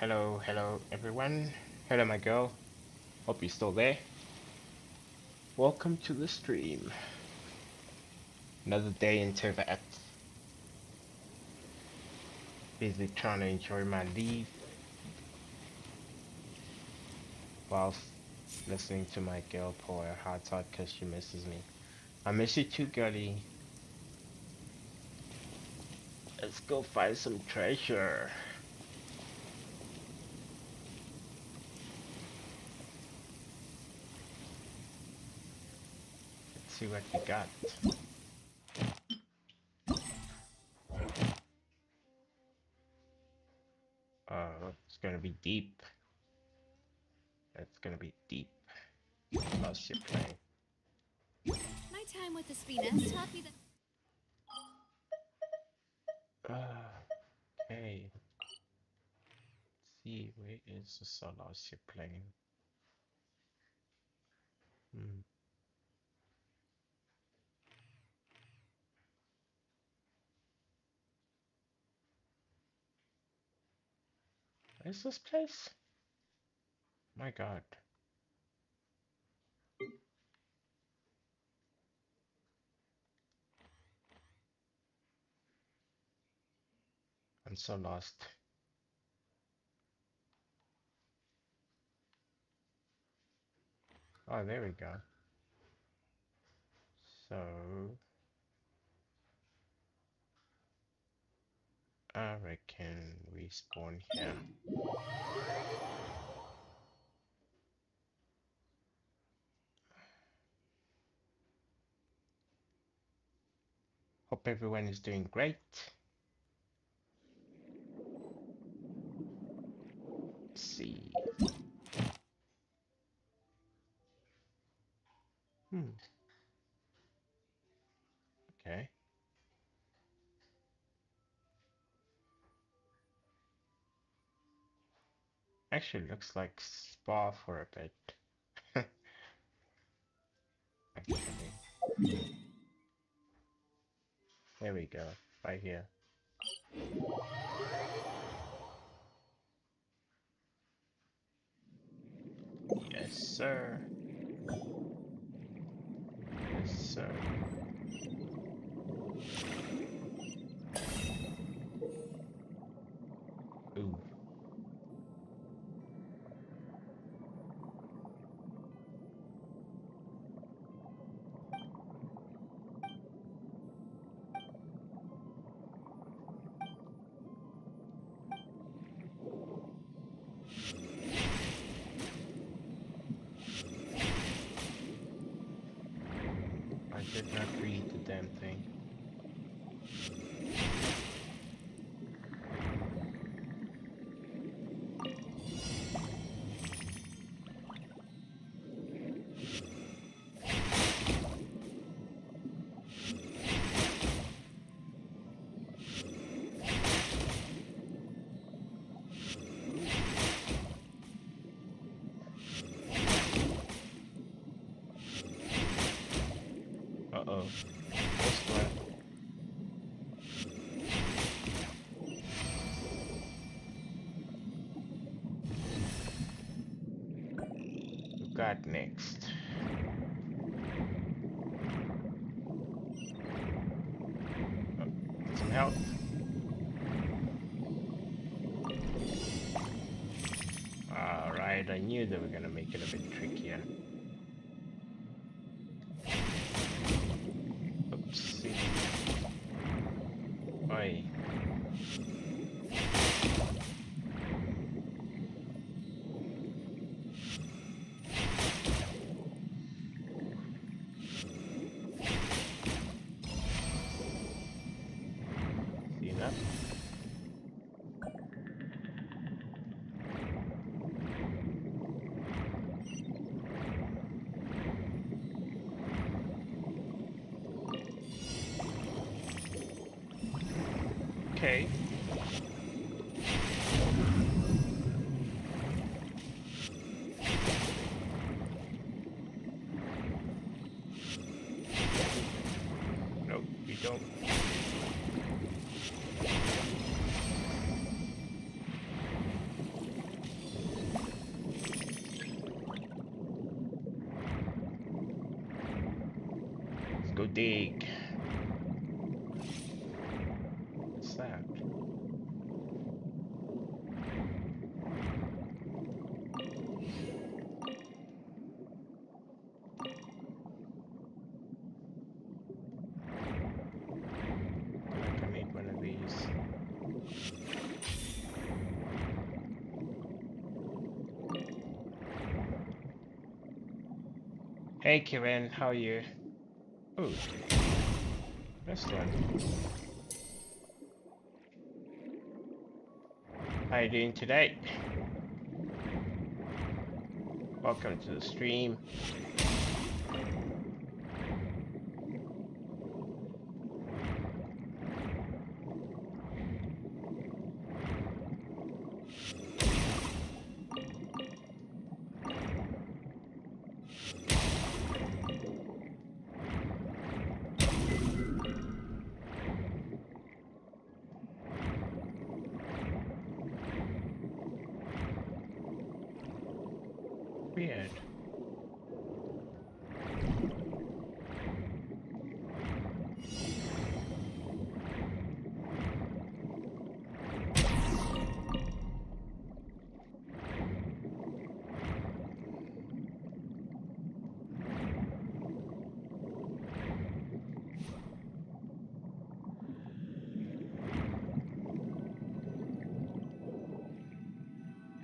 Hello everyone. Hello my girl. Hope you're still there. Welcome to the stream. Another day in Teyvat. Busy trying to enjoy my leave whilst listening to my girl pour her heart out because she misses me. I miss you too, girlie. Let's go find some treasure. Let's see what we got. It's gonna be deep. It's gonna be deep. Lost your plane. My time with the Sphinx taught me that. Okay. Let's see, where is the Solar plane? Hmm. Where's this place? My God. I'm so lost. Oh, there we go. So, I reckon we spawn here. Hope everyone is doing great. Let's see. Okay. Actually looks like spa for a bit. Actually. There we go. Right here. Yes, sir. Yes, sir. Ooh. I did not read the damn thing. Uh-oh. What's that? Who got next? Oh, some help? Alright, I knew they were gonna make it a bit trickier. Oopsie. Oi. See that? Okay. Nope, we don't. dig. What's that? I need one of these. Hey Kieran, how are you? Ooh, restaurant. How are you doing today? Welcome to the stream. Weird.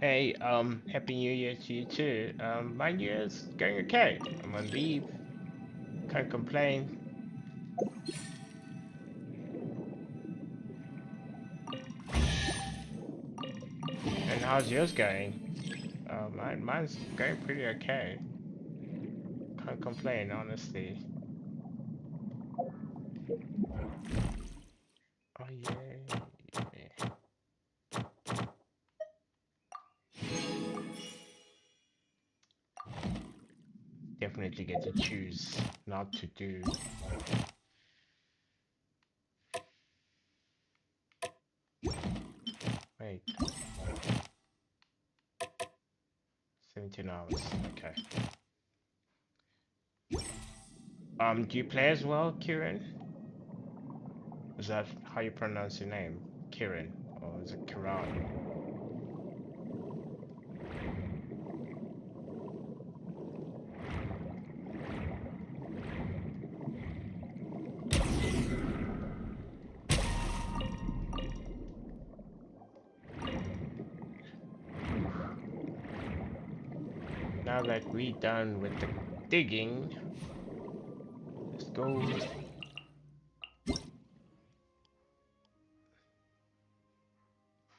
Hey, Happy New Year to you too. My New Year's going okay. I'm on leave. Can't complain. And how's yours going? Mine's going pretty okay. Can't complain, honestly. Oh yeah. Definitely get to choose not to do. Wait. 17 hours. Okay. Do you play as well, Kieran? Is that how you pronounce your name? Kieran? Or is it Kiran? Now that we're done with the digging, let's go.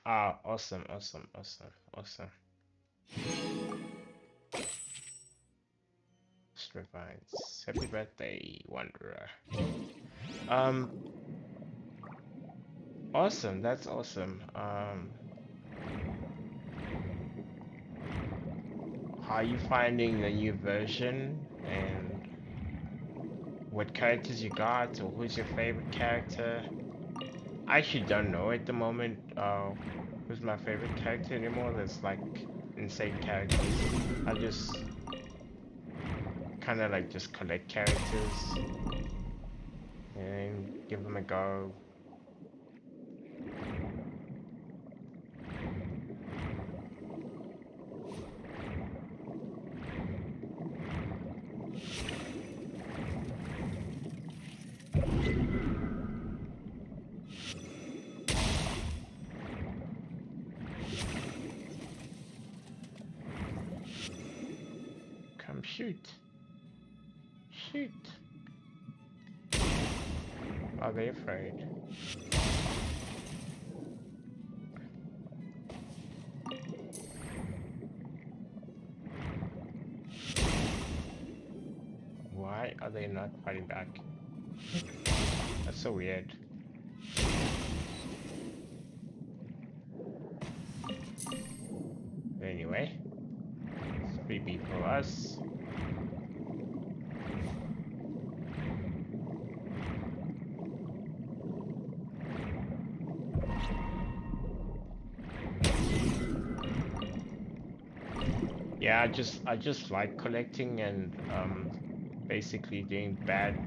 Ah, awesome, awesome, awesome, awesome. Strivines. Happy birthday, Wanderer. Um, awesome, that's awesome. How are you finding the new version and what characters you got or who's your favorite character? I actually don't know at the moment who's my favorite character anymore. There's like insane characters. I just kind of like just collect characters and give them a go. Come shoot. Shoot. Are they afraid? Why are they not fighting back? That's so weird. Anyway, it's 3B for us. Yeah, I just like collecting and basically doing bad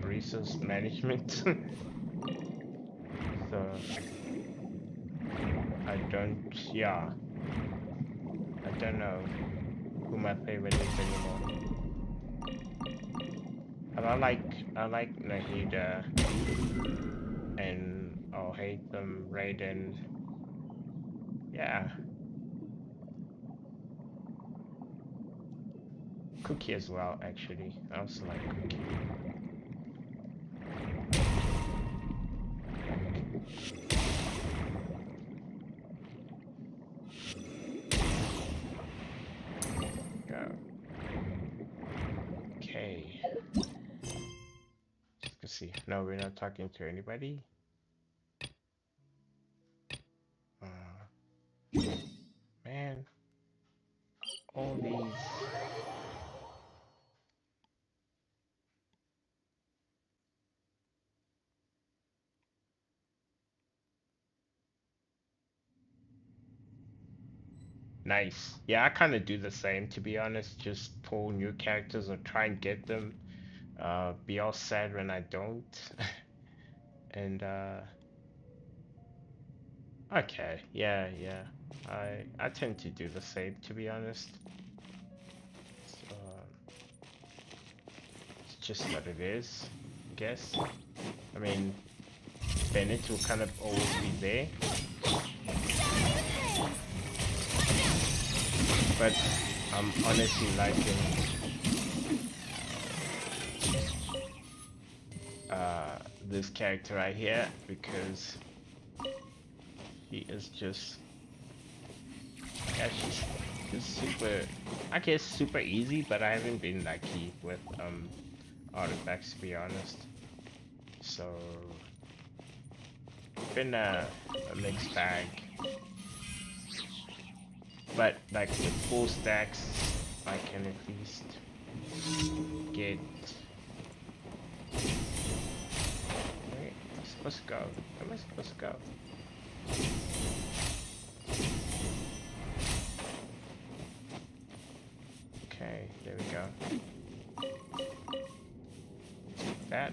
resource management. So I don't, yeah, I don't know who my favorite is anymore. But I like Nahida and I'll hate them, Raiden. Yeah, Cookie as well, actually. I also like Cookie. Go. Okay. Let's see. No, we're not talking to anybody. Man, all these. Nice. Yeah, I kind of do the same, to be honest. Just pull new characters or try and get them. Be all sad when I don't. And okay, yeah, yeah. I tend to do the same, to be honest. So, it's just what it is, I guess. I mean, Bennett will kind of always be there, but I'm honestly liking this character right here because he is just, yeah, she's just super, I guess super easy, but I haven't been lucky with artifacts, to be honest. So been a mixed bag, but like with full stacks I can at least get, where am I supposed to go? Where am I supposed to go? Okay, there we go. Take that.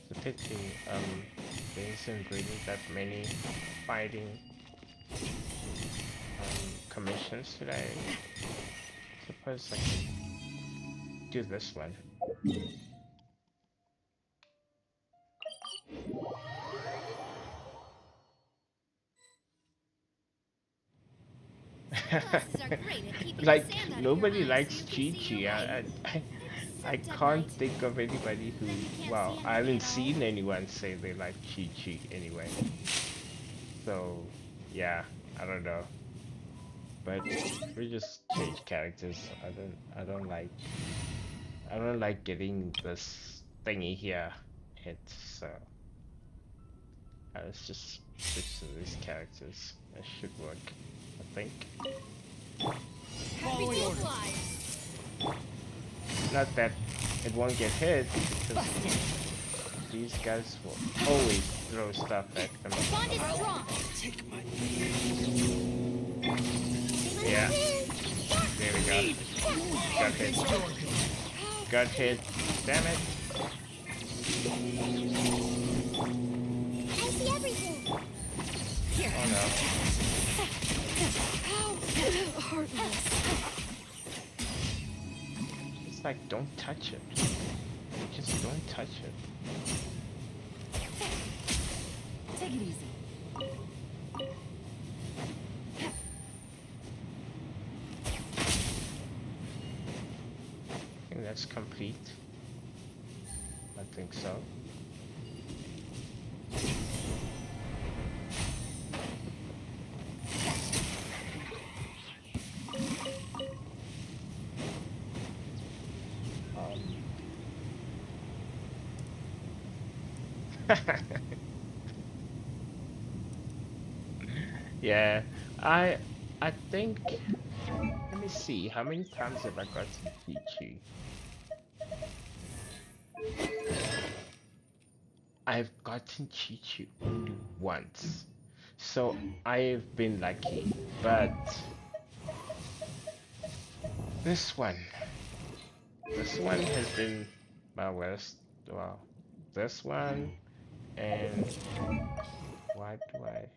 It's a pity there isn't really that many fighting commissions today. Suppose I can do this one. Sunglasses are great at keeping the Like sand out of your nobody eyes likes so you can see Chi your Chi. way. I Except at can't night. think of anybody who, Then you can't well, see I anything haven't at all. seen anyone say they like Chi Chi anyway. So yeah, I don't know. But we just change characters. I don't like getting this thingy here hit, so let's just switch to these characters. That should work, I think. Happy to fly. Not that it won't get hit, because these guys will always throw stuff at them. The bond is strong. Yeah, there we go. Got hit. Got hit. Damn it. I see everything. Oh no. How heartless. It's like, don't touch it. Just don't touch it. Take it easy. I think that's complete. I think so. Yeah, I I think, let me see, how many times have I got to Chi? I've gotten Chi only once. So I've been lucky, but this one, this one has been my worst. Well, this one and why do I?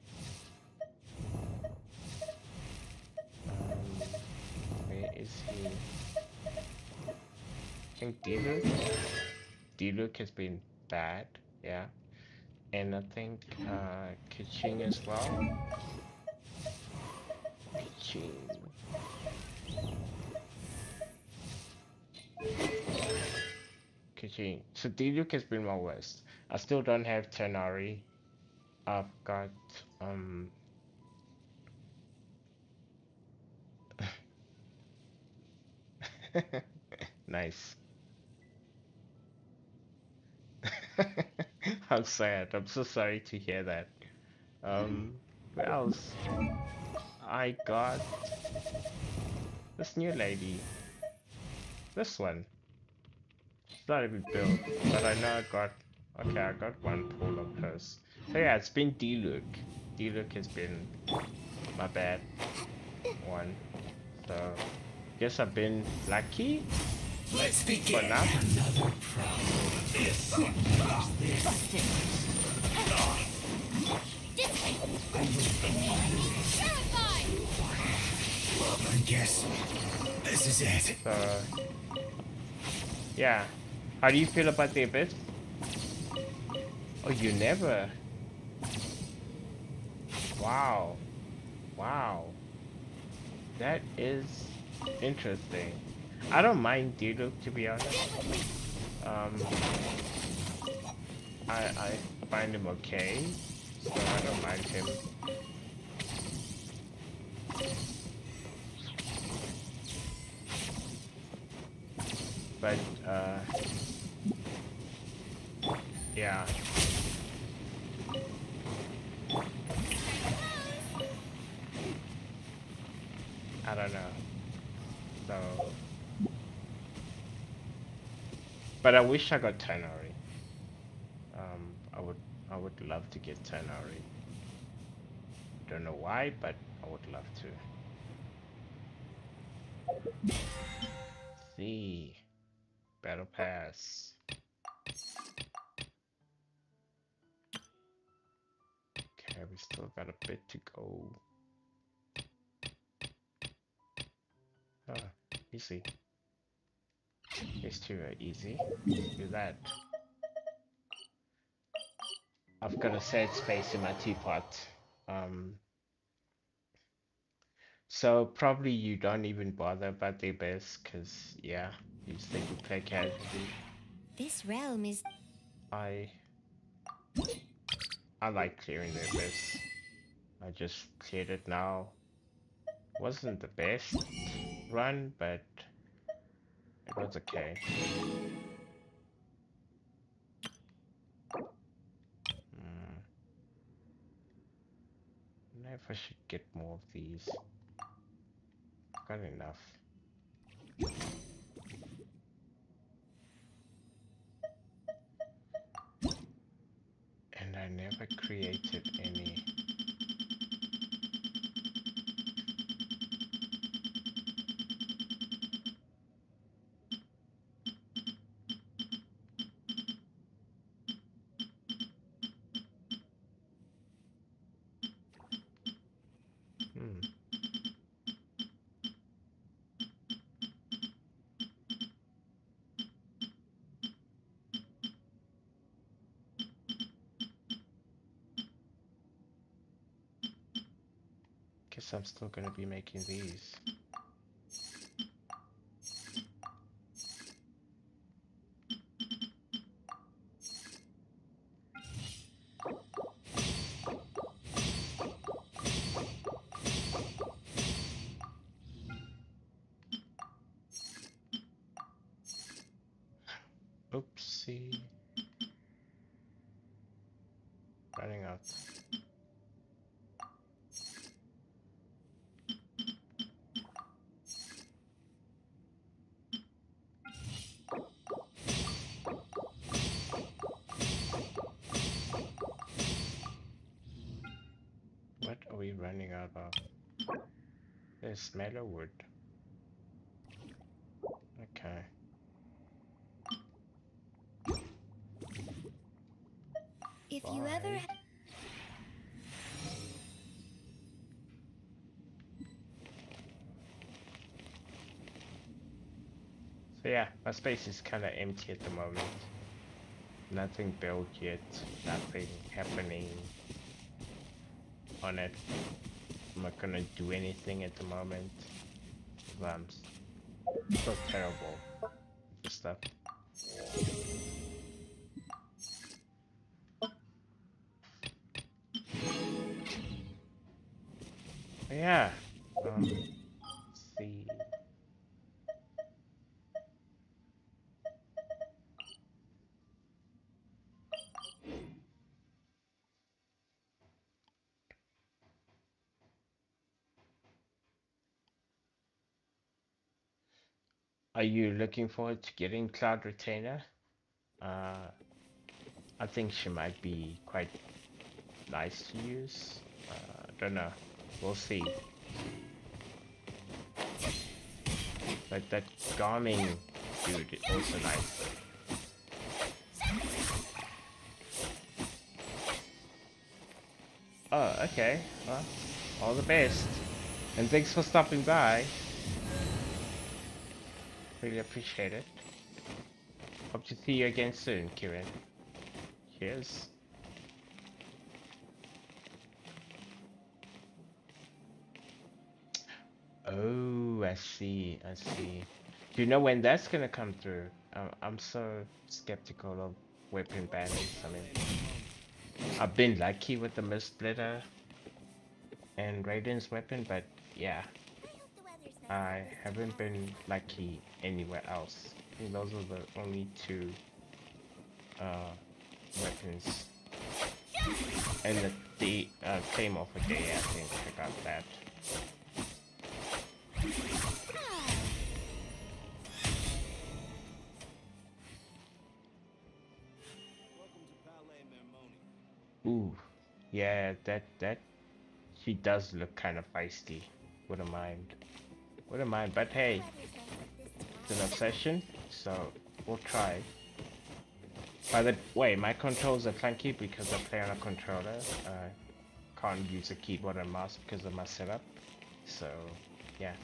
Um, where is he? I think D-Luke. D-Luke has been bad, yeah. And I think Kaching as well. Kaching. Kaching. So D-Luke has been my worst. I still don't have Ternari. I've got nice. I'm sad. I'm so sorry to hear that. What else? I got this new lady. This one. It's not even built, but I know I got. Okay, I got one pool of hers. So yeah, it's been D-Luke. D-Luke has been my bad one. So guess I've been lucky Let's for begin. now. Another problem. Busted. This way. Terrified. I guess this is it. So yeah, how do you feel about the abyss? Oh, you never. Wow, wow, that is interesting. I don't mind Diluc to be honest. Um, I find him okay, so I don't mind him. But yeah. I don't know. So, but I wish I got Tenori. I would love to get Tenori. Don't know why, but I would love to. See, Battle Pass. Okay, we still got a bit to go. Oh, easy. These two are easy. Do that. I've got a sad space in my teapot. So probably you don't even bother about the abyss, cause yeah, you just think you play casually. This realm is I I like clearing the abyss. I just cleared it now. Wasn't the best run, but it was okay. Hmm. I wonder if I should get more of these. Got enough. And I never created any. Hmm. Guess I'm still gonna be making these. Oopsie. Running out. running out of this metal wood? Okay. If you ever. Bye. So yeah, my space is kind of empty at the moment. Nothing built yet, nothing happening on it. I'm not gonna do anything at the moment. I'm so terrible for stuff. But yeah, let's see. Are you looking forward to getting Cloud Retainer? Uh, I think she might be quite nice to use. Don't know. We'll see. But that Garming dude is also nice. Oh, okay. Well, all the best. And thanks for stopping by. Really appreciate it. Hope to see you again soon, Kieran. Cheers. Oh, I see. I see. Do you know when that's gonna come through? I'm so skeptical of weapon bannings. I mean, I've been lucky with the Mist Splitter and Raiden's weapon, but yeah, I haven't been lucky anywhere else. I think those are the only two weapons. And the claim of a day, I think I got that. Ooh, yeah, that she does look kind of feisty. Wouldn't mind. Wouldn't mind, but hey, it's an obsession, so we'll try. By the way, my controls are clunky because I play on a controller. Can't use a keyboard and mouse because of my setup. So, yeah.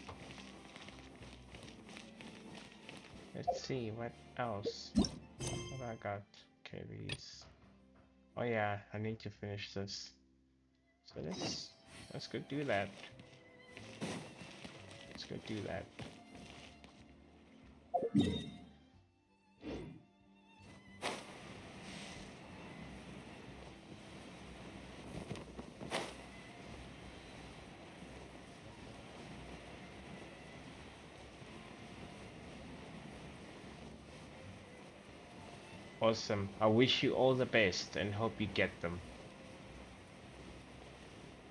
Let's see, what else? What I got? Okay, these. Oh yeah, I need to finish this. So let's go do that. Let's go do that. Awesome. I wish you all the best and hope you get them.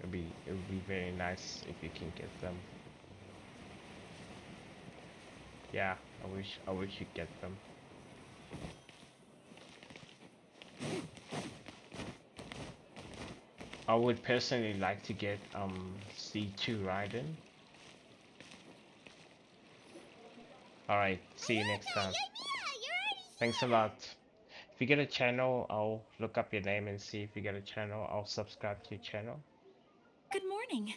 It would be very nice if you can get them. Yeah, I wish you get them. I would personally like to get C2 Raiden. Alright, see you next time. Thanks a lot. If you get a channel, I'll look up your name and see if you get a channel. I'll subscribe to your channel. Good morning.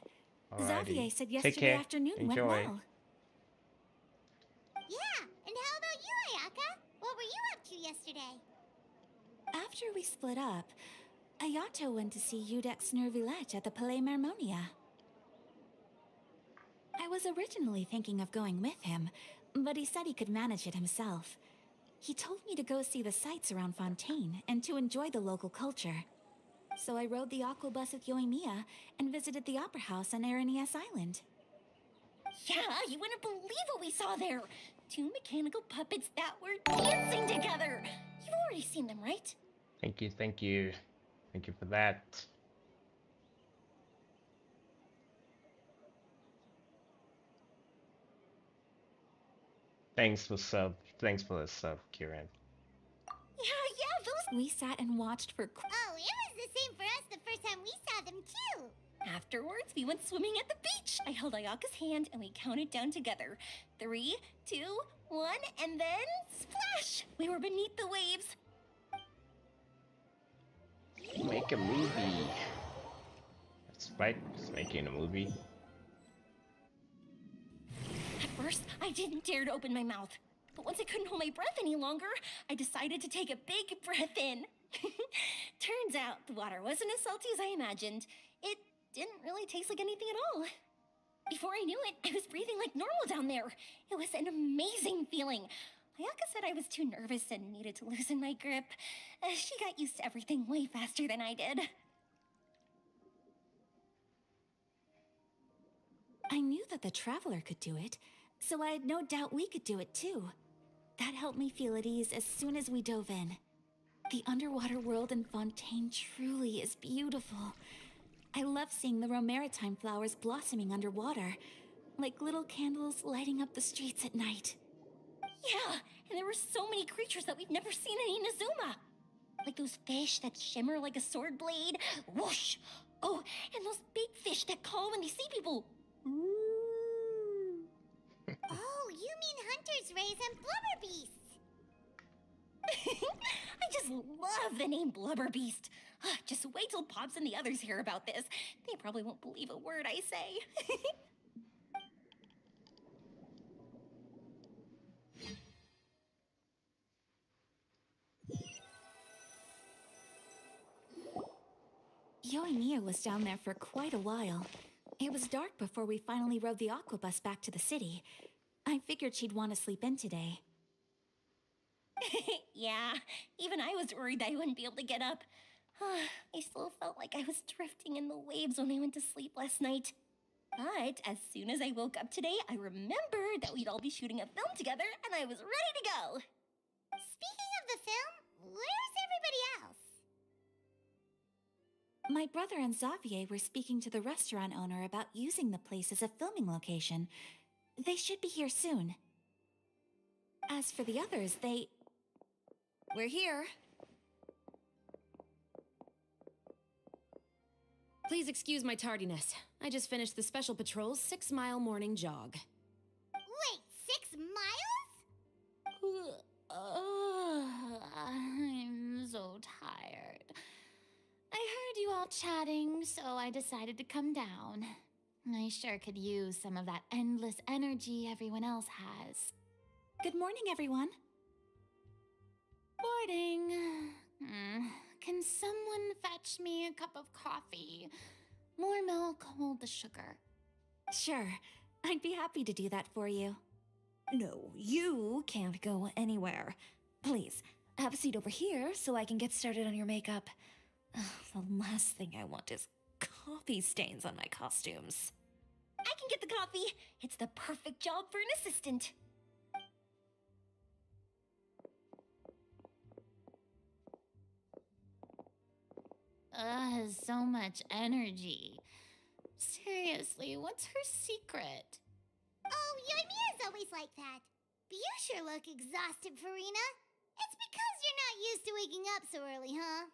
Alrighty. Xavier said Take yesterday care. afternoon went Enjoy. well. Yeah, and how about you, Ayaka? What were you up to yesterday? After we split up, Ayato went to see Udex Nervillette at the Palais Mermonia. I was originally thinking of going with him, but he said he could manage it himself. He told me to go see the sights around Fontaine and to enjoy the local culture. So I rode the aquabus with Yoimiya and visited the opera house on Aranias Island. Yeah, you wouldn't believe what we saw there. Two mechanical puppets that were dancing together. You've already seen them, right? Thank you, thank you. Thank you for that. Thanks for the sub, Kieran. Yeah, those. We sat and watched for Oh, it was the same for us the first time we saw them, too. Afterwards, we went swimming at the beach. I held Ayaka's hand and we counted down together. 3, 2, 1, and then splash! We were beneath the waves. Make a movie. Spike's making a movie. At first, I didn't dare to open my mouth. But once I couldn't hold my breath any longer, I decided to take a big breath in. Turns out the water wasn't as salty as I imagined. It didn't really taste like anything at all. Before I knew it, I was breathing like normal down there. It was an amazing feeling. Ayaka said I was too nervous and needed to loosen my grip. She got used to everything way faster than I did. I knew that the Traveler could do it, so I had no doubt we could do it too. That helped me feel at ease as soon as we dove in. The underwater world in Fontaine truly is beautiful. I love seeing the romaritime flowers blossoming underwater, like little candles lighting up the streets at night. Yeah, and there were so many creatures that we've never seen in Inazuma. Like those fish that shimmer like a sword blade. Whoosh! Oh, and those big fish that call when they see people. Oh, you mean Hunter's Rays and Blubber Beasts. I just love the name Blubber Beast. Just wait till Pops and the others hear about this. They probably won't believe a word I say. Yoimiya was down there for quite a while. It was dark before we finally rode the aquabus back to the city. I figured she'd want to sleep in today. Yeah, even I was worried I wouldn't be able to get up. I still felt like I was drifting in the waves when I went to sleep last night. But as soon as I woke up today, I remembered that we'd all be shooting a film together, and I was ready to go. Speaking of the film, where's everybody else? My brother and Xavier were speaking to the restaurant owner about using the place as a filming location. They should be here soon. As for the others, We're here. Please excuse my tardiness. I just finished the Special Patrol's 6-mile morning jog. Wait, 6 miles? I'm so tired. I heard you all chatting, so I decided to come down. I sure could use some of that endless energy everyone else has. Good morning, everyone. Morning. Can someone fetch me a cup of coffee? More milk, hold the sugar. Sure, I'd be happy to do that for you. No, you can't go anywhere. Please, have a seat over here so I can get started on your makeup. The last thing I want is coffee stains on my costumes. I can get the coffee. It's the perfect job for an assistant. So much energy. Seriously, what's her secret? Oh, Yoimiya's always like that. But you sure look exhausted, Farina. It's because you're not used to waking up so early, huh?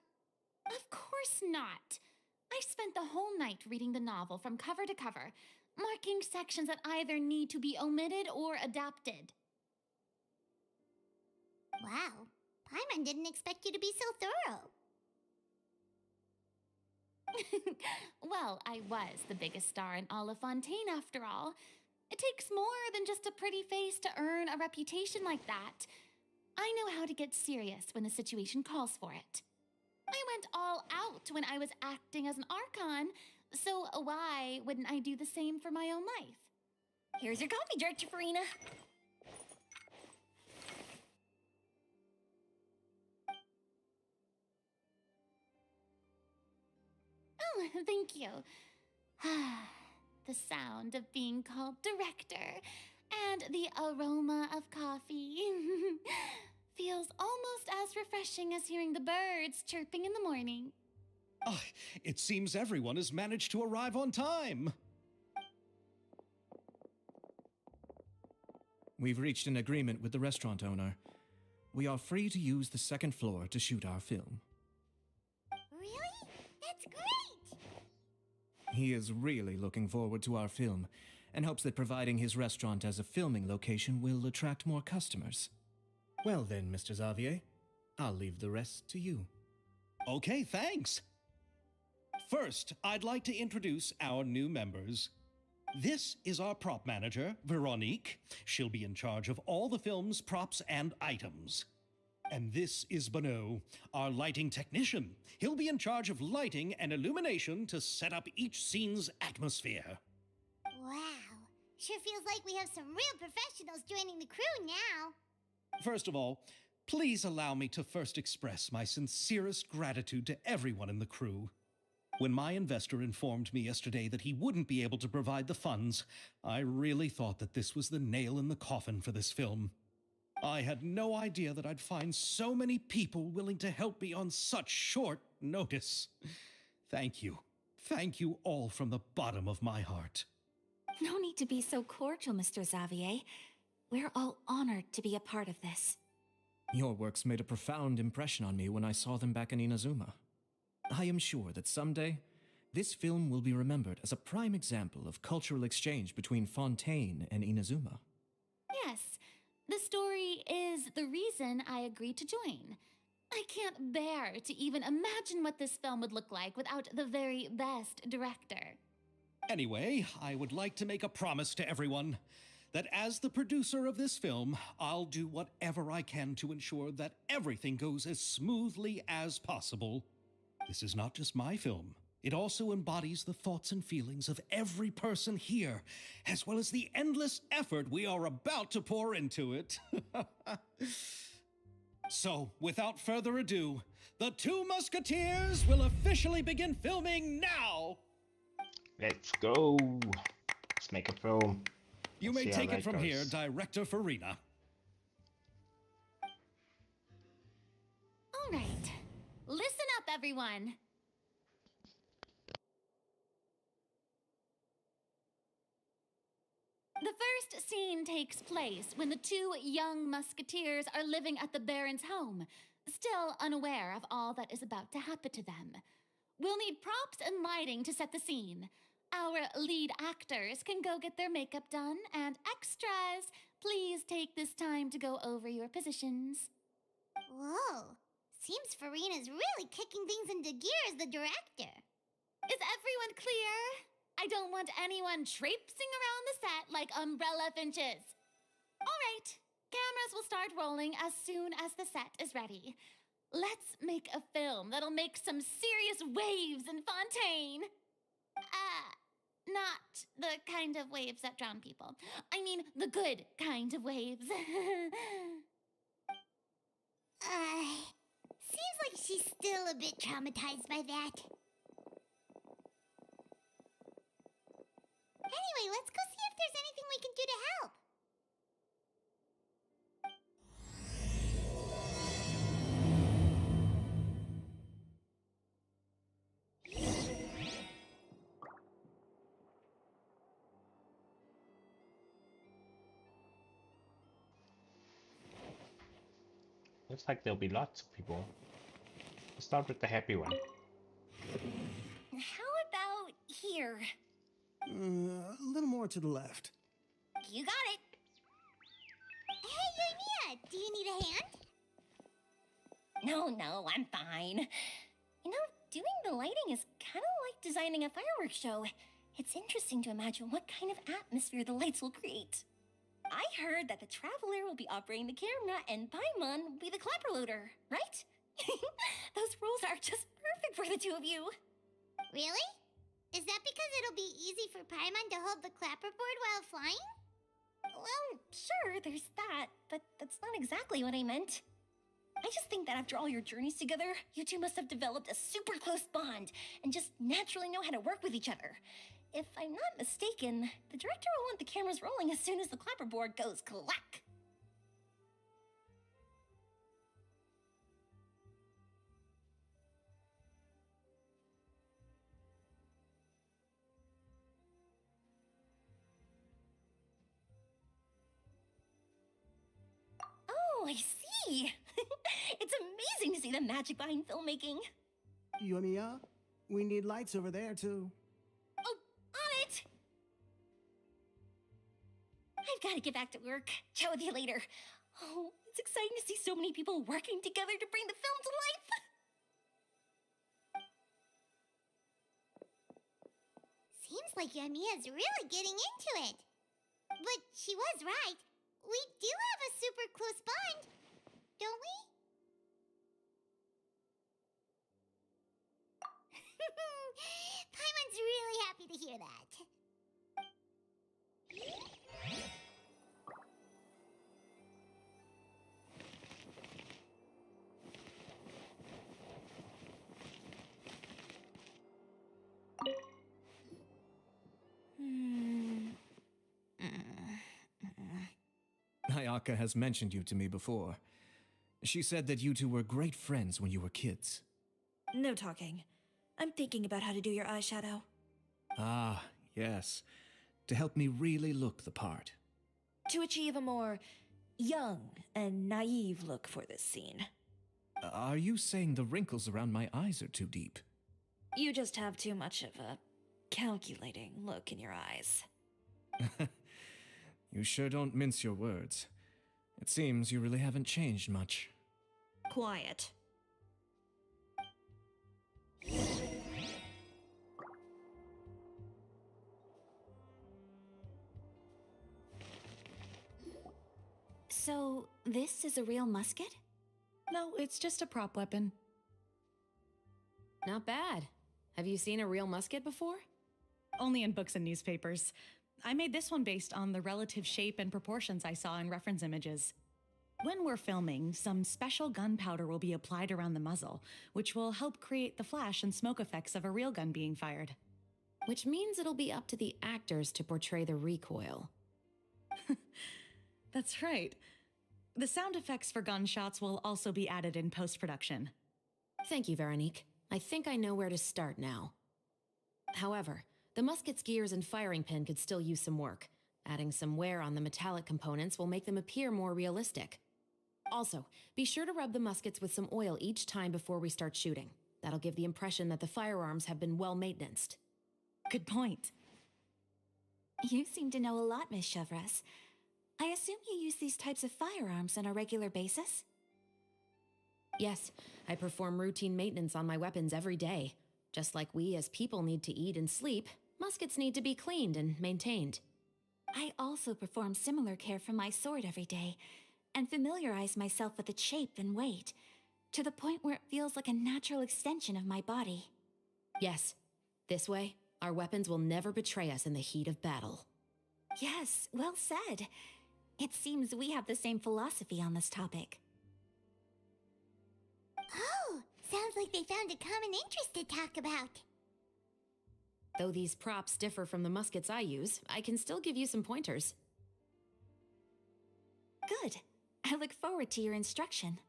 Of course not. I spent the whole night reading the novel from cover to cover, marking sections that either need to be omitted or adapted. Wow, Paimon didn't expect you to be so thorough. Well, I was the biggest star in all of Fontaine after all. It takes more than just a pretty face to earn a reputation like that. I know how to get serious when the situation calls for it. I went all out when I was acting as an Archon, so why wouldn't I do the same for my own life? Here's your coffee, Director Farina. Oh, thank you. The sound of being called director and the aroma of coffee feels almost as refreshing as hearing the birds chirping in the morning. Oh, it seems everyone has managed to arrive on time. We've reached an agreement with the restaurant owner. We are free to use the second floor to shoot our film. Really? That's great! He is really looking forward to our film and hopes that providing his restaurant as a filming location will attract more customers. Well then, Mr. Xavier, I'll leave the rest to you. Okay, thanks. First, I'd like to introduce our new members. This is our prop manager, Veronique. She'll be in charge of all the film's props and items. And this is Bonneau, our lighting technician. He'll be in charge of lighting and illumination to set up each scene's atmosphere. Wow. Sure feels like we have some real professionals joining the crew now. First of all, please allow me to first express my sincerest gratitude to everyone in the crew. When my investor informed me yesterday that he wouldn't be able to provide the funds, I really thought that this was the nail in the coffin for this film. I had no idea that I'd find so many people willing to help me on such short notice. Thank you. Thank you all from the bottom of my heart. No need to be so cordial, Mr. Xavier. We're all honored to be a part of this. Your works made a profound impression on me when I saw them back in Inazuma. I am sure that someday, this film will be remembered as a prime example of cultural exchange between Fontaine and Inazuma. Yes, the story is the reason I agreed to join. I can't bear to even imagine what this film would look like without the very best director. Anyway, I would like to make a promise to everyone that as the producer of this film, I'll do whatever I can to ensure that everything goes as smoothly as possible. This is not just my film. It also embodies the thoughts and feelings of every person here, as well as the endless effort we are about to pour into it. So, without further ado, the Two Musketeers will officially begin filming now! Let's go. Let's make a film. You Let's may see how take it that from goes. here, Director Farina. All right, listen up, everyone. The first scene takes place when the two young musketeers are living at the Baron's home, still unaware of all that is about to happen to them. We'll need props and lighting to set the scene. Our lead actors can go get their makeup done, and extras, please take this time to go over your positions. Whoa. Seems Farina's really kicking things into gear as the director. Is everyone clear? I don't want anyone traipsing around the set like umbrella finches. All right, cameras will start rolling as soon as the set is ready. Let's make a film that'll make some serious waves in Fontaine. Not the kind of waves that drown people. I mean, the good kind of waves. Seems like she's still a bit traumatized by that. Anyway, let's go see if there's anything we can do to help. Looks like there'll be lots of people. Let's start with the happy one. How about here? A little more to the left. You got it. Hey, Yoimiya, do you need a hand? No, I'm fine. You know, doing the lighting is kind of like designing a fireworks show. It's interesting to imagine what kind of atmosphere the lights will create. I heard that the Traveler will be operating the camera and Paimon will be the clapper loader, right? Those roles are just perfect for the two of you. Really? Is that because it'll be easy for Paimon to hold the clapperboard while flying? Well, sure, there's that, but that's not exactly what I meant. I just think that after all your journeys together, you two must have developed a super close bond and just naturally know how to work with each other. If I'm not mistaken, the director will want the cameras rolling as soon as the clapperboard goes clack. Oh, I see. It's amazing to see the magic behind filmmaking. Yoimiya, we need lights over there too. gotta get back to work. Chat with you later. Oh, it's exciting to see so many people working together to bring the film to life. Seems like Yamiya's really getting into it. But she was right. We do have a super close bond, don't we? Paimon's really happy to hear that. Ayaka has mentioned you to me before. She said that you two were great friends when you were kids. No talking. I'm thinking about how to do your eyeshadow. Ah, yes. To help me really look the part. To achieve a more young and naive look for this scene. Are you saying the wrinkles around my eyes are too deep? You just have too much of a calculating look in your eyes. You sure don't mince your words. It seems you really haven't changed much. Quiet. So, this is a real musket? No, it's just a prop weapon. Not bad. Have you seen a real musket before? Only in books and newspapers. I made this one based on the relative shape and proportions I saw in reference images. When we're filming, some special gunpowder will be applied around the muzzle, which will help create the flash and smoke effects of a real gun being fired. Which means it'll be up to the actors to portray the recoil. That's right. The sound effects for gunshots will also be added in post-production. Thank you, Veronique. I think I know where to start now. However, the musket's gears and firing pin could still use some work. Adding some wear on the metallic components will make them appear more realistic. Also, be sure to rub the muskets with some oil each time before we start shooting. That'll give the impression that the firearms have been well maintained. Good point. You seem to know a lot, Miss Chevres. I assume you use these types of firearms on a regular basis? Yes, I perform routine maintenance on my weapons every day. Just like we as people need to eat and sleep, muskets need to be cleaned and maintained. I also perform similar care for my sword every day, and familiarize myself with its shape and weight, to the point where it feels like a natural extension of my body. Yes, this way, our weapons will never betray us in the heat of battle. Yes, well said. It seems we have the same philosophy on this topic. Oh, sounds like they found a common interest to talk about. Though these props differ from the muskets I use, I can still give you some pointers. Good. I look forward to your instruction.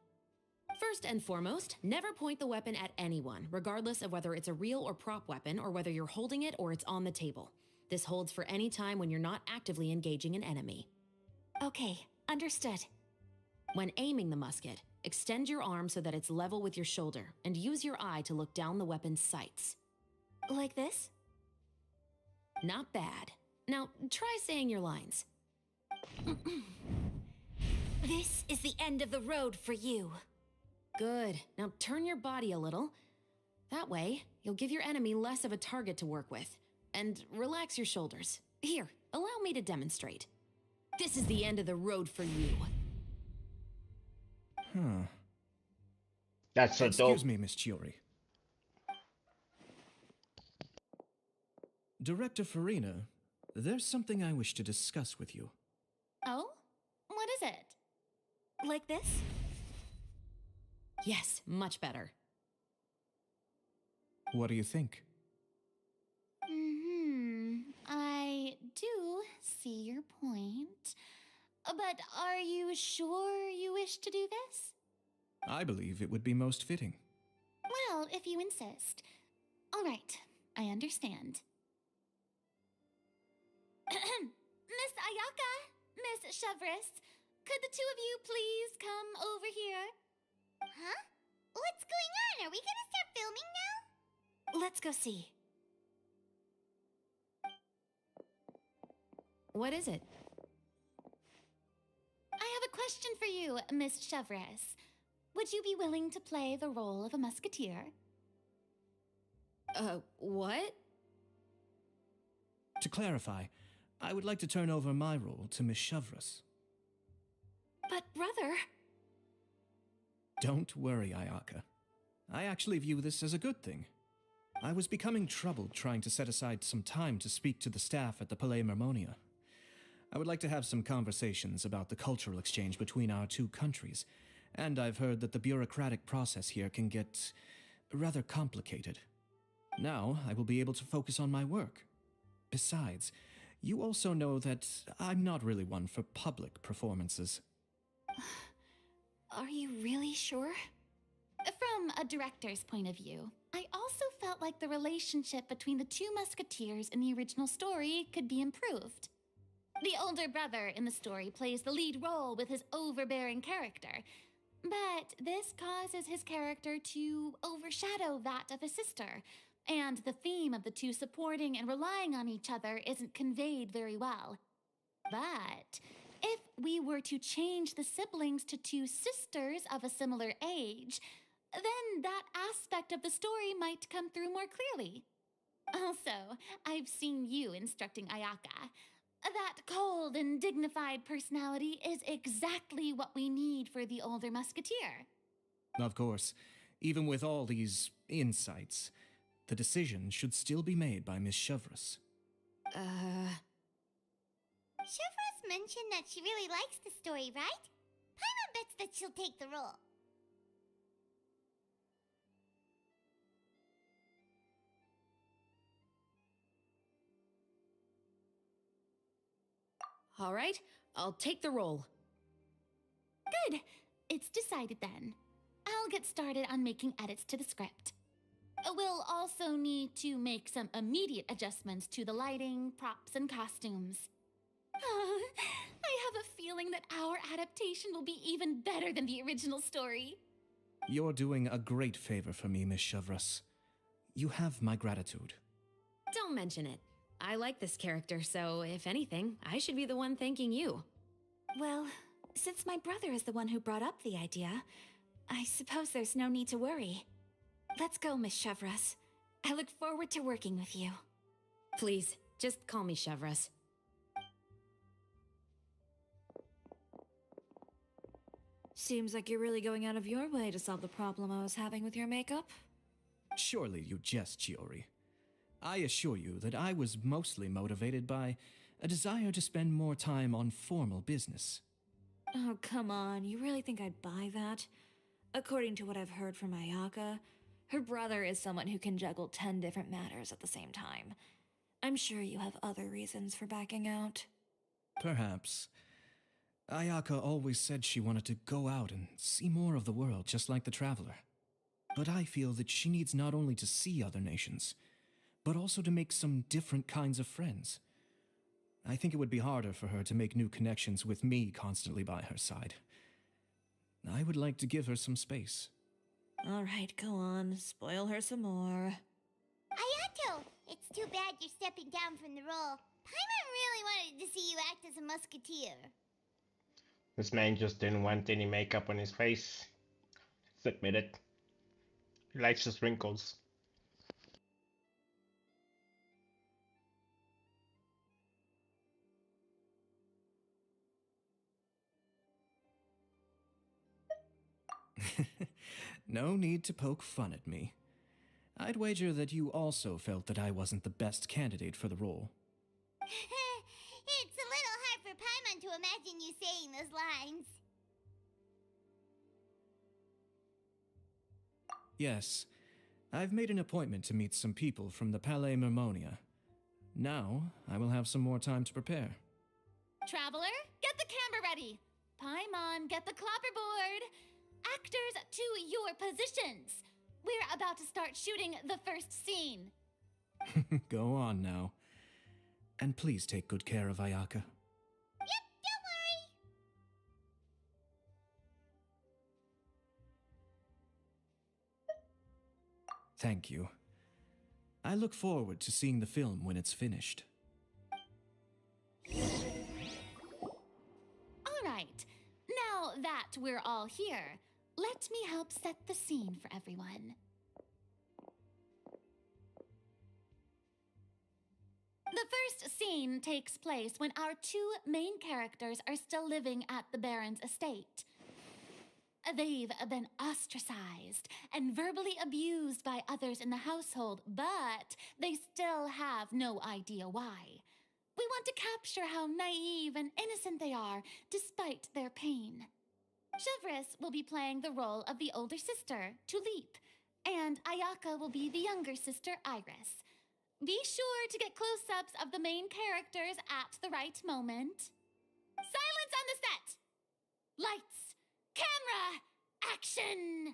First and foremost, never point the weapon at anyone, regardless of whether it's a real or prop weapon or whether you're holding it or it's on the table. This holds for any time when you're not actively engaging an enemy. Okay, understood. When aiming the musket, extend your arm so that it's level with your shoulder and use your eye to look down the weapon's sights. Like this? Not bad. Now, try saying your lines. This is the end of the road for you. Good. Now turn your body a little. That way, you'll give your enemy less of a target to work with. And relax your shoulders. Here, allow me to demonstrate. This is the end of the road for you. Huh. That's so dope. Excuse me, Miss Chiori. Director Farina, there's something I wish to discuss with you. Oh? What is it? Like this? Yes, much better. What do you think? I do see your point. But are you sure you wish to do this? I believe it would be most fitting. Well, if you insist. All right, I understand. Miss Ayaka, Miss Chevres, could the two of you please come over here? Huh? What's going on? Are we gonna start filming now? Let's go see. What is it? you, Miss Chevres? Would you be willing to play the role of a musketeer? What? To clarify, I would like to turn over my role to Miss Chevres. But, brother... Don't worry, Ayaka. I actually view this as a good thing. I was becoming troubled trying to set aside some time to speak to the staff at the Palais Mermonia. I would like to have some conversations about the cultural exchange between our two countries, and I've heard that the bureaucratic process here can get rather complicated. Now I will be able to focus on my work. Besides, you also know that I'm not really one for public performances. Are you really sure? From a director's point of view, I also felt like the relationship between the two musketeers in the original story could be improved. The older brother in the story plays the lead role with his overbearing character, but this causes his character to overshadow that of his sister, and the theme of the two supporting and relying on each other isn't conveyed very well. But if we were to change the siblings to two sisters of a similar age, then that aspect of the story might come through more clearly. Also, I've seen you instructing Ayaka. That cold and dignified personality is exactly what we need for the older musketeer. Of course, even with all these insights, the decision should still be made by Miss Chevres. Chevres mentioned that she really likes the story, right? Paimon bets that she'll take the role. All right, I'll take the role. Good. It's decided then. I'll get started on making edits to the script. We'll also need to make some immediate adjustments to the lighting, props, and costumes. I have a feeling that our adaptation will be even better than the original story. You're doing a great favor for me, Miss Chevres. You have my gratitude. Don't mention it. I like this character, so if anything, I should be the one thanking you. Well, since my brother is the one who brought up the idea, I suppose there's no need to worry. Let's go, Miss Chevres. I look forward to working with you. Please, just call me Chevres. Seems like you're really going out of your way to solve the problem I was having with your makeup. Surely you jest, Chiori. I assure you that I was mostly motivated by a desire to spend more time on formal business. Oh, come on. You really think I'd buy that? According to what I've heard from Ayaka, her brother is someone who can juggle 10 different matters at the same time. I'm sure you have other reasons for backing out. Perhaps. Ayaka always said she wanted to go out and see more of the world, just like the Traveler. But I feel that she needs not only to see other nations, but also to make some different kinds of friends. I think it would be harder for her to make new connections with me constantly by her side. I would like to give her some space. All right, go on. Spoil her some more. Ayato, it's too bad you're stepping down from the role. Paimon really wanted to see you act as a musketeer. This man just didn't want any makeup on his face. Let's admit it. He likes his wrinkles. No need to poke fun at me. I'd wager that you also felt that I wasn't the best candidate for the role. It's a little hard for Paimon to imagine you saying those lines. Yes, I've made an appointment to meet some people from the Palais Mermonia. Now, I will have some more time to prepare. Traveler, get the camera ready. Paimon, get the clapperboard. Actors, to your positions. We're about to start shooting the first scene. Go on now. And please take good care of Ayaka. Yep, don't worry. Thank you. I look forward to seeing the film when it's finished. All right. Now that that we're all here, let me help set the scene for everyone. The first scene takes place when our two main characters are still living at the Baron's estate. They've been ostracized and verbally abused by others in the household, but they still have no idea why. We want to capture how naive and innocent they are despite their pain. Chevres will be playing the role of the older sister, Tulip, and Ayaka will be the younger sister, Iris. Be sure to get close-ups of the main characters at the right moment. Silence on the set! Lights, camera, action!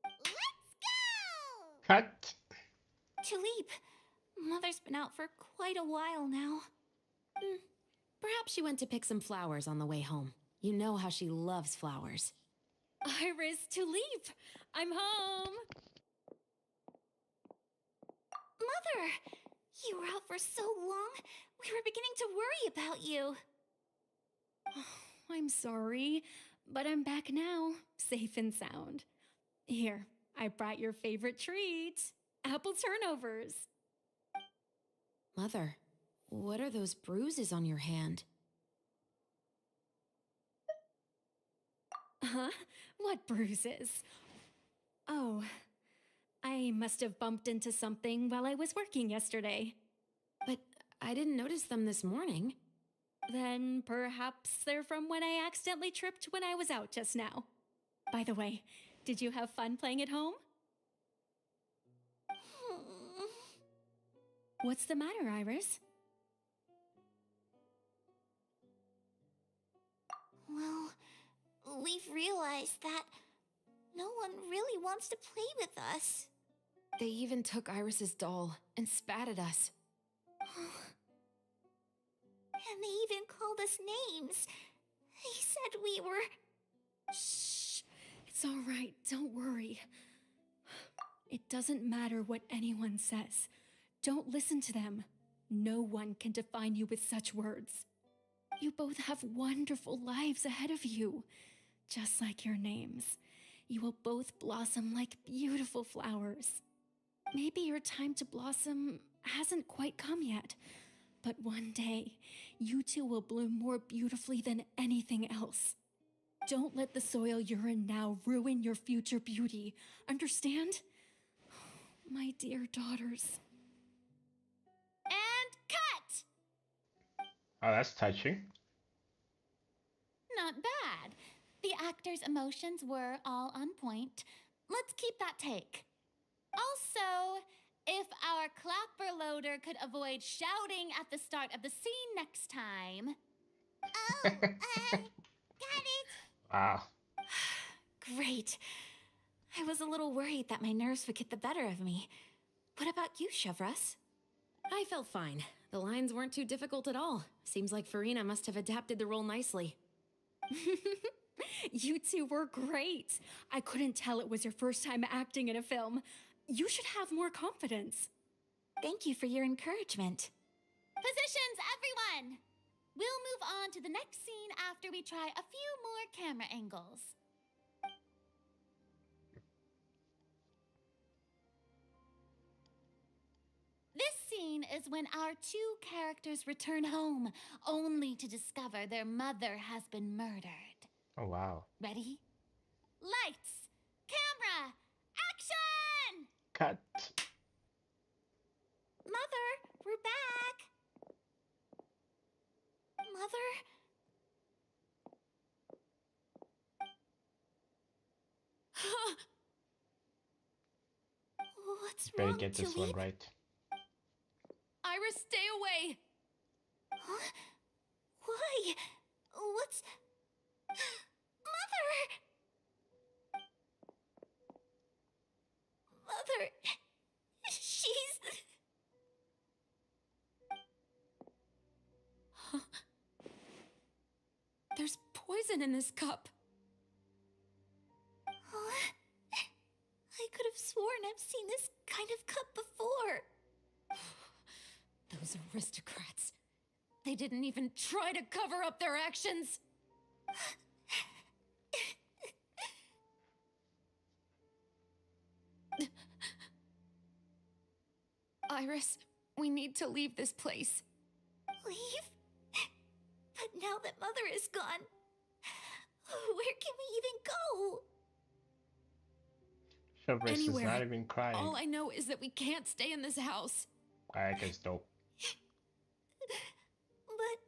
Let's go! Cut. Tulip, Mother's been out for quite a while now. Perhaps she went to pick some flowers on the way home. You know how she loves flowers. Iris, Tulip, I'm home. Mother, you were out for so long, we were beginning to worry about you. I'm sorry, but I'm back now, safe and sound. Here, I brought your favorite treat, apple turnovers. Mother, what are those bruises on your hand? Huh? What bruises? Oh, I must have bumped into something while I was working yesterday. But I didn't notice them this morning. Then perhaps they're from when I accidentally tripped when I was out just now. By the way, did you have fun playing at home? What's the matter, Iris? Well, we've realized that no one really wants to play with us. They even took Iris's doll and spat at us. And they even called us names. They said we were... Shh. It's all right. Don't worry. It doesn't matter what anyone says. Don't listen to them. No one can define you with such words. You both have wonderful lives ahead of you. Just like your names. You will both blossom like beautiful flowers. Maybe your time to blossom hasn't quite come yet, but one day, you two will bloom more beautifully than anything else. Don't let the soil you're in now ruin your future beauty. Understand? My dear daughters. And cut! Oh, that's touching. Not bad. The actors' emotions were all on point. Let's keep that take. Also, if our clapper loader could avoid shouting at the start of the scene next time. Oh, got it. Wow. Great. I was a little worried that my nerves would get the better of me. What about you, Chevres? I felt fine. The lines weren't too difficult at all. Seems like Farina must have adapted the role nicely. You two were great. I couldn't tell it was your first time acting in a film. You should have more confidence. Thank you for your encouragement. Positions, everyone! We'll move on to the next scene after we try a few more camera angles. This scene is when our two characters return home, only to discover their mother has been murdered. Oh, wow. Ready? Lights! Camera! Action! Cut. Mother, we're back. Mother? What's Better wrong, get this one Tulip? right. Iris, stay away! Huh? Why? What's... Mother! Mother... She's... There's poison in this cup. Huh? I could have sworn I've seen this kind of cup before. Those aristocrats. They didn't even try to cover up their actions. Iris, we need to leave this place. Leave? But now that Mother is gone, where can we even go? Cerberus is Anywhere. not even crying. All I know is that we can't stay in this house. Ayaka's dope. But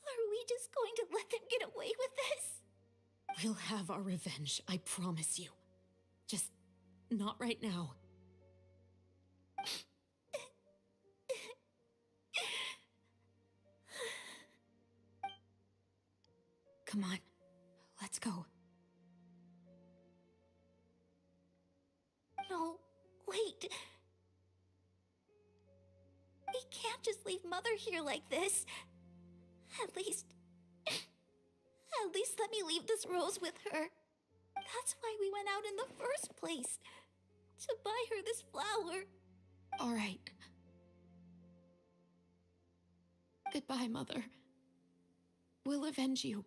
are we just going to let them get away with this? We'll have our revenge, I promise you. Just not right now. Come on, let's go. No, wait. We can't just leave Mother here like this. At least let me leave this rose with her. That's why we went out in the first place. To buy her this flower. All right. Goodbye, Mother. We'll avenge you.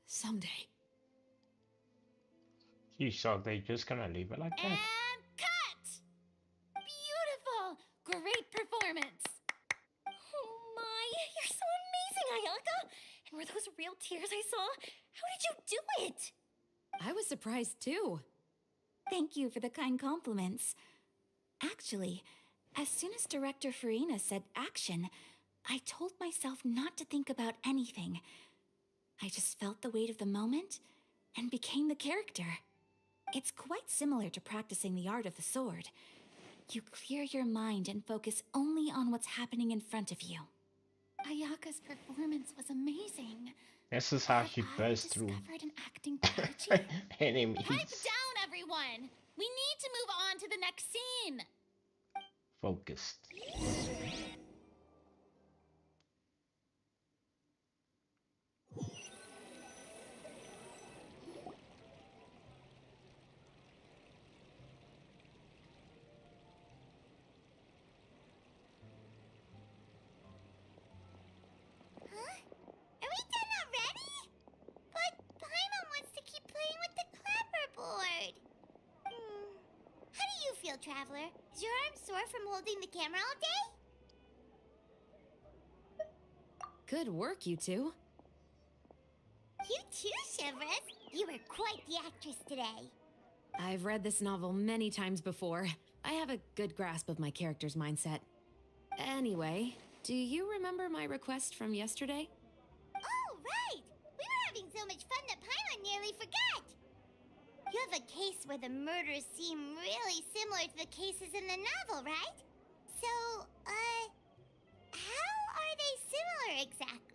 Someday. Geez, so they just gonna leave it like that? And cut! Beautiful! Great performance! Oh my, you're so amazing, Ayaka! And were those real tears I saw? How did you do it? I was surprised too. Thank you for the kind compliments. Actually, as soon as Director Farina said action, I told myself not to think about anything. I just felt the weight of the moment and became the character. It's quite similar to practicing the art of the sword. You clear your mind and focus only on what's happening in front of you. Ayaka's performance was amazing. This is how Have she I burst through discovered an acting prodigy? enemies. Pipe down, everyone! We need to move on to the next scene! Focused. Huh? Are we done already? But Paimon wants to keep playing with the clapperboard. How do you feel, Traveler? Is your arm sore from holding the camera all day? Good work, you two. You too, Shivers. You were quite the actress today. I've read this novel many times before. I have a good grasp of my character's mindset. Anyway, do you remember my request from yesterday? Oh, right! We were having so much fun that Paimon nearly forgot! You have a case where the murders seem really similar to the cases in the novel, right? So, how are they similar exactly?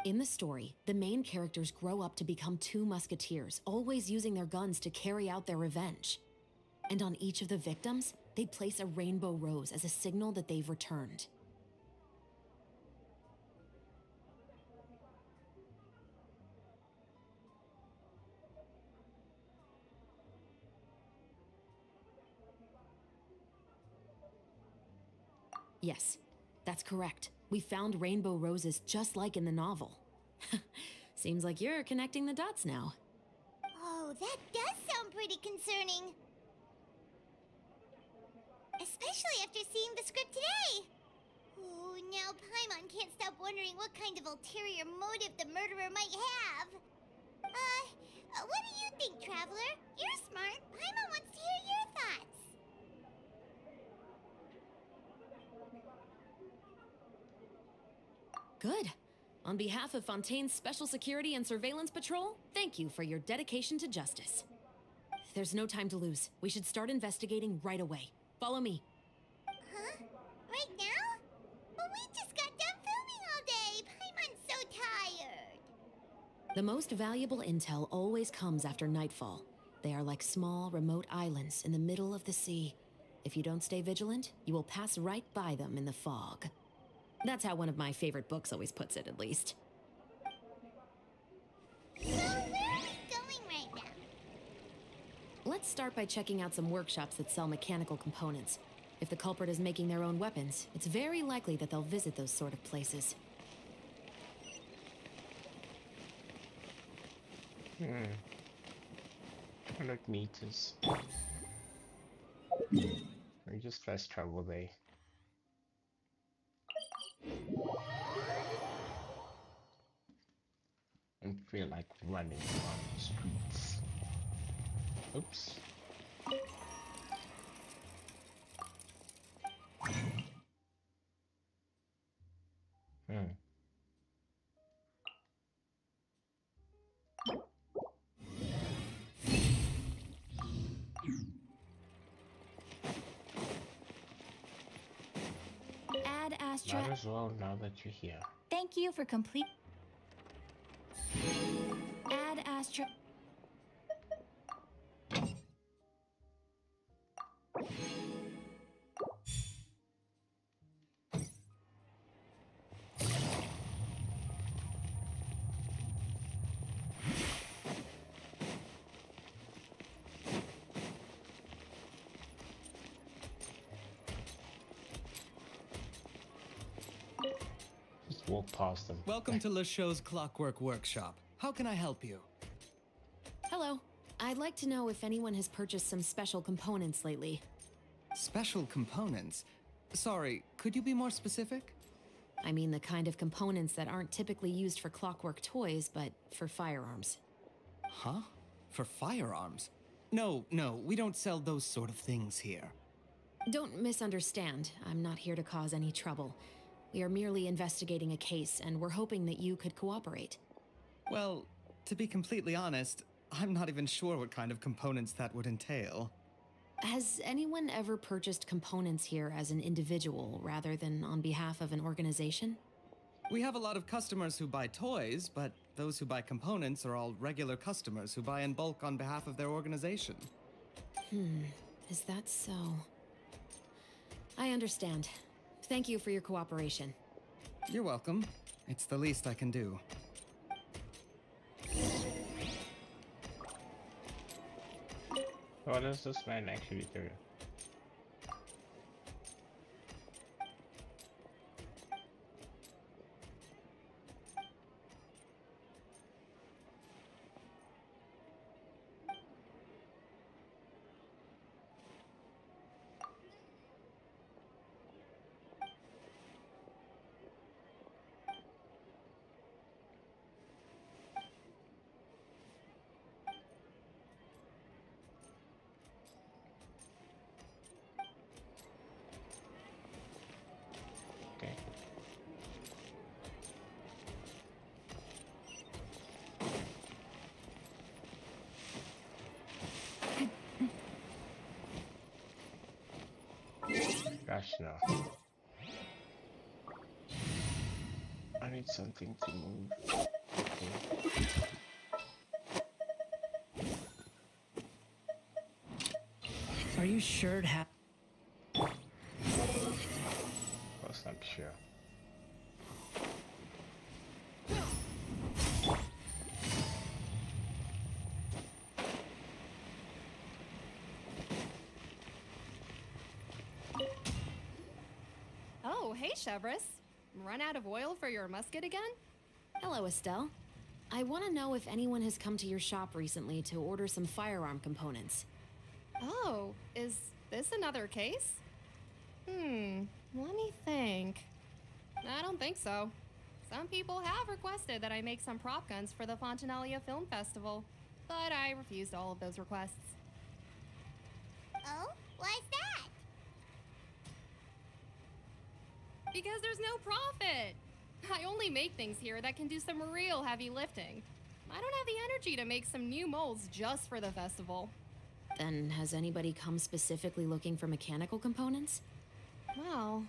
In the story, the main characters grow up to become two musketeers, always using their guns to carry out their revenge. And on each of the victims, they place a rainbow rose as a signal that they've returned. Yes, that's correct. We found rainbow roses just like in the novel. Seems like you're connecting the dots now. Oh, that does sound pretty concerning. Especially after seeing the script today. Oh, now Paimon can't stop wondering what kind of ulterior motive the murderer might have. What do you think, Traveler? You're smart. Paimon wants to hear your thoughts. Good. On behalf of Fontaine's Special Security and Surveillance Patrol, thank you for your dedication to justice. There's no time to lose. We should start investigating right away. Follow me. Huh? Right now? But we just got done filming all day. Paimon's so tired. The most valuable intel always comes after nightfall. They are like small, remote islands in the middle of the sea. If you don't stay vigilant, you will pass right by them in the fog. That's how one of my favorite books always puts it, at least. So where are we going right now? Let's start by checking out some workshops that sell mechanical components. If the culprit is making their own weapons, it's very likely that they'll visit those sort of places. I like meters. We just less trouble there. I feel like running on the streets. Oops. Hmm. Ad Astra. Might as well now that you're here. Thank you for complete. Ad Astra. Just walk past them. Welcome to LeChaux's Clockwork Workshop. How can I help you? Hello. I'd like to know if anyone has purchased some special components lately. Special components? Sorry, could you be more specific? I mean the kind of components that aren't typically used for clockwork toys, but for firearms. Huh? For firearms? No, we don't sell those sort of things here. Don't misunderstand. I'm not here to cause any trouble. We are merely investigating a case, and we're hoping that you could cooperate. Well, to be completely honest, I'm not even sure what kind of components that would entail. Has anyone ever purchased components here as an individual rather than on behalf of an organization? We have a lot of customers who buy toys, but those who buy components are all regular customers who buy in bulk on behalf of their organization. Is that so? I understand. Thank you for your cooperation. You're welcome. It's the least I can do. What does this man actually do? Okay. Gosh, no. I need something to move. Okay. Are you sure it happened? Of course, I'm sure. Oh, hey, Chevris. Run out of oil for your musket again? Hello, Estelle. I want to know if anyone has come to your shop recently to order some firearm components. Oh, is this another case? Let me think. I don't think so. Some people have requested that I make some prop guns for the Fontanalia Film Festival, but I refused all of those requests. Oh? Why's that? Because there's no profit! I only make things here that can do some real heavy lifting. I don't have the energy to make some new molds just for the festival. Then has anybody come specifically looking for mechanical components? Well,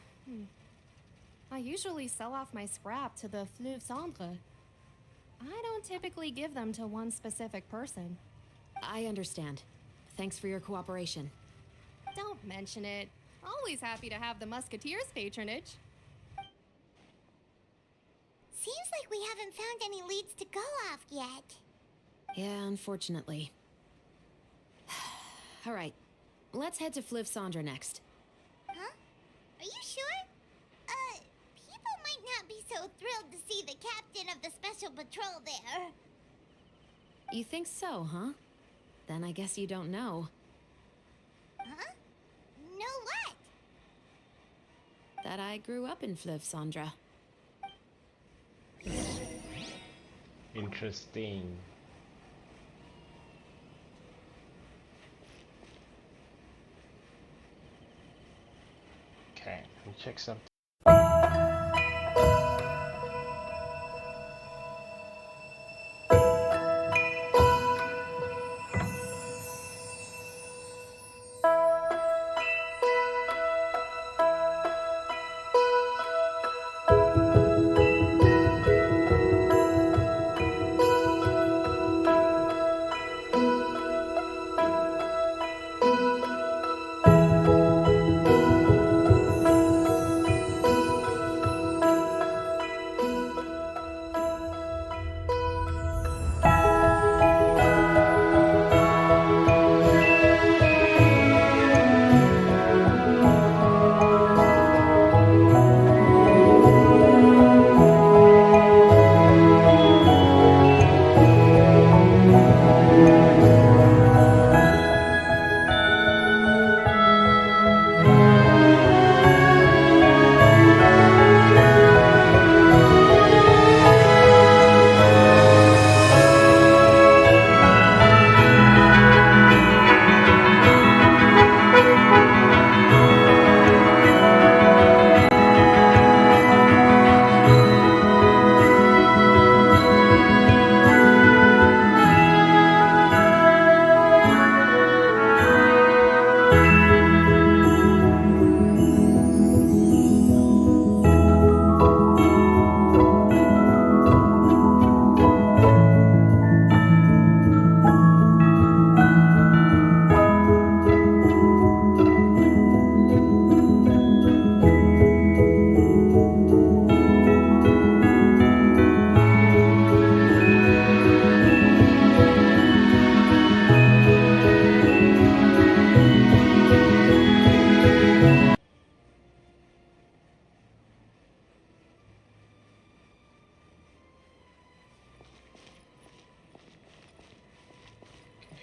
I usually sell off my scrap to the Fleuve Cendre. I don't typically give them to one specific person. I understand. Thanks for your cooperation. Don't mention it. Always happy to have the Musketeers' patronage. Seems like we haven't found any leads to go off yet. Yeah, unfortunately. All right, let's head to Fleuve Cendre next. Huh? Are you sure? People might not be so thrilled to see the captain of the special patrol there. You think so, huh? Then I guess you don't know. Huh? Know what? that I grew up in Fleuve Sandra. Interesting. Okay, let me check something.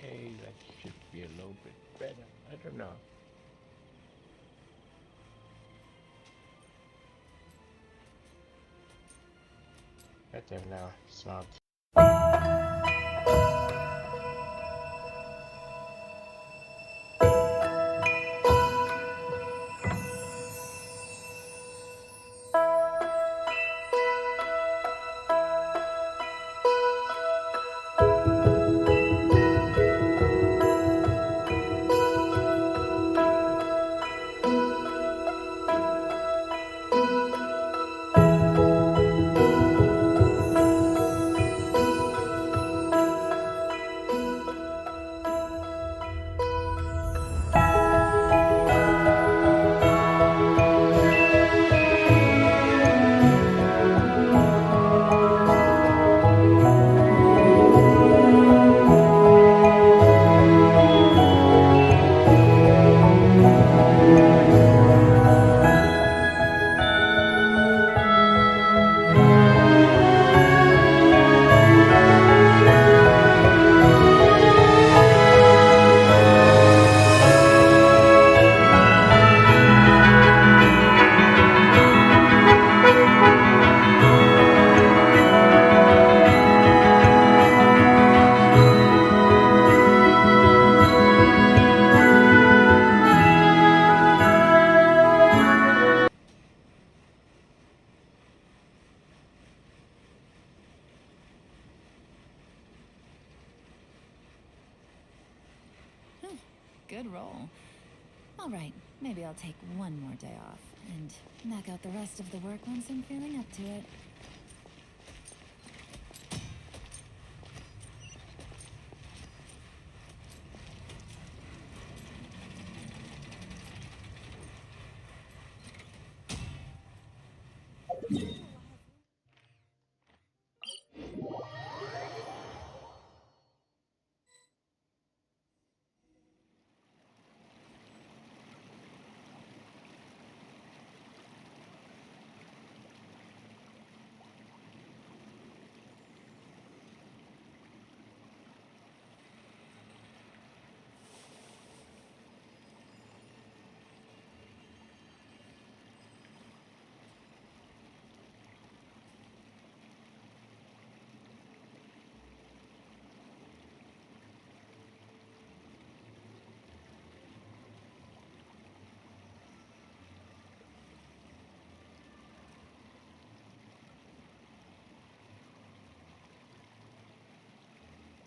Okay, that should be a little bit better. I don't know. Better now. It's not. Good roll. All right, maybe I'll take one more day off and knock out the rest of the work once I'm feeling up to it.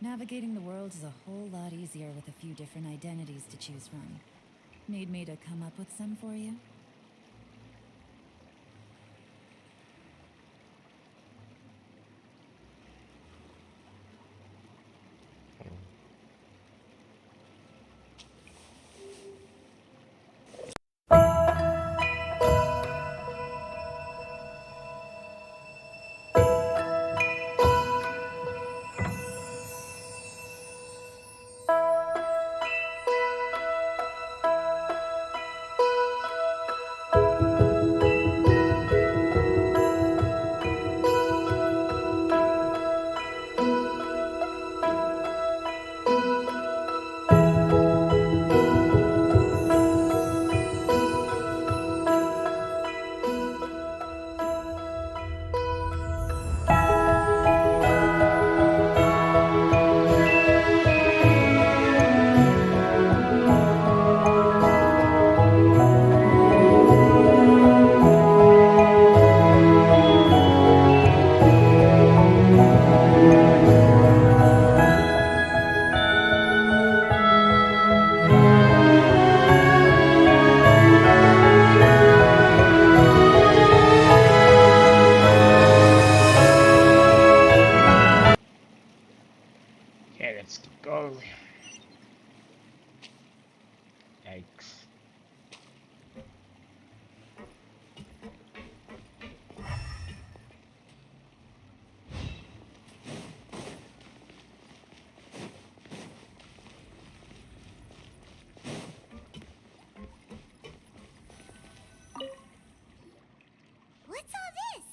Navigating the world is a whole lot easier with a few different identities to choose from. Need me to come up with some for you? Okay, let's go. Yikes. What's all this?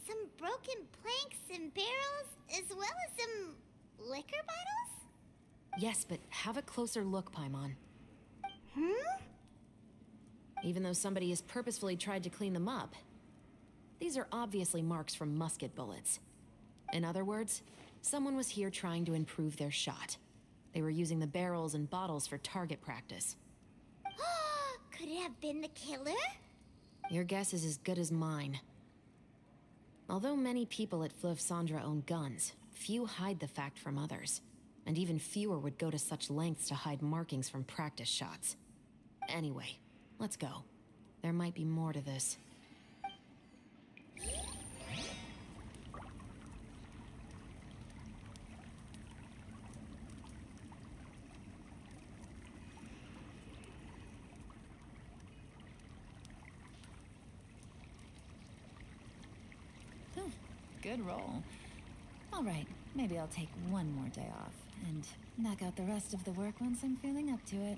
Some broken planks and barrels, as well as some liquor bottles? Yes, but have a closer look, Paimon. Hmm? Even though somebody has purposefully tried to clean them up, these are obviously marks from musket bullets. In other words, someone was here trying to improve their shot. They were using the barrels and bottles for target practice. Could it have been the killer? Your guess is as good as mine. Although many people at Fleuve Cendra own guns, few hide the fact from others. And even fewer would go to such lengths to hide markings from practice shots. Anyway, let's go. There might be more to this. Good roll. All right, maybe I'll take one more day off and knock out the rest of the work once I'm feeling up to it.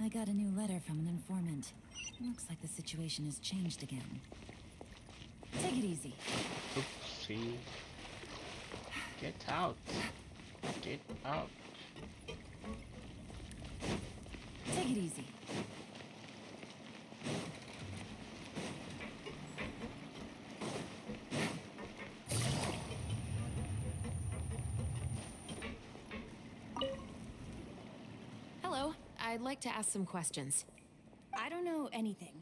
I got a new letter from an informant. Looks like the situation has changed again. Take it easy. Oopsie. Get out. Get out. Take it easy. Hello, I'd like to ask some questions. I don't know anything.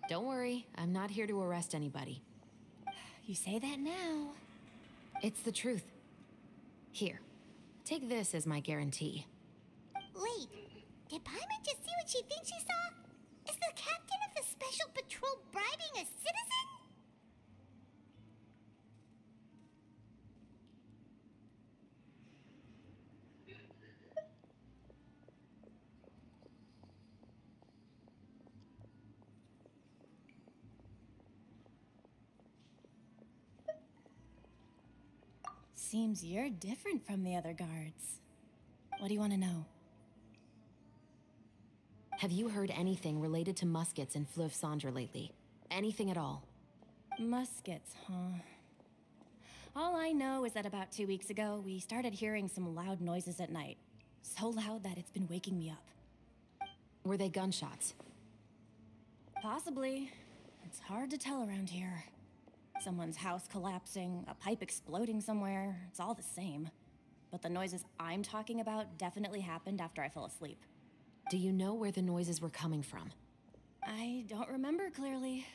Don't worry, I'm not here to arrest anybody. You say that now. It's the truth. Here, take this as my guarantee. Wait, did Paimon just see what she thinks she saw? Is the captain of the Special Patrol bribing a citizen? Seems you're different from the other guards. What do you want to know? Have you heard anything related to muskets in Fleuve Cendre lately? Anything at all? Muskets, huh? All I know is that about 2 weeks ago, we started hearing some loud noises at night. So loud that it's been waking me up. Were they gunshots? Possibly. It's hard to tell around here. Someone's house collapsing, a pipe exploding somewhere, it's all the same. But the noises I'm talking about definitely happened after I fell asleep. Do you know where the noises were coming from? I don't remember clearly.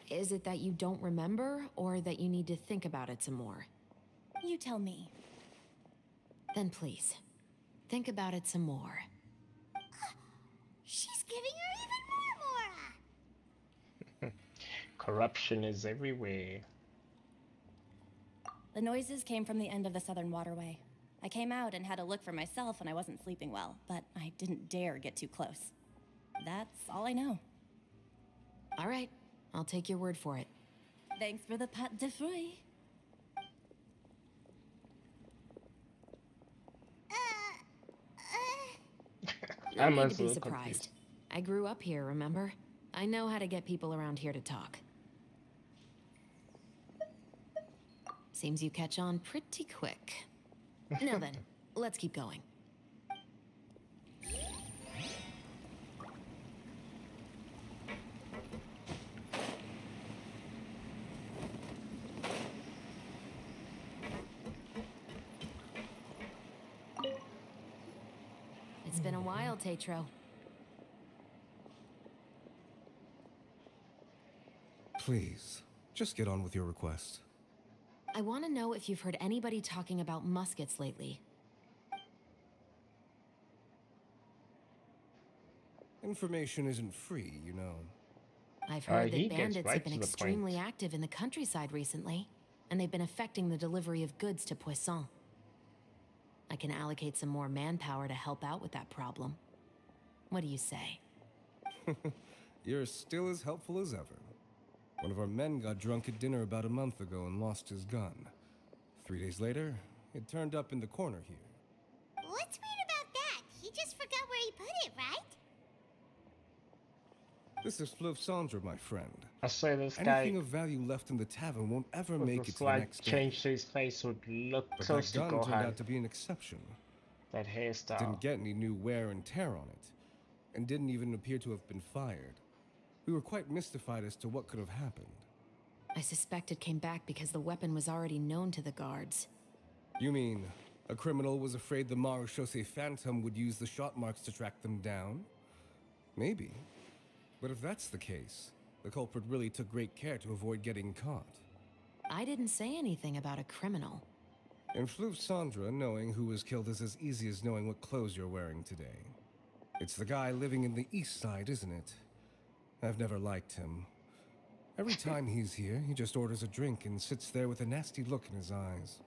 Is it that you don't remember, or that you need to think about it some more? You tell me. Then please, think about it some more. She's giving her even more aura! Corruption is everywhere. The noises came from the end of the Southern Waterway. I came out and had a look for myself when I wasn't sleeping well, but I didn't dare get too close. That's all I know. All right, I'll take your word for it. Thanks for the pâte de fruits. No I'm need to also be confused. surprised. I grew up here, remember? I know how to get people around here to talk. Seems you catch on pretty quick. Now then, let's keep going. It's been a while, Tetro. Please, just get on with your request. I want to know if you've heard anybody talking about muskets lately. Information isn't free, you know. I've heard he that gets bandits right have been to the extremely point. active in the countryside recently, and they've been affecting the delivery of goods to Poisson. I can allocate some more manpower to help out with that problem. What do you say? You're still as helpful as ever. One of our men got drunk at dinner about a month ago and lost his gun. 3 days later, it turned up in the corner here. What's weird about that? He just forgot where he put it, right? This is Fleuve Cendre, my friend. I say this Anything guy of value left in the tavern won't ever with make a it to the slight next day. change to his face would look But so that gun go turned high. out to be an exception. That hairstyle. Didn't get any new wear and tear on it, and didn't even appear to have been fired. We were quite mystified as to what could have happened. I suspect it came back because the weapon was already known to the guards. You mean, a criminal was afraid the Marechaussee Phantom would use the shot marks to track them down? Maybe. But if that's the case, the culprit really took great care to avoid getting caught. I didn't say anything about a criminal. In Fleuve Cendre, knowing who was killed is as easy as knowing what clothes you're wearing today. It's the guy living in the east side, isn't it? I've never liked him. Every time he's here, he just orders a drink and sits there with a nasty look in his eyes.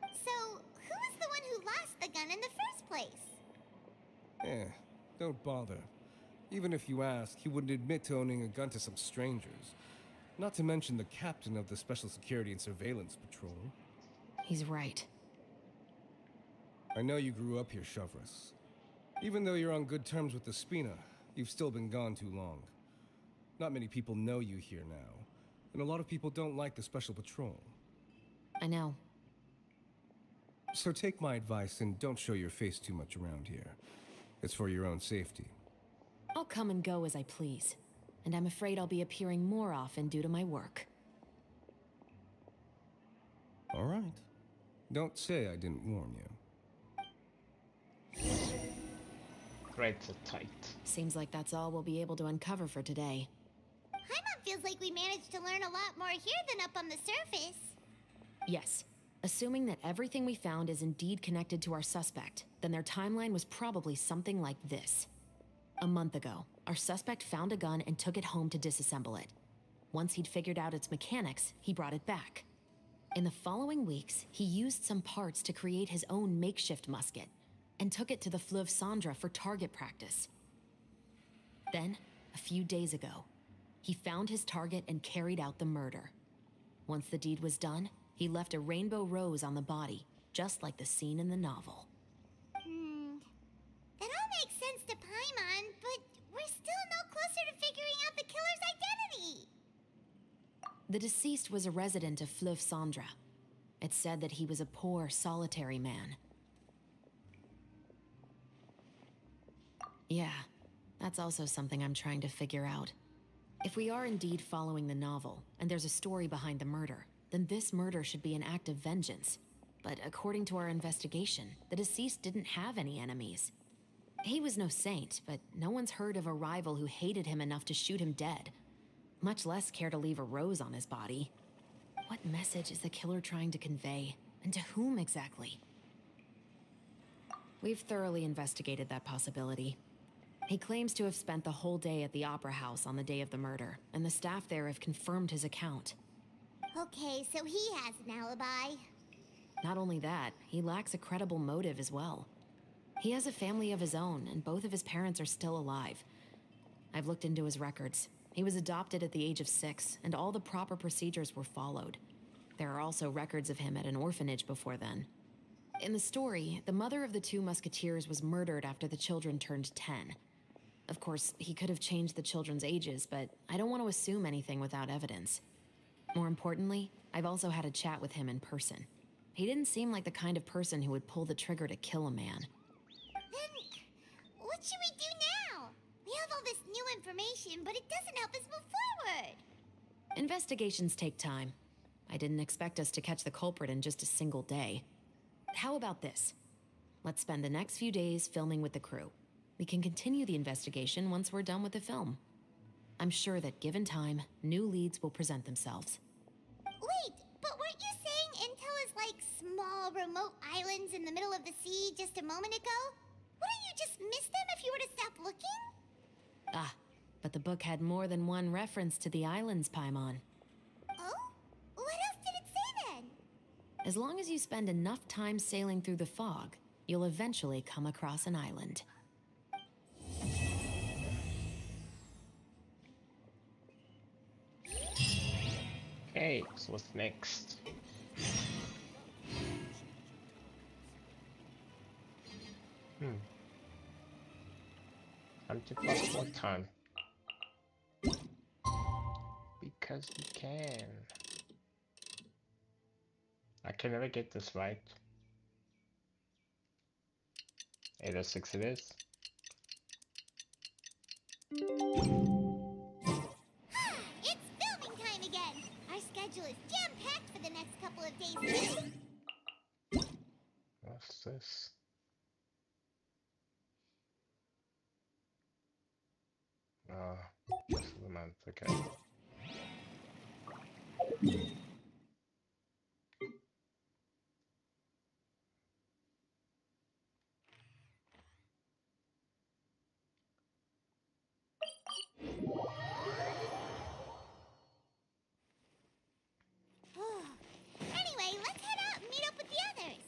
So, who was the one who lost the gun in the first place? Don't bother. Even if you ask, he wouldn't admit to owning a gun to some strangers. Not to mention the captain of the Special Security and Surveillance Patrol. He's right. I know you grew up here, Chevres. Even though you're on good terms with the Spina, you've still been gone too long. Not many people know you here now, and a lot of people don't like the Special Patrol. I know. So take my advice and don't show your face too much around here. It's for your own safety. I'll come and go as I please, and I'm afraid I'll be appearing more often due to my work. All right. Don't say I didn't warn you. Threads are tight. Seems like that's all we'll be able to uncover for today. Paimon feels like we managed to learn a lot more here than up on the surface. Yes. Assuming that everything we found is indeed connected to our suspect, then their timeline was probably something like this. A month ago, our suspect found a gun and took it home to disassemble it. Once he'd figured out its mechanics, he brought it back. In the following weeks, he used some parts to create his own makeshift musket and took it to the Fleuve Cendre for target practice. Then, a few days ago, he found his target and carried out the murder. Once the deed was done, He left a rainbow rose on the body, just like the scene in the novel. That all makes sense to Paimon, but we're still no closer to figuring out the killer's identity. The deceased was a resident of Fleuve Cendra. It's said that he was a poor, solitary man. Yeah, that's also something I'm trying to figure out. If we are indeed following the novel, and there's a story behind the murder, then this murder should be an act of vengeance. But according to our investigation, the deceased didn't have any enemies. He was no saint, but no one's heard of a rival who hated him enough to shoot him dead, much less care to leave a rose on his body. What message is the killer trying to convey, and to whom exactly? We've thoroughly investigated that possibility. He claims to have spent the whole day at the Opera House on the day of the murder, and the staff there have confirmed his account. Okay, so he has an alibi. Not only that, he lacks a credible motive as well. He has a family of his own, and both of his parents are still alive. I've looked into his records. He was adopted at the age of 6, and all the proper procedures were followed. There are also records of him at an orphanage before then. In the story, the mother of the 2 musketeers was murdered after the children turned 10. Of course, he could have changed the children's ages, but I don't want to assume anything without evidence. More importantly, I've also had a chat with him in person. He didn't seem like the kind of person who would pull the trigger to kill a man. Then, what should we do now? We have all this new information, but it doesn't help us move forward. Investigations take time. I didn't expect us to catch the culprit in just a single day. How about this? Let's spend the next few days filming with the crew. We can continue the investigation once we're done with the film. I'm sure that given time, new leads will present themselves. Wait, but weren't you saying Intel is like small, remote islands in the middle of the sea just a moment ago? Wouldn't you just miss them if you were to stop looking? Ah, but the book had more than one reference to the islands, Paimon. Oh? What else did it say then? As long as you spend enough time sailing through the fog, you'll eventually come across an island. Okay, so what's next? Time to plus more time. Because we can. I can never get this right. 806 it is. It's filming time again! Our schedule is jam-packed for the next couple of days too. What's this? This is the month, okay. Anyway, let's head out and meet up with the others.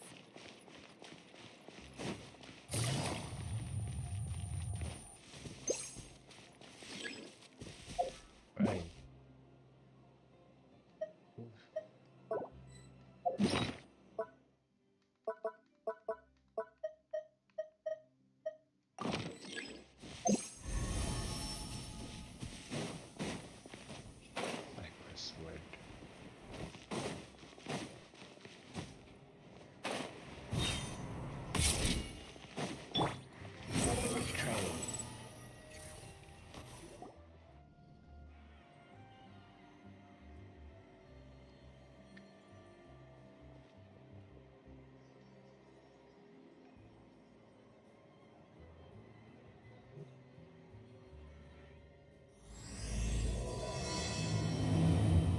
Right. Cypress wood. Train.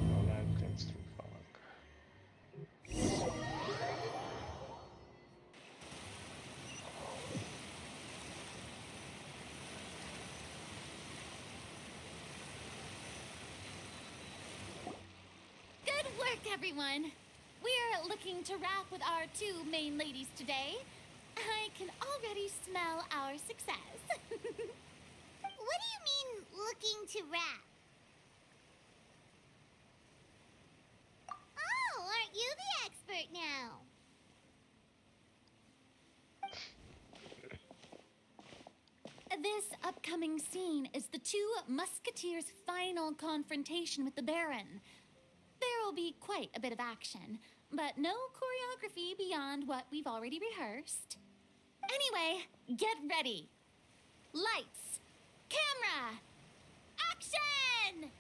No lanterns through fog. Good work, everyone. We're looking to wrap with our 2 main ladies today. I can already smell our success. What do you mean, looking to wrap? Oh, aren't you the This upcoming scene is the two musketeers' final confrontation with the Baron. There will be quite a bit of action, but no choreography beyond what we've already rehearsed. Anyway, get ready. Lights, camera, action!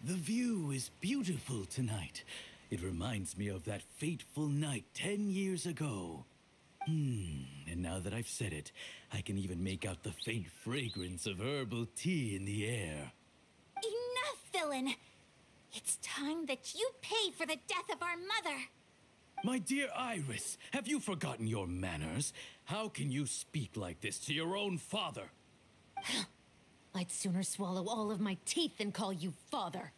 The view is beautiful tonight. It reminds me of that fateful night 10 years ago. And now that I've said it, I can even make out the faint fragrance of herbal tea in the air. Enough, villain! It's time that you pay for the death of our mother! My dear Iris, have you forgotten your manners? How can you speak like this to your own father? I'd sooner swallow all of my teeth than call you father.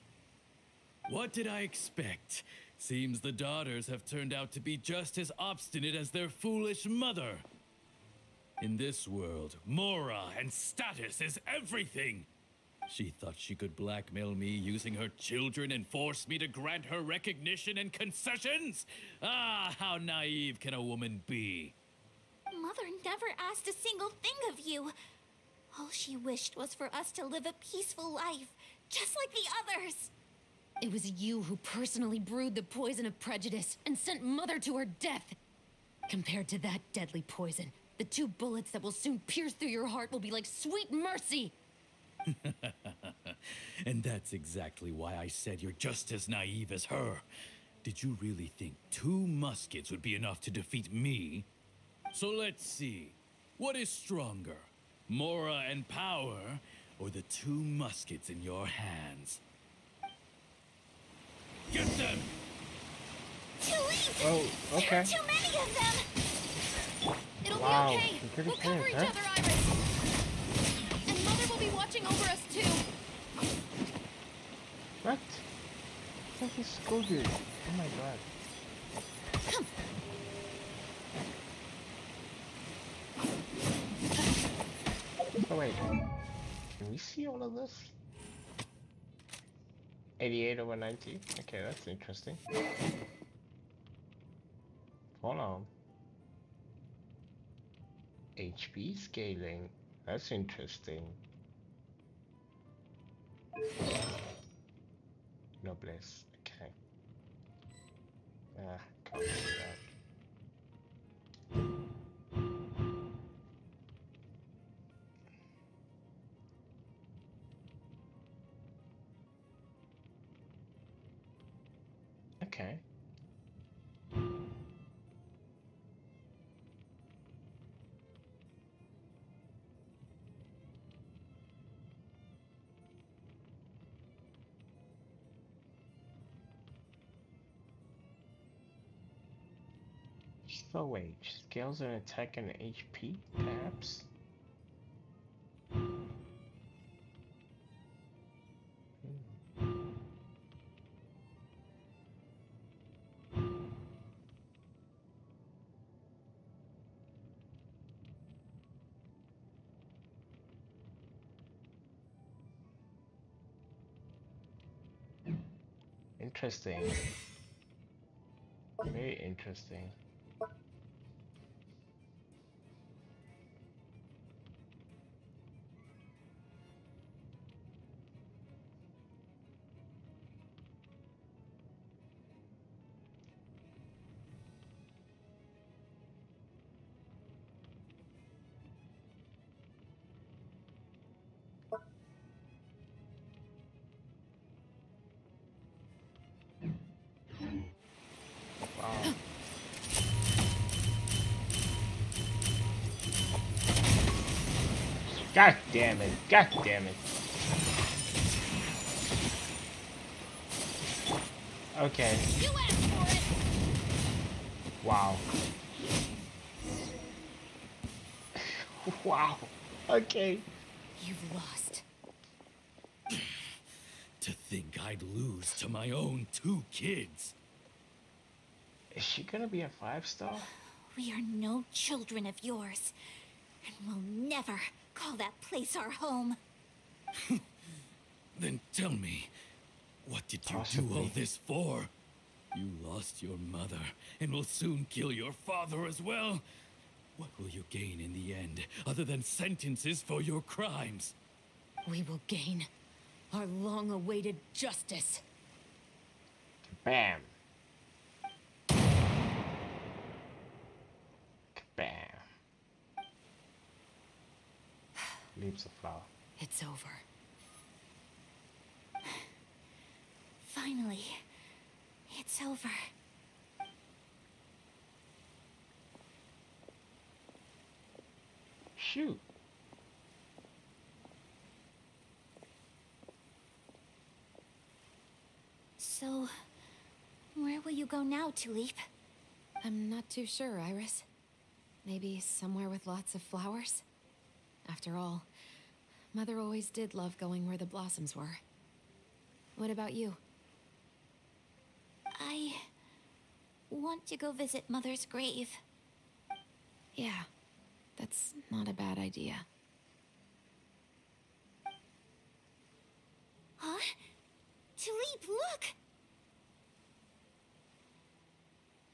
What did I expect? Seems the daughters have turned out to be just as obstinate as their foolish mother. In this world, Mora and status is everything. She thought she could blackmail me using her children and force me to grant her recognition and concessions? Ah, how naive can a woman be? Mother never asked a single thing of you. All she wished was for us to live a peaceful life, just like the others. It was you who personally brewed the poison of prejudice and sent Mother to her death. Compared to that deadly poison, the 2 bullets that will soon pierce through your heart will be like sweet mercy. And that's exactly why I said you're just as naive as her. Did you really think 2 muskets would be enough to defeat me? So let's see. What is stronger, Mora and power, or the 2 muskets in your hands? Get them! Too easy! Oh, okay. There are too many of them! It'll Wow, be okay. you pretty We'll cover quick, each huh? other, Iris. And Mother will be watching over us too. What? I thought he's Scooby. Oh my god. Oh wait, can we see all of this? 88 over 90? Okay, that's interesting. Hold on. HP scaling. That's interesting. Noblesse. Okay. Ah, can't do that. Okay. So wait, scales an attack and HP, perhaps? Interesting. Very interesting. Wow. God damn it. God damn it. Okay. You asked for it. Wow. Wow. Okay. You've lost. To think I'd lose to my own 2 kids. Is she gonna be a 5-star? We are no children of yours, and we'll never call that place our home. Then tell me, what did you do Possibly. all this for? You lost your mother, and will soon kill your father as well. What will you gain in the end, other than sentences for your crimes? We will gain our long-awaited justice. Bam. Bam. Leaves a flower. It's over. Finally, it's over. Shoot. So, where will you go now, Tulip? I'm not too sure, Iris. Maybe somewhere with lots of flowers? After all, Mother always did love going where the blossoms were. What about you? I want to go visit Mother's grave. Yeah, that's not a bad idea. Huh? Tulip, look!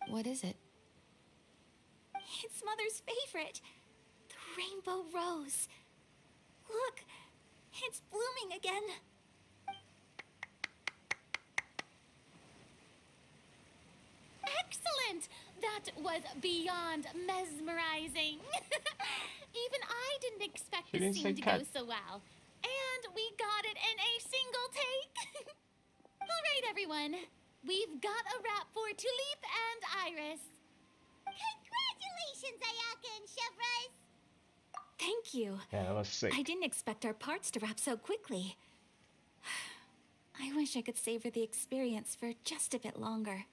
What is it? It's Mother's favorite. The rainbow rose. Look, it's blooming again. Excellent! That was beyond mesmerizing. Even I didn't expect She the didn't scene say to go cut. so well. And we got it in a single take. All right, everyone. We've got a wrap for Tulip and Iris. Congratulations, Ayaka and Chevrolet! Thank you. Yeah, that was sick. I didn't expect our parts to wrap so quickly. I wish I could savor the experience for just a bit longer.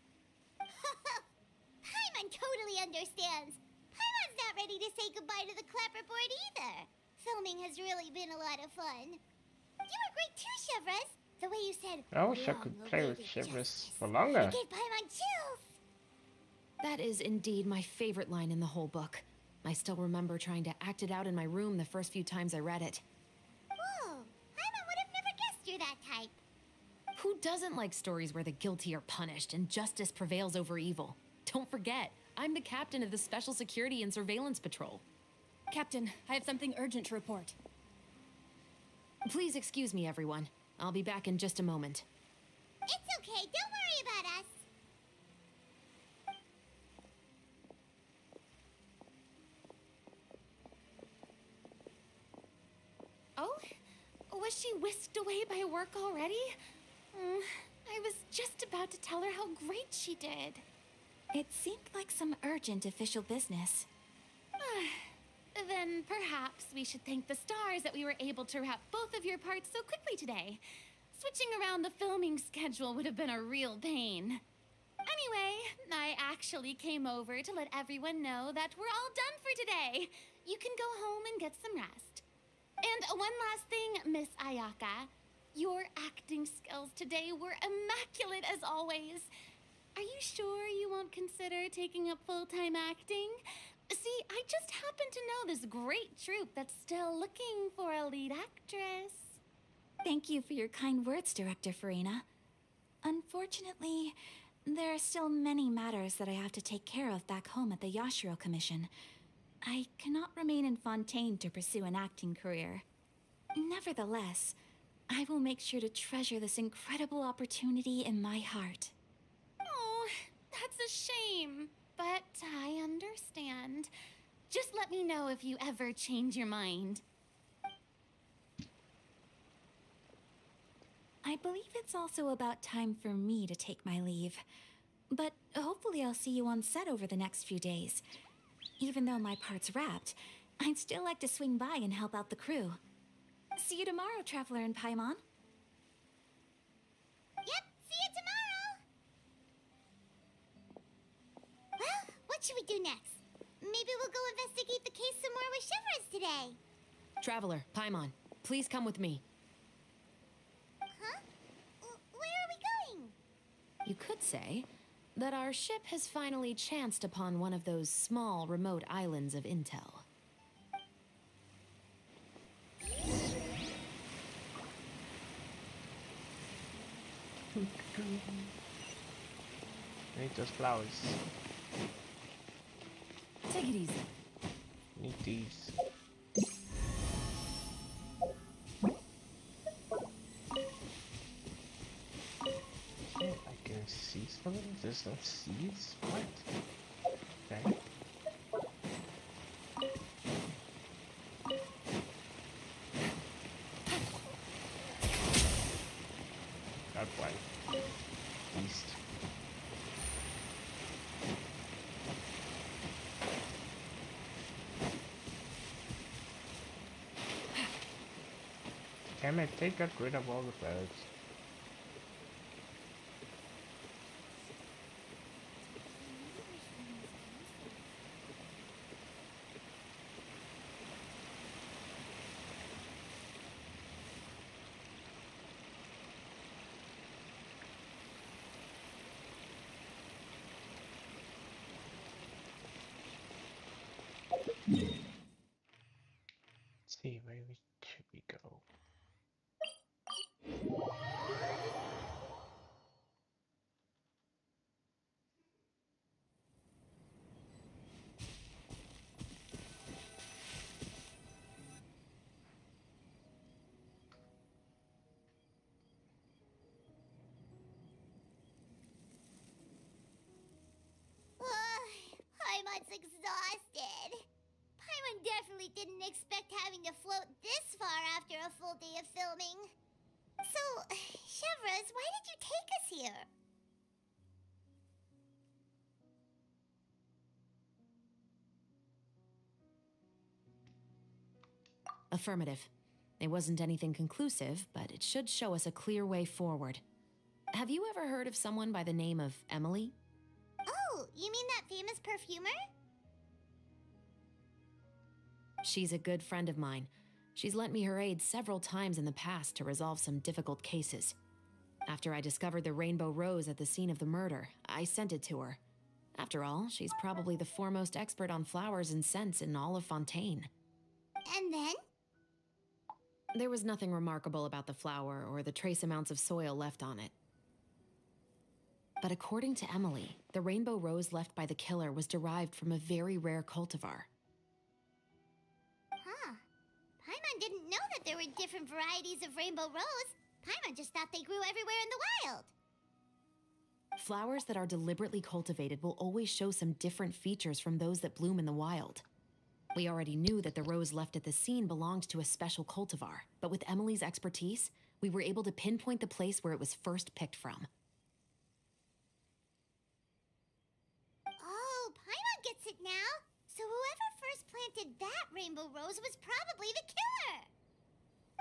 Paimon totally understands. Paimon's not ready to say goodbye to the clapperboard either. Filming has really been a lot of fun. You were great too, Chevrolet. The way you said, I wish I could play with "long-awaited Shivers justice." for longer. It gave Paimon chills. That is indeed my favorite line in the whole book. I still remember trying to act it out in my room the first few times I read it. Whoa, Paimon would have never guessed you're that type. Who doesn't like stories where the guilty are punished and justice prevails over evil? Don't forget, I'm the captain of the Special Security and Surveillance Patrol. Captain, I have something urgent to report. Please excuse me, everyone. I'll be back in just a moment. It's okay, don't worry about us. Oh? Was she whisked away by work already? I was just about to tell her how great she did. It seemed like some urgent official business. Then perhaps we should thank the stars that we were able to wrap both of your parts so quickly today. Switching around the filming schedule would have been a real pain. Anyway, I actually came over to let everyone know that we're all done for today. You can go home and get some rest. And one last thing, Miss Ayaka. Your acting skills today were immaculate as always. Are you sure you won't consider taking up full-time acting? See, I just happen to know this great troupe that's still looking for a lead actress. Thank you for your kind words, Director Farina. Unfortunately, there are still many matters that I have to take care of back home at the Yashiro Commission. I cannot remain in Fontaine to pursue an acting career. Nevertheless, I will make sure to treasure this incredible opportunity in my heart. Oh, that's a shame. But I understand. Just let me know if you ever change your mind. I believe it's also about time for me to take my leave. But hopefully I'll see you on set over the next few days. Even though my part's wrapped, I'd still like to swing by and help out the crew. See you tomorrow, Traveler and Paimon. Yep, see you tomorrow. Well, what should we do next? Maybe we'll go investigate the case some more with Chevrolet today. Traveler, Paimon, please come with me. Huh? Where are we going? You could say that our ship has finally chanced upon one of those small, remote islands of intel. I need those flowers. Take it easy. Need these. Okay, I can see something. There's some seeds. What? Okay. Got one. Beast. Damn it, they got rid of all the birds. Let's see, should we go? Paimon's exhausted. Paimon definitely didn't expect having to float this far after a full day of filming. So, Chevrolet, why did you take us here? Affirmative. It wasn't anything conclusive, but it should show us a clear way forward. Have you ever heard of someone by the name of Emily? Oh, you mean that famous perfumer? She's a good friend of mine. She's lent me her aid several times in the past to resolve some difficult cases. After I discovered the rainbow rose at the scene of the murder, I sent it to her. After all, she's probably the foremost expert on flowers and scents in all of Fontaine. And then? There was nothing remarkable about the flower or the trace amounts of soil left on it. But according to Emily, the rainbow rose left by the killer was derived from a very rare cultivar. Huh. Paimon didn't know that there were different varieties of rainbow rose. Paimon just thought they grew everywhere in the wild. Flowers that are deliberately cultivated will always show some different features from those that bloom in the wild. We already knew that the rose left at the scene belonged to a special cultivar, but with Emily's expertise, we were able to pinpoint the place where it was first picked from. Oh, Paimon gets it now. So whoever first planted that rainbow rose was probably the killer.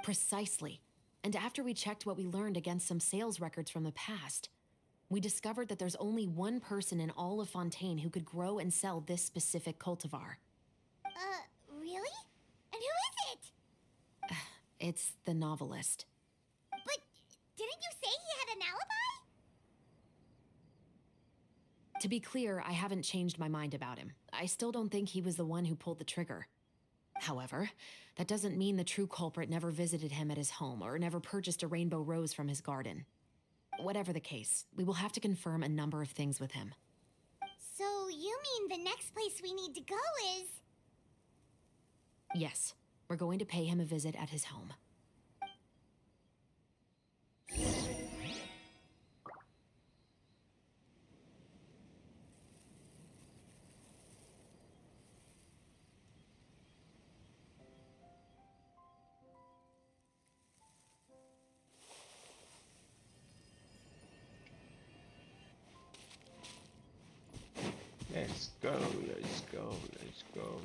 Precisely. And after we checked what we learned against some sales records from the past, we discovered that there's only one person in all of Fontaine who could grow and sell this specific cultivar. Really? And who is it? It's the novelist. But didn't you say he had an alibi? To be clear, I haven't changed my mind about him. I still don't think he was the one who pulled the trigger. However, that doesn't mean the true culprit never visited him at his home or never purchased a rainbow rose from his garden. Whatever the case, we will have to confirm a number of things with him. So you mean the next place we need to go is... Yes, we're going to pay him a visit at his home. Let's go, let's go, let's go.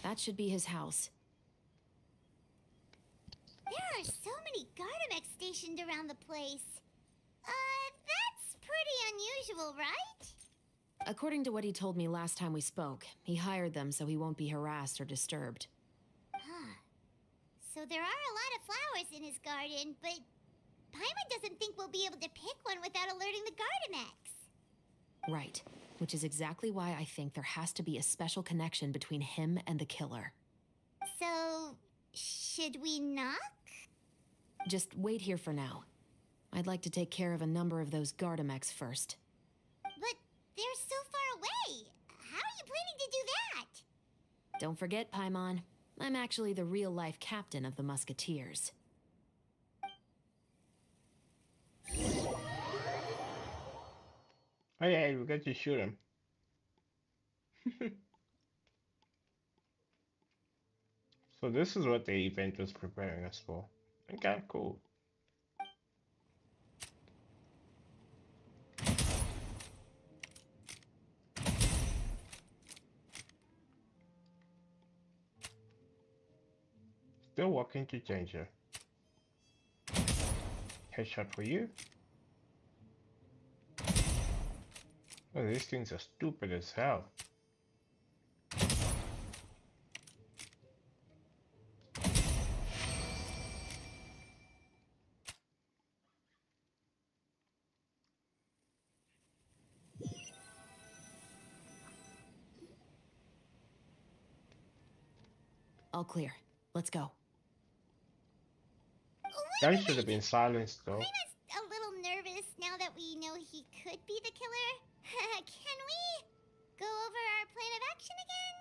That should be his house. There are so many Gardamex stationed around the place. That's pretty unusual, right? According to what he told me last time we spoke, he hired them so he won't be harassed or disturbed. Huh. So there are a lot of flowers in his garden, but Paimon doesn't think we'll be able to pick one without alerting the Gardemex. Right, which is exactly why I think there has to be a special connection between him and the killer. So, should we knock? Just wait here for now. I'd like to take care of a number of those Gardemex first. But they're so far away. How are you planning to do that? Don't forget, Paimon, I'm actually the real-life captain of the Musketeers. Oh yeah, we got to shoot him. So this is what the event was preparing us for. Okay, cool. Still walking to danger. Headshot for you. Oh, these things are stupid as hell. All clear. Let's go. That should have been silenced though. Paimon a little nervous now that we know he could be the killer. Can we go over our plan of action again?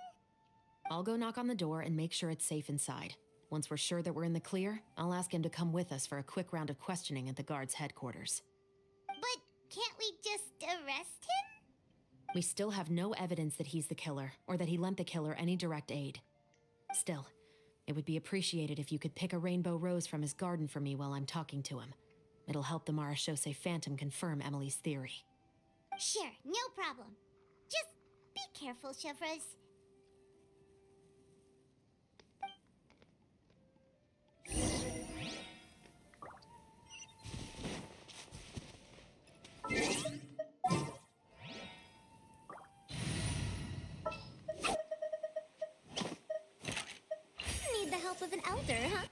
I'll go knock on the door and make sure it's safe inside. Once we're sure that we're in the clear, I'll ask him to come with us for a quick round of questioning at the guard's headquarters. But can't we just arrest him? We still have no evidence that he's the killer, or that he lent the killer any direct aid. Still, it would be appreciated if you could pick a rainbow rose from his garden for me while I'm talking to him. It'll help the Marachose Phantom confirm Emily's theory. Sure, no problem. Just be careful, Chevreuse. Need the help of an elder, huh?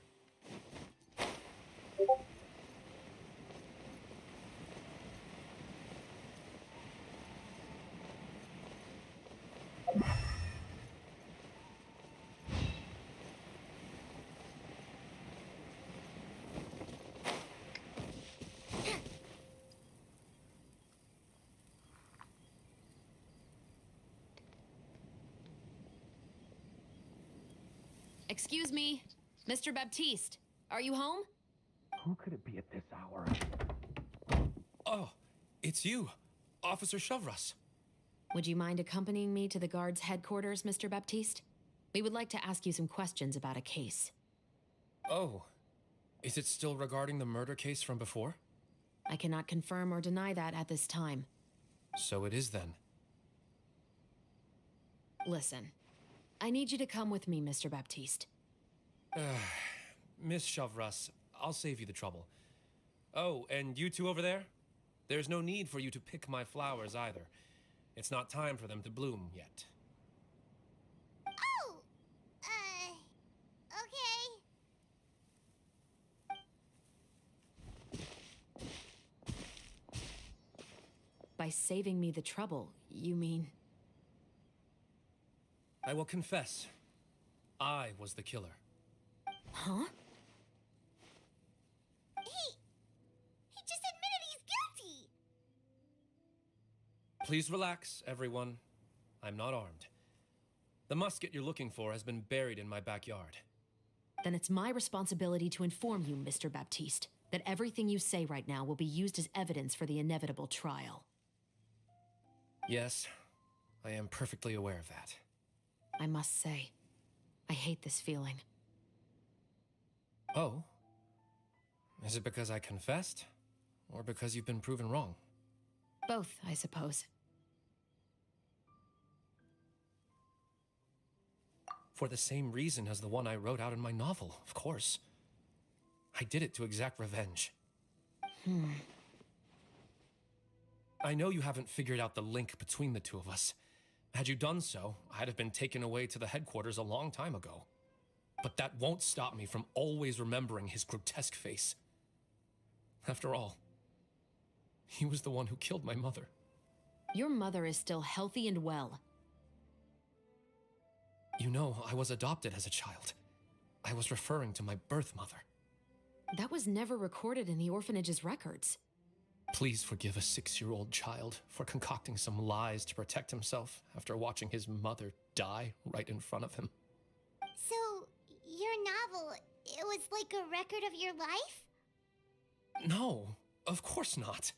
Excuse me, Mr. Baptiste, are you home? Who could it be at this hour? Oh, it's you, Officer Chevreuse. Would you mind accompanying me to the guard's headquarters, Mr. Baptiste? We would like to ask you some questions about a case. Oh, is it still regarding the murder case from before? I cannot confirm or deny that at this time. So it is then. Listen, I need you to come with me, Mr. Baptiste. Miss Chevreuse, I'll save you the trouble. Oh, and you two over there? There's no need for you to pick my flowers either. It's not time for them to bloom yet. Oh! Okay. By saving me the trouble, you mean... I will confess, I was the killer. Huh? He just admitted he's guilty! Please relax, everyone. I'm not armed. The musket you're looking for has been buried in my backyard. Then it's my responsibility to inform you, Mr. Baptiste, that everything you say right now will be used as evidence for the inevitable trial. Yes, I am perfectly aware of that. I must say, I hate this feeling. Oh? Is it because I confessed? Or because you've been proven wrong? Both, I suppose. For the same reason as the one I wrote out in my novel, of course. I did it to exact revenge. I know you haven't figured out the link between the two of us. Had you done so, I'd have been taken away to the headquarters a long time ago. But that won't stop me from always remembering his grotesque face. After all, he was the one who killed my mother. Your mother is still healthy and well. You know, I was adopted as a child. I was referring to my birth mother. That was never recorded in the orphanage's records. Please forgive a 6-year-old child for concocting some lies to protect himself after watching his mother die right in front of him. So, your novel, it was like a record of your life? No, of course not.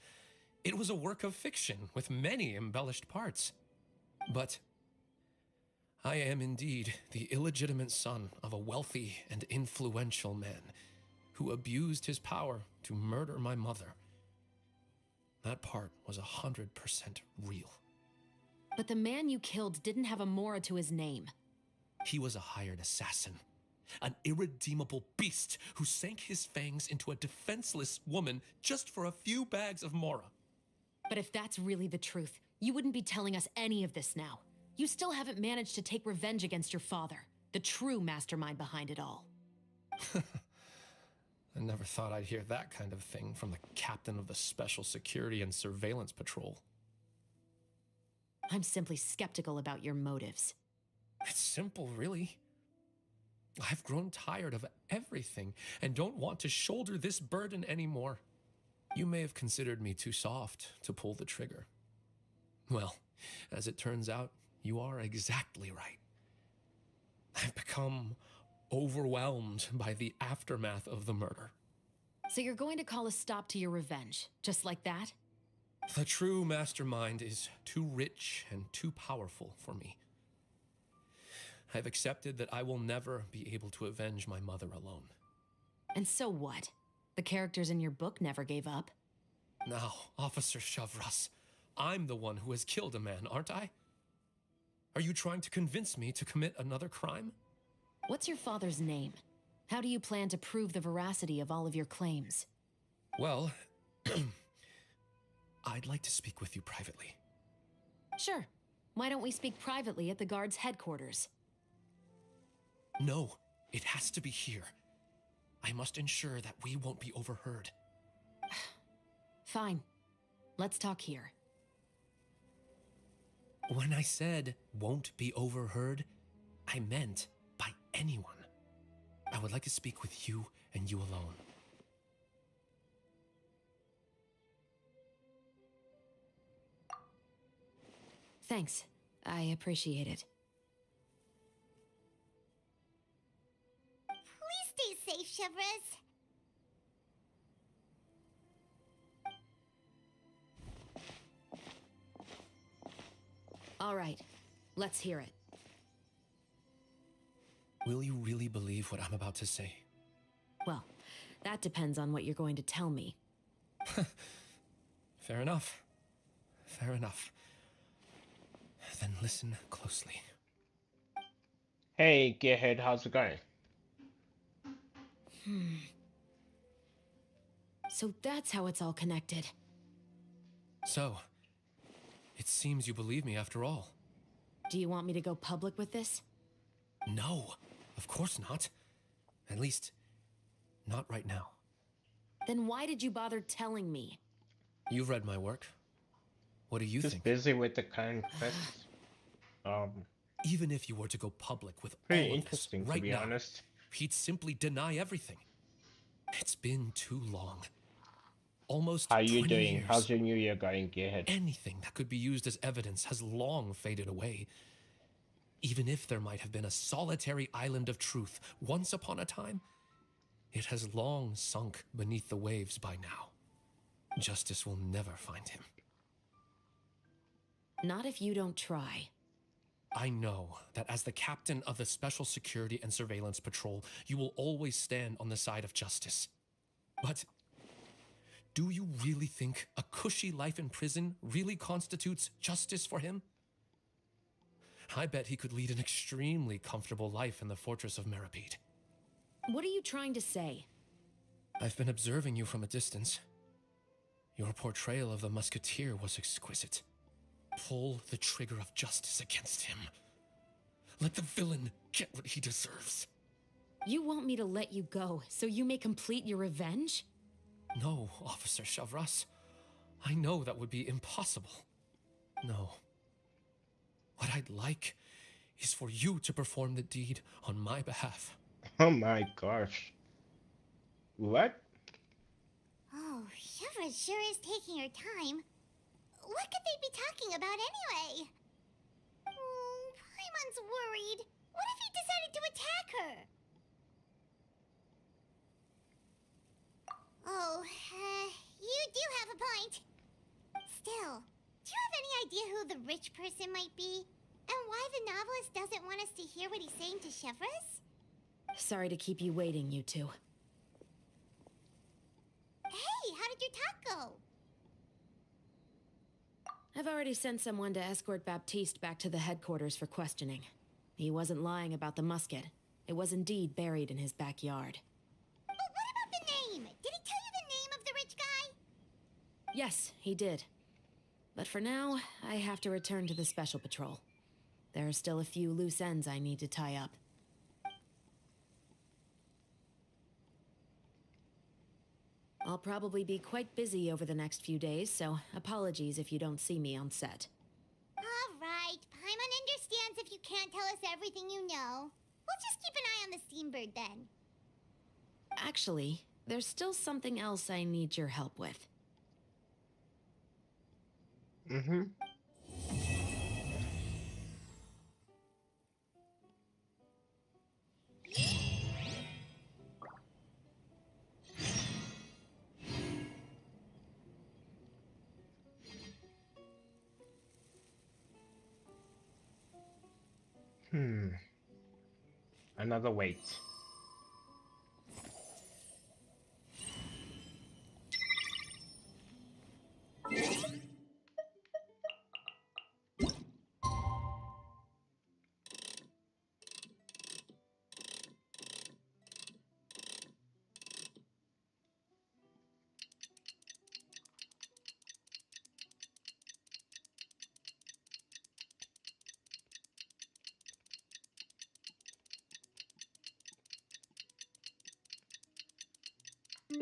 It was a work of fiction with many embellished parts. But I am indeed the illegitimate son of a wealthy and influential man who abused his power to murder my mother. That part was 100% real. But the man you killed didn't have a Mora to his name. He was a hired assassin, an irredeemable beast who sank his fangs into a defenseless woman just for a few bags of Mora. But if that's really the truth, you wouldn't be telling us any of this now. You still haven't managed to take revenge against your father, the true mastermind behind it all. I never thought I'd hear that kind of thing from the captain of the Special Security and Surveillance Patrol. I'm simply skeptical about your motives. It's simple, really. I've grown tired of everything and don't want to shoulder this burden anymore. You may have considered me too soft to pull the trigger. Well, as it turns out, you are exactly right. I've become overwhelmed by the aftermath of the murder. So you're going to call a stop to your revenge, just like that? The true mastermind is too rich and too powerful for me. I've accepted that I will never be able to avenge my mother alone. And so what? The characters in your book never gave up. Now, Officer Shavras, I'm the one who has killed a man, aren't I? Are you trying to convince me to commit another crime? What's your father's name? How do you plan to prove the veracity of all of your claims? Well, I'd like to speak with you privately. Sure. Why don't we speak privately at the guard's headquarters? No, it has to be here. I must ensure that we won't be overheard. Fine. Let's talk here. When I said won't be overheard, I meant by anyone. I would like to speak with you and you alone. Thanks. I appreciate it. Please stay safe, Chevres. All right. Let's hear it. Will you really believe what I'm about to say? Well, that depends on what you're going to tell me. Fair enough. Fair enough. Then listen closely. Hey, Gearhead, how's it going? So that's how it's all connected. So, it seems you believe me after all. Do you want me to go public with this? No, of course not. At least, not right now. Then why did you bother telling me? You've read my work. What do you Just think? busy with the current quests. Even if you were to go public with Pretty all of interesting, this right to be now, honest. he'd simply deny everything. It's been too long. Almost How you 20 doing? years. How's your new year going, Gearhead? Anything that could be used as evidence has long faded away. Even if there might have been a solitary island of truth once upon a time, it has long sunk beneath the waves by now. Justice will never find him. Not if you don't try. I know that as the captain of the Special Security and Surveillance Patrol, you will always stand on the side of justice. But do you really think a cushy life in prison really constitutes justice for him? I bet he could lead an extremely comfortable life in the fortress of Meripede. What are you trying to say? I've been observing you from a distance. Your portrayal of the musketeer was exquisite. Pull the trigger of justice against him. Let the villain get what he deserves. You want me to let you go so you may complete your revenge? No, Officer Shavras. I know that would be impossible. No. What I'd like is for you to perform the deed on my behalf. Oh my gosh. What? Oh, Shivra sure is taking her time. What could they be talking about anyway? Paimon's worried. What if he decided to attack her? Oh, you do have a point. Still, do you have any idea who the rich person might be? And why the novelist doesn't want us to hear what he's saying to Chevres? Sorry to keep you waiting, you two. Hey, how did your talk go? I've already sent someone to escort Baptiste back to the headquarters for questioning. He wasn't lying about the musket. It was indeed buried in his backyard. But what about the name? Did he tell you the name of the rich guy? Yes, he did. But for now, I have to return to the Special Patrol. There are still a few loose ends I need to tie up. I'll probably be quite busy over the next few days, so apologies if you don't see me on set. All right, Paimon understands if you can't tell us everything you know. We'll just keep an eye on the Steambird then. Actually, there's still something else I need your help with. Mm-hmm. Another wait. We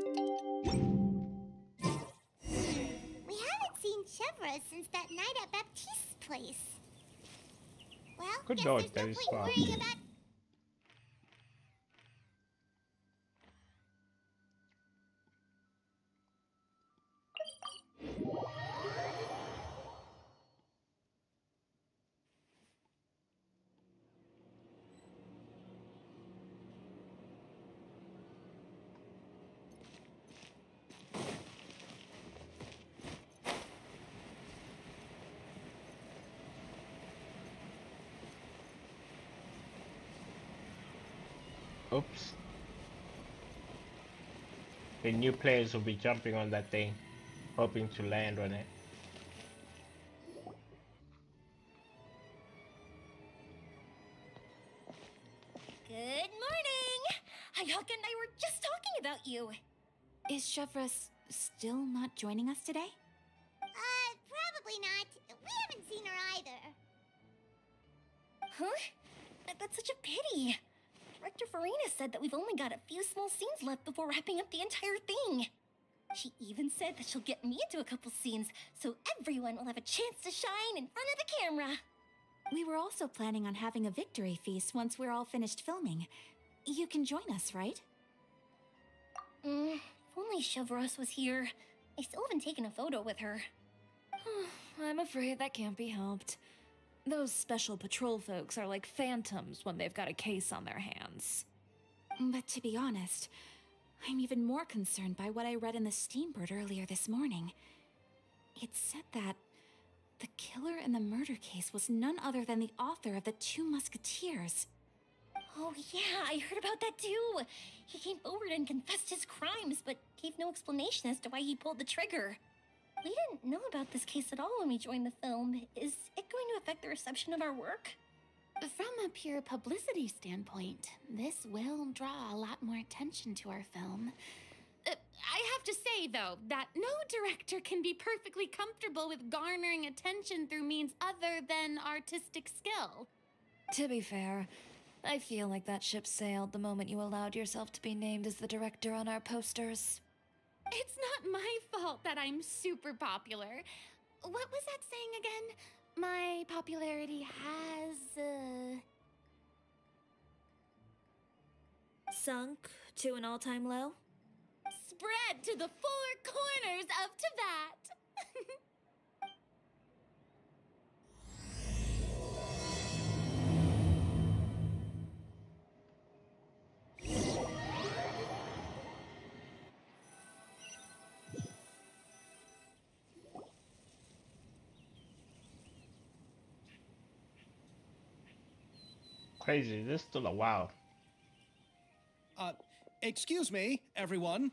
haven't seen Chevra since that night at Baptiste's place. Well, Good guess lord, there's that no is point far. worrying about... Oops. The new players will be jumping on that thing, hoping to land on it. Good morning! Hayaka and I were just talking about you. Is Chevres still not joining us today? Probably not. We haven't seen her either. Huh? That's such a pity. Director Farina said that we've only got a few small scenes left before wrapping up the entire thing. She even said that she'll get me into a couple scenes, so everyone will have a chance to shine in front of the camera. We were also planning on having a victory feast once we're all finished filming. You can join us, right? If only Chevros was here. I still haven't taken a photo with her. I'm afraid that can't be helped. Those special patrol folks are like phantoms when they've got a case on their hands. But to be honest, I'm even more concerned by what I read in the Steambird earlier this morning. It said that the killer in the murder case was none other than the author of the Two Musketeers. Oh yeah, I heard about that too. He came forward and confessed his crimes, but gave no explanation as to why he pulled the trigger. We didn't know about this case at all when we joined the film. Is it going to affect the reception of our work? From a pure publicity standpoint, this will draw a lot more attention to our film. I have to say, though, that no director can be perfectly comfortable with garnering attention through means other than artistic skill. To be fair, I feel like that ship sailed the moment you allowed yourself to be named as the director on our posters. It's not my fault that I'm super popular. What was that saying again? My popularity has, Sunk to an all-time low? spread to the four corners of Teyvat. Crazy. This is still a while. Excuse me, everyone.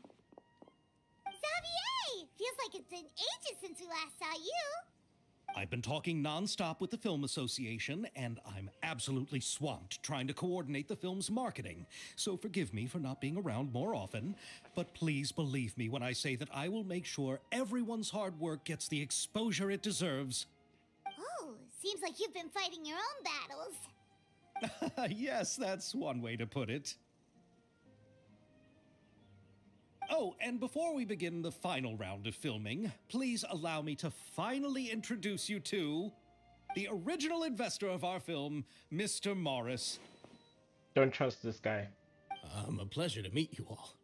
Xavier! Feels like it's been ages since we last saw you. I've been talking nonstop with the Film Association, and I'm absolutely swamped trying to coordinate the film's marketing. So forgive me for not being around more often, but please believe me when I say that I will make sure everyone's hard work gets the exposure it deserves. Oh, seems like you've been fighting your own battles. Yes, that's one way to put it. Oh, and before we begin the final round of filming, please allow me to finally introduce you to the original investor of our film, Mr. Morris. Don't trust this guy. A pleasure to meet you all.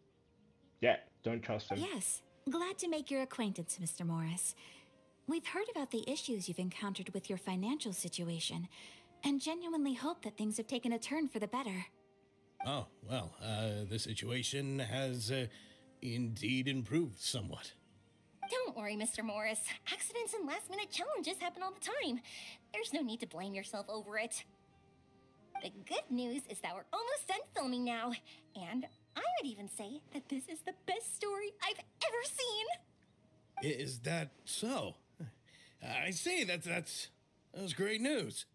Yeah, don't trust him. Yes, glad to make your acquaintance, Mr. Morris. We've heard about the issues you've encountered with your financial situation, and genuinely hope that things have taken a turn for the better. Oh, well, the situation has indeed improved somewhat. Don't worry, Mr. Morris. Accidents and last-minute challenges happen all the time. There's no need to blame yourself over it. The good news is that we're almost done filming now, and I would even say that this is the best story I've ever seen. Is that so? I see, that's great news.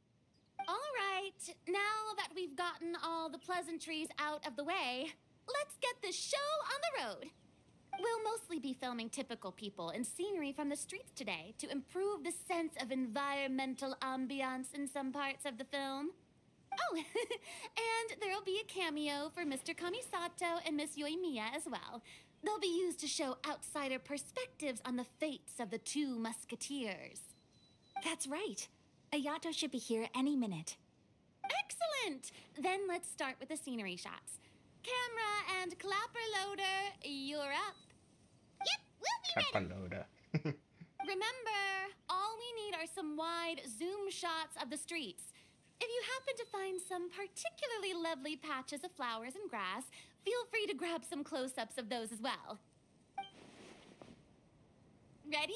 All right, now that we've gotten all the pleasantries out of the way, let's get this show on the road. We'll mostly be filming typical people and scenery from the streets today to improve the sense of environmental ambiance in some parts of the film. Oh, and there'll be a cameo for Mr. Kamisato and Miss Yoimiya as well. They'll be used to show outsider perspectives on the fates of the two musketeers. That's right. Ayato should be here any minute. Excellent! Then let's start with the scenery shots. Camera and clapper loader, you're up. Yep, we'll be ready. Loader. Remember, all we need are some wide zoom shots of the streets. If you happen to find some particularly lovely patches of flowers and grass, feel free to grab some close-ups of those as well. Ready?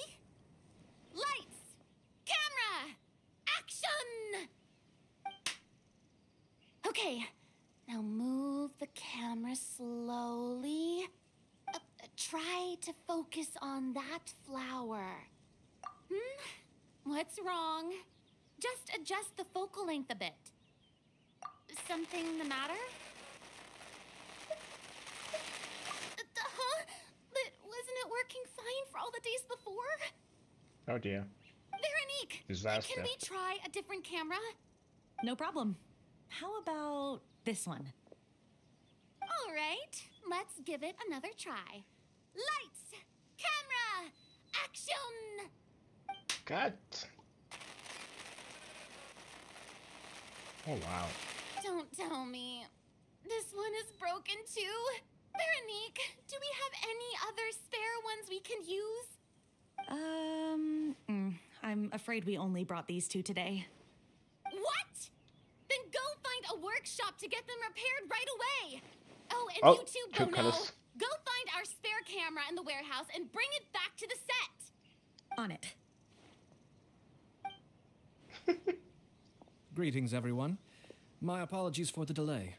Lights! Camera! Action! Okay, now move the camera slowly. Try to focus on that flower. What's wrong? Just adjust the focal length a bit. Something the matter? But wasn't it working fine for all the days before? Oh dear. Veronique, Disaster. can we try a different camera? No problem. How about this one? All right, let's give it another try. Lights, camera, action! Cut. Oh wow. Don't tell me. This one is broken too? Veronique, do we have any other spare ones we can use? I'm afraid we only brought these two today. What? Then go find a workshop to get them repaired right away. Oh, and Oh, you too, two Bono. colors. Go find our spare camera in the warehouse and bring it back to the set. On it. Greetings, everyone. My apologies for the delay.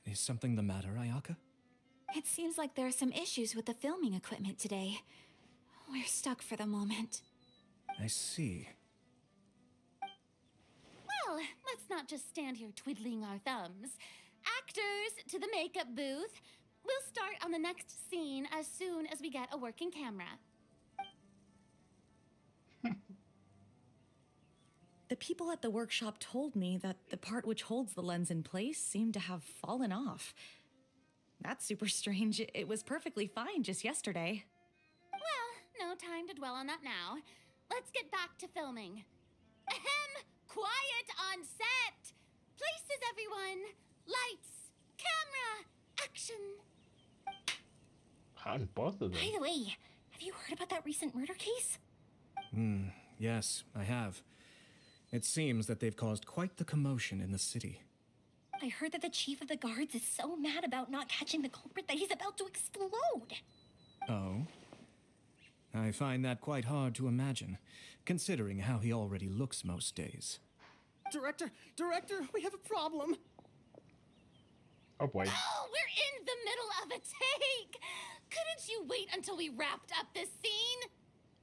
Is something the matter, Ayaka? It seems like there are some issues with the filming equipment today. We're stuck for the moment. I see. Well, let's not just stand here twiddling our thumbs. Actors, to the makeup booth. We'll start on the next scene as soon as we get a working camera. The people at the workshop told me that the part which holds the lens in place seemed to have fallen off. That's super strange. It was perfectly fine just yesterday. Well, no time to dwell on that now. Let's get back to filming. Ahem! Quiet on set! Places, everyone! Lights! Camera! Action! On both of them. By the way, have you heard about that recent murder case? Yes, I have. It seems that they've caused quite the commotion in the city. I heard that the chief of the guards is so mad about not catching the culprit that he's about to explode. Oh? I find that quite hard to imagine, considering how he already looks most days. Director, we have a problem. Oh boy. Oh, we're in the middle of a take! Couldn't you wait until we wrapped up this scene?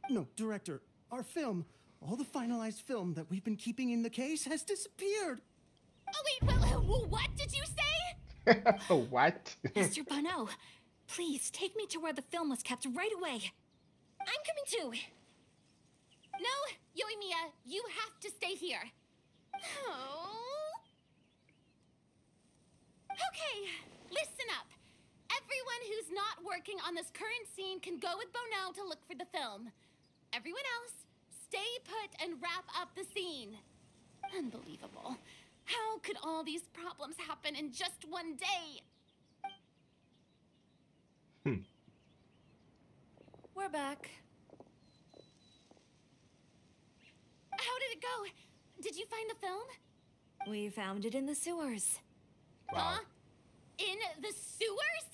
No, Director, our film, all the finalized film that we've been keeping in the case has disappeared. Oh wait, well, what did you say? What? Mr. Bono, please take me to where the film was kept right away. I'm coming too. No, Yoimiya, you have to stay here. Oh. Okay, listen up. Everyone who's not working on this current scene can go with Bono to look for the film. Everyone else, stay put and wrap up the scene. Unbelievable. How could all these problems happen in just one day? We're back. How did it go? Did you find the film? We found it in the sewers. Wow. Huh? In the sewers?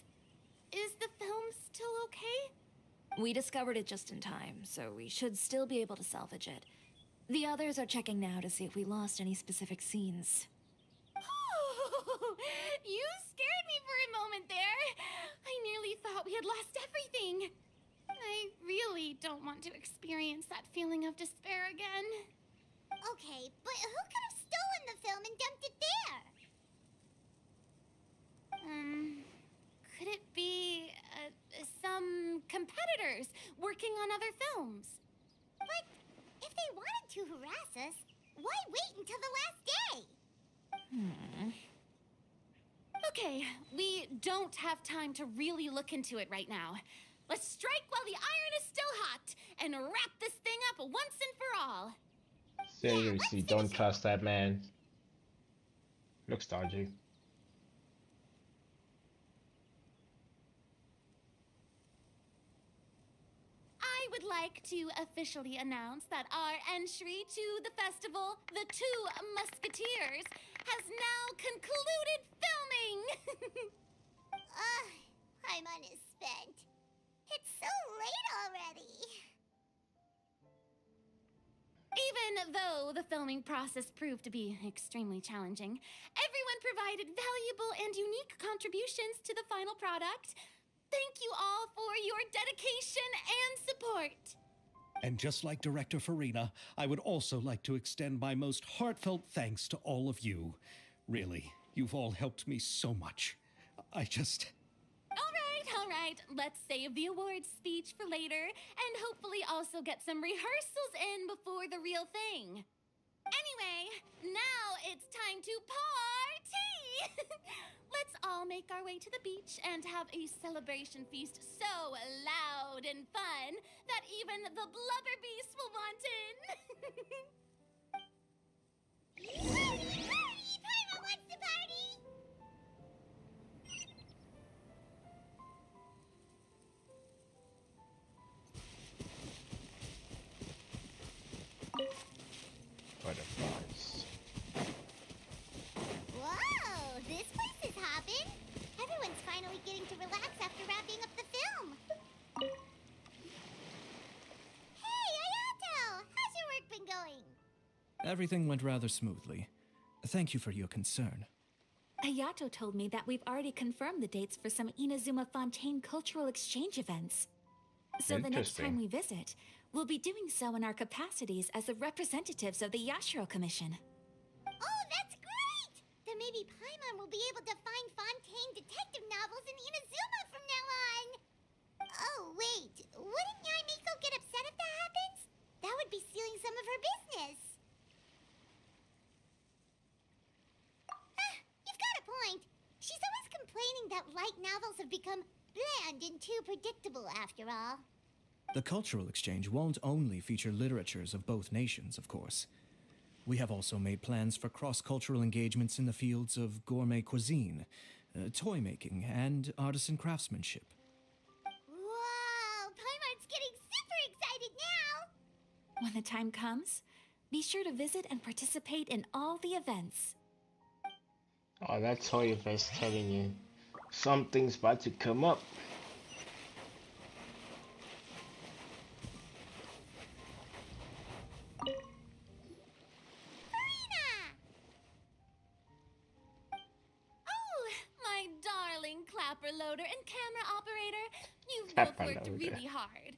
Is the film still okay? We discovered it just in time, so we should still be able to salvage it. The others are checking now to see if we lost any specific scenes. Oh, you scared me for a moment there. I nearly thought we had lost everything. I really don't want to experience that feeling of despair again. Okay, but who could have stolen the film and dumped it there? Could it be some competitors working on other films? But if they wanted to harass us, why wait until the last day? Okay, we don't have time to really look into it right now. Let's strike while the iron is still hot and wrap this thing up once and for all. Seriously, don't trust that man. Looks dodgy. I would like to officially announce that our entry to the festival, The Two Musketeers, has now concluded filming! Paimon is spent. It's so late already. Even though the filming process proved to be extremely challenging, everyone provided valuable and unique contributions to the final product. Thank you all for your dedication and support. And just like Director Farina, I would also like to extend my most heartfelt thanks to all of you. Really, you've all helped me so much. All right, let's save the awards speech for later and hopefully also get some rehearsals in before the real thing. Anyway, now it's time to party! Let's all make our way to the beach and have a celebration feast so loud and fun that even the blubber beast will want in. Party! Paimon wants to party! Butterflies. Whoa, this place is hopping. Everyone's finally getting to relax after wrapping up the film. Hey, Ayato! How's your work been going? Everything went rather smoothly. Thank you for your concern. Ayato told me that we've already confirmed the dates for some Inazuma Fontaine cultural exchange events. So the next time we visit, we'll be doing so in our capacities as the representatives of the Yashiro Commission. Oh, that's great! Then maybe Paimon will will be able to find Fontaine detective novels in Inazuma from now on. Oh, wait. Wouldn't Yaimiko get upset if that happens? That would be stealing some of her business. You've got a point. She's always complaining that light novels have become bland and too predictable after all. The cultural exchange won't only feature literatures of both nations, of course. We have also made plans for cross-cultural engagements in the fields of gourmet cuisine, toy making, and artisan craftsmanship. Whoa! Paimon's getting super excited now! When the time comes, be sure to visit and participate in all the events. Oh, that's Toyverse telling you something's about to come up. My darling clapper loader and camera operator, you've both Clapper worked loader. really hard.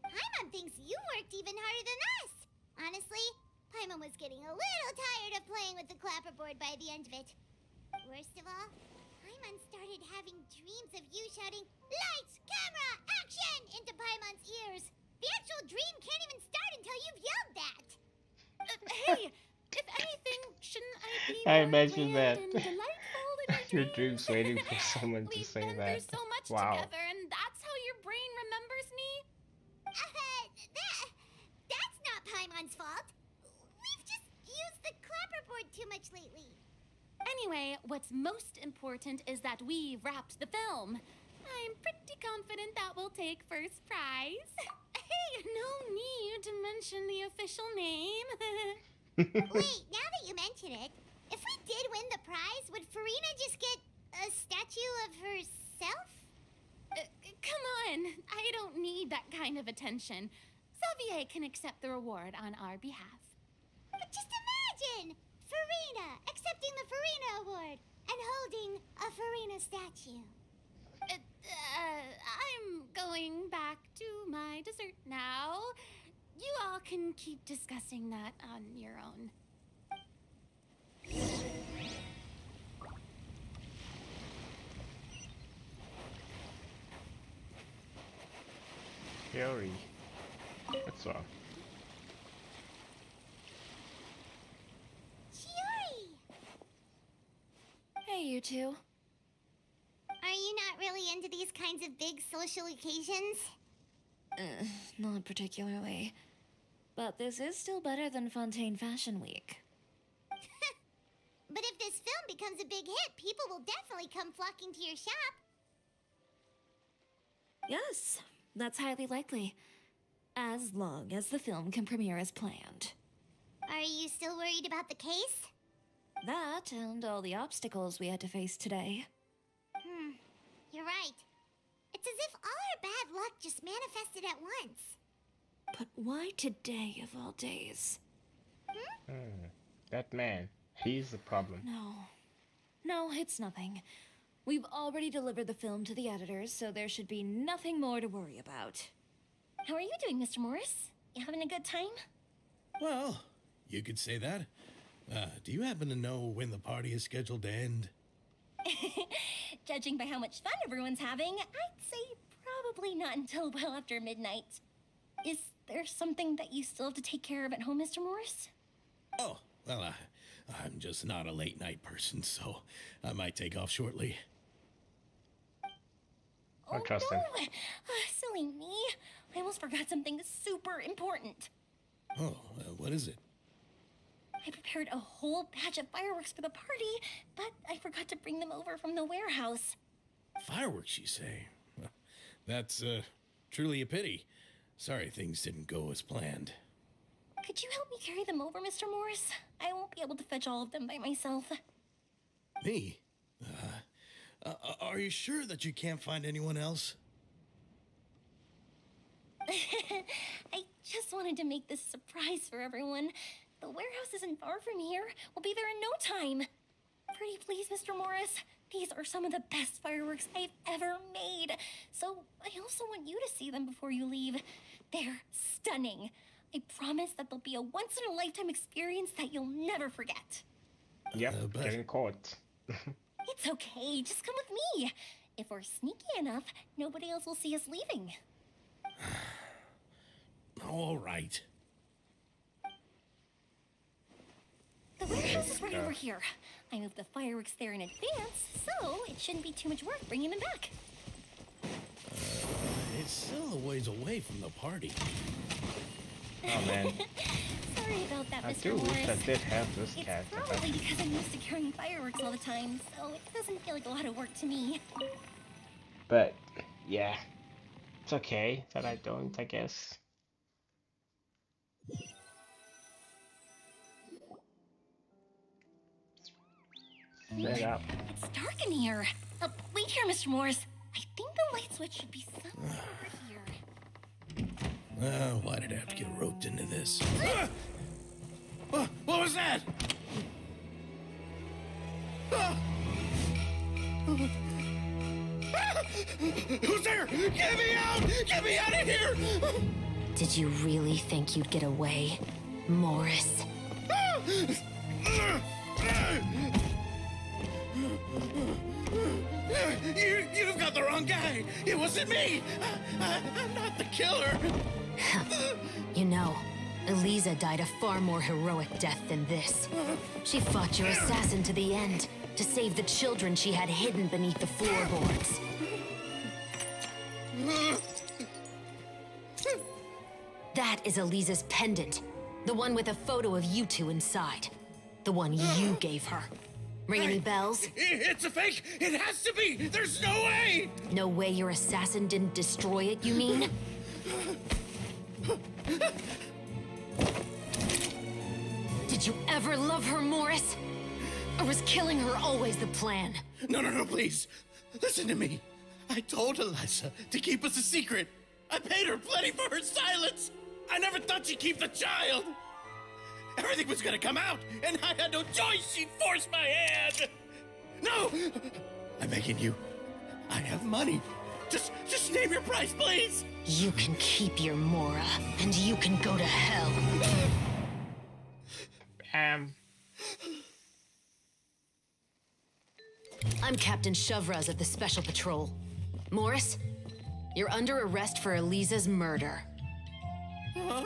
Paimon thinks you worked even harder than us. Honestly, Paimon was getting a little tired of playing with the clapperboard by the end of it. Worst of all, Paimon started having dreams of you shouting, "Lights, camera, action!" into Paimon's ears. The actual dream can't even start until you've yelled that. Hey, if anything, shouldn't I be I more imagine grand that. and delightful in your Your dream's waiting for someone to We've say been that. through so much Wow. together, and that's how your brain remembers me? That's not Paimon's fault. We've just used the clapperboard too much lately. Anyway, what's most important is that we wrapped the film. I'm pretty confident that we'll take first prize. Hey, no need to mention the official name. Wait, now that you mention it, if we did win the prize, would Farina just get a statue of herself? Come on, I don't need that kind of attention. Xavier can accept the reward on our behalf. But just imagine! Farina accepting the Farina Award and holding a Farina statue. I'm going back to my dessert now. You all can keep discussing that on your own. Fury. That's all. Chiori! Hey, you two. Are you not really into these kinds of big social occasions? Not particularly. But this is still better than Fontaine Fashion Week. But if this film becomes a big hit, people will definitely come flocking to your shop. Yes, that's highly likely. As long as the film can premiere as planned. Are you still worried about the case? That and all the obstacles we had to face today. You're right. It's as if all our bad luck just manifested at once. But why today of all days? That man, he's the problem. No, it's nothing. We've already delivered the film to the editors, so there should be nothing more to worry about. How are you doing, Mr. Morris? You having a good time? Well, you could say that. Do you happen to know when the party is scheduled to end? Judging by how much fun everyone's having, I'd say probably not until well after midnight. Is there something that you still have to take care of at home, Mr. Morris? Oh, well, I'm just not a late night person, so I might take off shortly. I trust him. Silly me. I almost forgot something super important. Oh, what is it? I prepared a whole batch of fireworks for the party, but I forgot to bring them over from the warehouse. Fireworks, you say? Well, that's truly a pity. Sorry things didn't go as planned. Could you help me carry them over, Mr. Morris? I won't be able to fetch all of them by myself. Me? Are you sure that you can't find anyone else? I just wanted to make this a surprise for everyone. The warehouse isn't far from here. We'll be there in no time. Pretty please, Mr. Morris. These are some of the best fireworks I've ever made. So I also want you to see them before you leave. They're stunning. I promise that they'll be a once-in-a-lifetime experience that you'll never forget. Yep, getting caught. It's okay, just come with me. If we're sneaky enough, nobody else will see us leaving. All right. The warehouse is right over here. I moved the fireworks there in advance, so it shouldn't be too much work bringing them back. It's still a ways away from the party. Oh man, Sorry about that, I Mr. do wish I Morris. did have this cat. It's probably because I'm used to carrying fireworks all the time, so it doesn't feel like a lot of work to me. But yeah, it's okay that I don't, I guess. Set up. It's dark in here. Wait here, Mr. Morris. I think the light switch should be somewhere over here. Why did I have to get roped into this? What was that? Who's there? Get me out! Get me out of here! Did you really think you'd get away, Morris? You've got the wrong guy. It wasn't me. I'm not the killer. You know, Eliza died a far more heroic death than this. She fought your assassin to the end, to save the children she had hidden beneath the floorboards. That is Eliza's pendant. The one with a photo of you two inside. The one you gave her. Ring any bells? It's a fake. It has to be. There's no way. No way your assassin didn't destroy it, you mean? Did you ever love her, Morris? Or was killing her always the plan? No, please. Listen to me. I told Eliza to keep us a secret. I paid her plenty for her silence. I never thought she'd keep the child. Everything was gonna come out, and I had no choice. She'd force my hand. No! I'm begging you. I have money. Just name your price, please. You can keep your Mora, and you can go to hell. I'm Captain Shovraz of the Special Patrol. Morris, you're under arrest for Eliza's murder. Huh?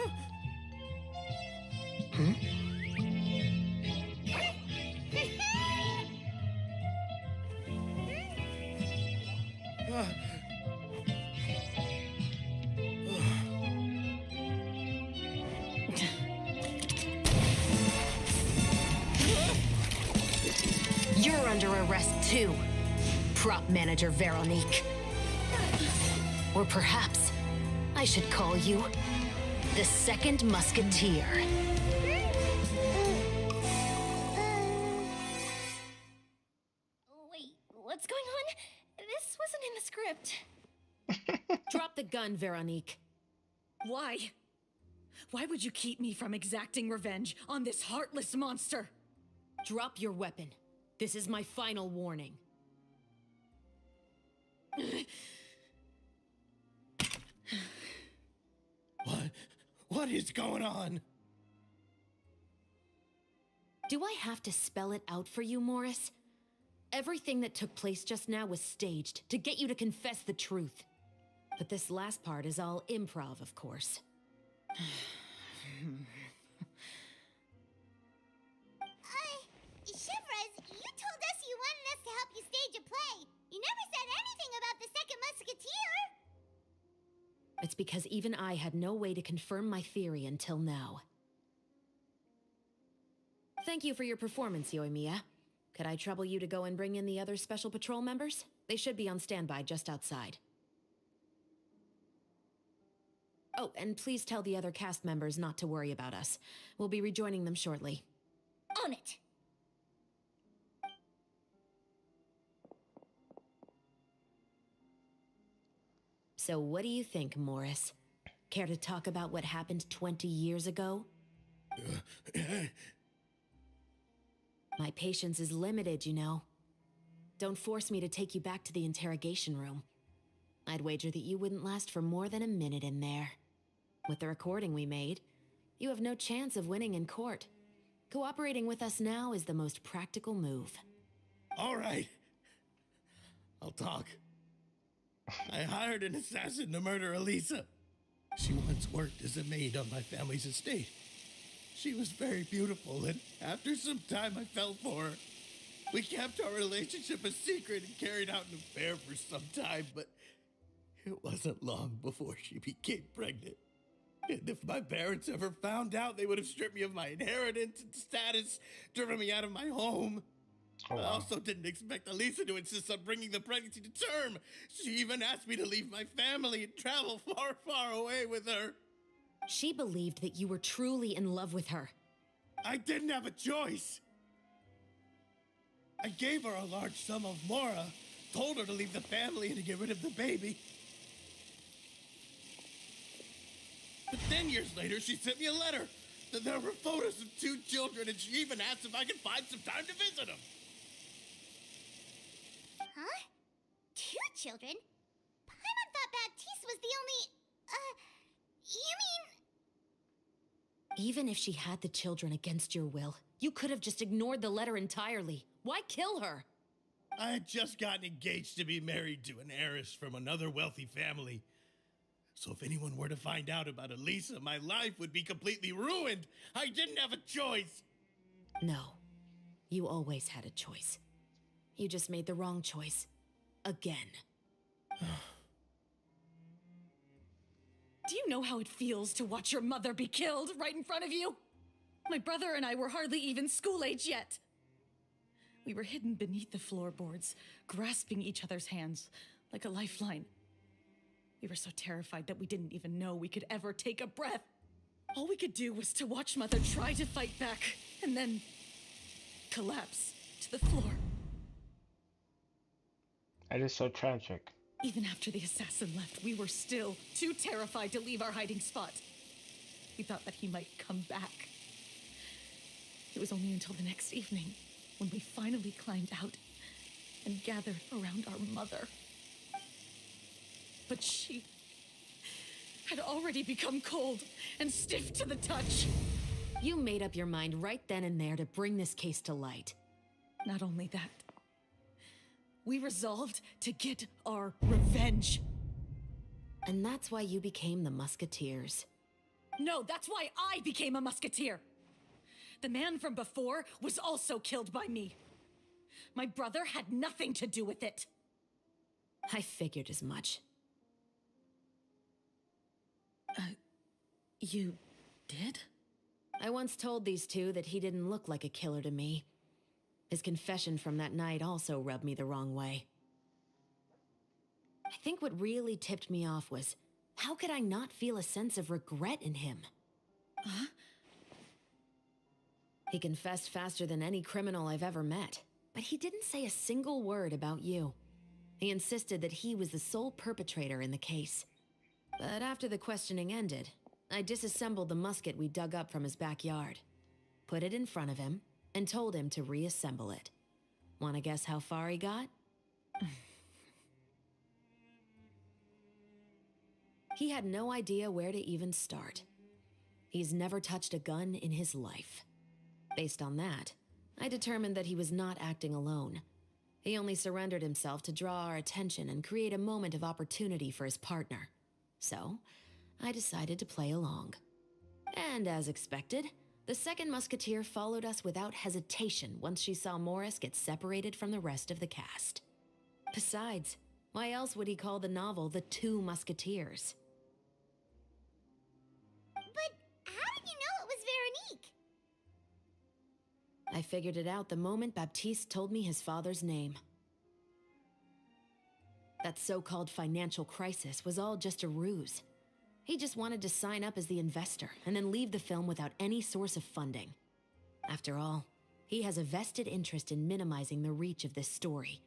You're under arrest too, prop manager Veronique. Or perhaps I should call you the Second Musketeer. Wait, what's going on? This wasn't in the script. Drop the gun, Veronique. Why? Why would you keep me from exacting revenge on this heartless monster? Drop your weapon. This is my final warning. What is going on? Do I have to spell it out for you, Morris? Everything that took place just now was staged to get you to confess the truth. But this last part is all improv, of course. Shivers, you told us you wanted us to help you stage a play. You never said anything about the Second Musketeer. It's because even I had no way to confirm my theory until now. Thank you for your performance, Yoimiya. Could I trouble you to go and bring in the other Special Patrol members? They should be on standby just outside. Oh, and please tell the other cast members not to worry about us. We'll be rejoining them shortly. On it. So what do you think, Morris? Care to talk about what happened 20 years ago? My patience is limited, you know. Don't force me to take you back to the interrogation room. I'd wager that you wouldn't last for more than a minute in there. With the recording we made, you have no chance of winning in court. Cooperating with us now is the most practical move. All right. I'll talk. I hired an assassin to murder Elisa. She once worked as a maid on my family's estate. She was very beautiful, and after some time I fell for her. We kept our relationship a secret and carried out an affair for some time, but it wasn't long before she became pregnant. And if my parents ever found out, they would have stripped me of my inheritance and status, driven me out of my home. Oh, I wow. also didn't expect Elisa to insist on bringing the pregnancy to term. She even asked me to leave my family and travel far, far away with her. She believed that you were truly in love with her. I didn't have a choice. I gave her a large sum of mora, told her to leave the family and to get rid of the baby. But then years later, she sent me a letter. There were photos of 2 children, and she even asked if I could find some time to visit them. Huh? 2 children? Paimon thought Baptiste was the only... you mean... Even if she had the children against your will, you could have just ignored the letter entirely. Why kill her? I had just gotten engaged to be married to an heiress from another wealthy family. So if anyone were to find out about Elisa, my life would be completely ruined. I didn't have a choice. No. You always had a choice. You just made the wrong choice. Again. Do you know how it feels to watch your mother be killed right in front of you? My brother and I were hardly even school age yet. We were hidden beneath the floorboards, grasping each other's hands like a lifeline. We were so terrified that we didn't even know we could ever take a breath. All we could do was to watch Mother try to fight back, and then collapse to the floor. That is so tragic. Even after the assassin left, we were still too terrified to leave our hiding spot. We thought that he might come back. It was only until the next evening when we finally climbed out and gathered around our mother. But she had already become cold and stiff to the touch. You made up your mind right then and there to bring this case to light. Not only that, we resolved to get our revenge. And that's why you became the Musketeers. No, that's why I became a musketeer. The man from before was also killed by me. My brother had nothing to do with it. I figured as much. You did? I once told these two that he didn't look like a killer to me. His confession from that night also rubbed me the wrong way. I think what really tipped me off was, how could I not feel a sense of regret in him? Huh? He confessed faster than any criminal I've ever met, but he didn't say a single word about you. He insisted that he was the sole perpetrator in the case. But after the questioning ended, I disassembled the musket we dug up from his backyard, put it in front of him, and told him to reassemble it. Wanna guess how far he got? He had no idea where to even start. He's never touched a gun in his life. Based on that, I determined that he was not acting alone. He only surrendered himself to draw our attention and create a moment of opportunity for his partner. So, I decided to play along. And as expected, the second musketeer followed us without hesitation once she saw Morris get separated from the rest of the cast. Besides, why else would he call the novel The Two Musketeers? But how did you know it was Veronique? I figured it out the moment Baptiste told me his father's name. That so-called financial crisis was all just a ruse. He just wanted to sign up as the investor and then leave the film without any source of funding. After all, he has a vested interest in minimizing the reach of this story.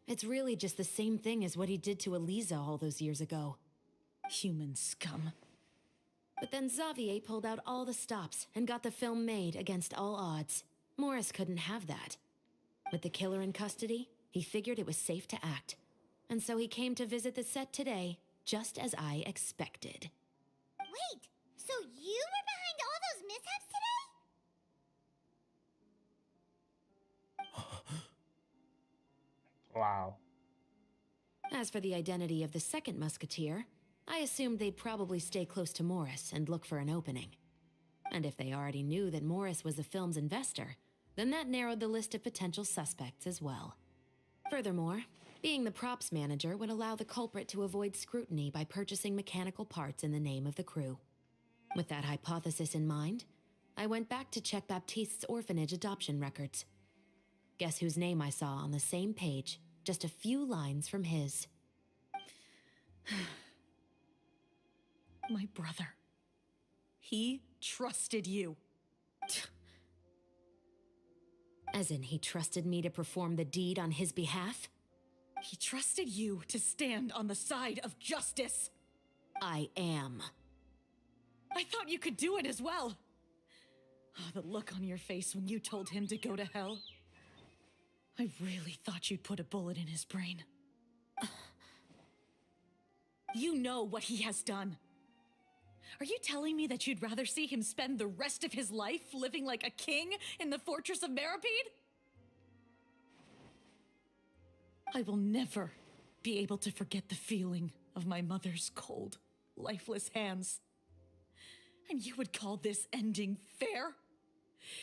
It's really just the same thing as what he did to Elisa all those years ago. Human scum. But then Xavier pulled out all the stops and got the film made against all odds. Morris couldn't have that. With the killer in custody, he figured it was safe to act. And so he came to visit the set today, just as I expected. Wait, so you were behind all those mishaps today? Wow. As for the identity of the second musketeer, I assumed they'd probably stay close to Morris and look for an opening. And if they already knew that Morris was the film's investor, then that narrowed the list of potential suspects as well. Furthermore, being the props manager would allow the culprit to avoid scrutiny by purchasing mechanical parts in the name of the crew. With that hypothesis in mind, I went back to check Baptiste's orphanage adoption records. Guess whose name I saw on the same page, just a few lines from his. My brother. He trusted you. As in, he trusted me to perform the deed on his behalf? He trusted you to stand on the side of justice. I am. I thought you could do it as well. Oh, the look on your face when you told him to go to hell. I really thought you'd put a bullet in his brain. You know what he has done. Are you telling me that you'd rather see him spend the rest of his life living like a king in the fortress of Meripede? I will never be able to forget the feeling of my mother's cold, lifeless hands. And you would call this ending fair?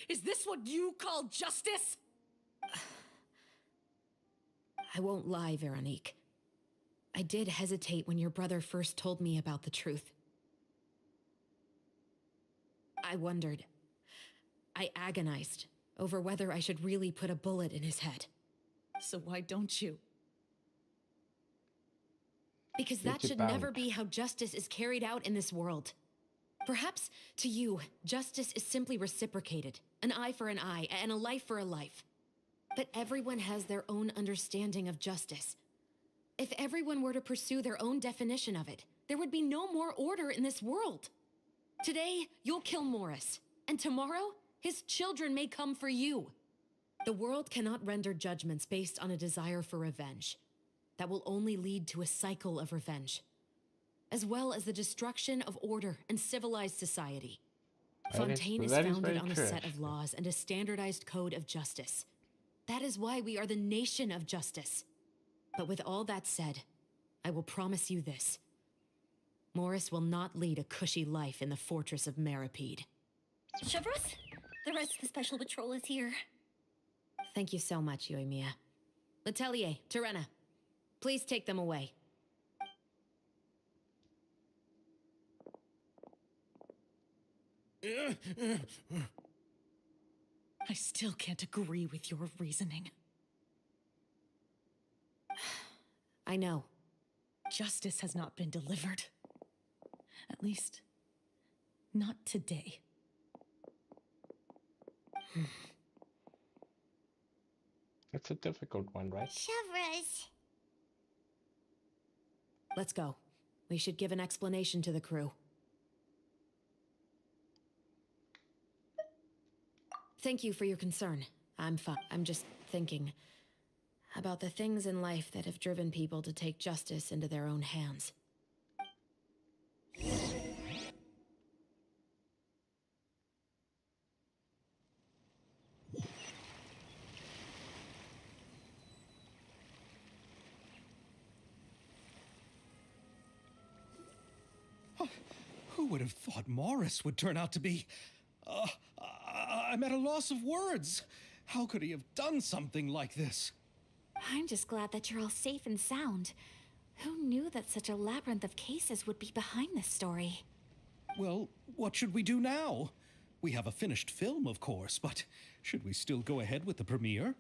Is this what you call justice? I won't lie, Veronique. I did hesitate when your brother first told me about the truth. I wondered. I agonized over whether I should really put a bullet in his head. So why don't you? Because that should never be how justice is carried out in this world. Perhaps, to you, justice is simply reciprocated. An eye for an eye, and a life for a life. But everyone has their own understanding of justice. If everyone were to pursue their own definition of it, there would be no more order in this world. Today, you'll kill Morris, and tomorrow, his children may come for you. The world cannot render judgments based on a desire for revenge. That will only lead to a cycle of revenge, as well as the destruction of order and civilized society. Fontaine is founded on a set of laws and a standardized code of justice. That is why we are the nation of justice. But with all that said, I will promise you this. Morris will not lead a cushy life in the fortress of Meripede. Chevros, the rest of the special patrol is here. Thank you so much, Yoimiya. Letelier, Terena, please take them away. I still can't agree with your reasoning. I know. Justice has not been delivered. At least, not today. It's a difficult one, right? Chevros. Let's go. We should give an explanation to the crew. Thank you for your concern. I'm fine. I'm just thinking about the things in life that have driven people to take justice into their own hands. Who would have thought Morris would turn out to be... I'm at a loss of words. How could he have done something like this? I'm just glad that you're all safe and sound. Who knew that such a labyrinth of cases would be behind this story? Well, what should we do now? We have a finished film, of course, but should we still go ahead with the premiere?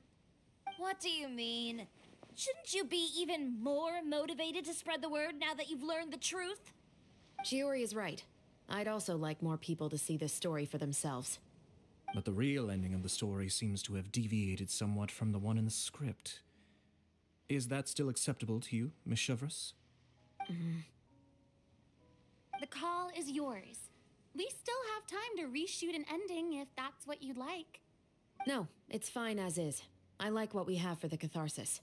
What do you mean? Shouldn't you be even more motivated to spread the word now that you've learned the truth? Chiori is right. I'd also like more people to see this story for themselves. But the real ending of the story seems to have deviated somewhat from the one in the script. Is that still acceptable to you, Miss Chevros? The call is yours. We still have time to reshoot an ending if that's what you'd like. No, it's fine as is. I like what we have for the catharsis.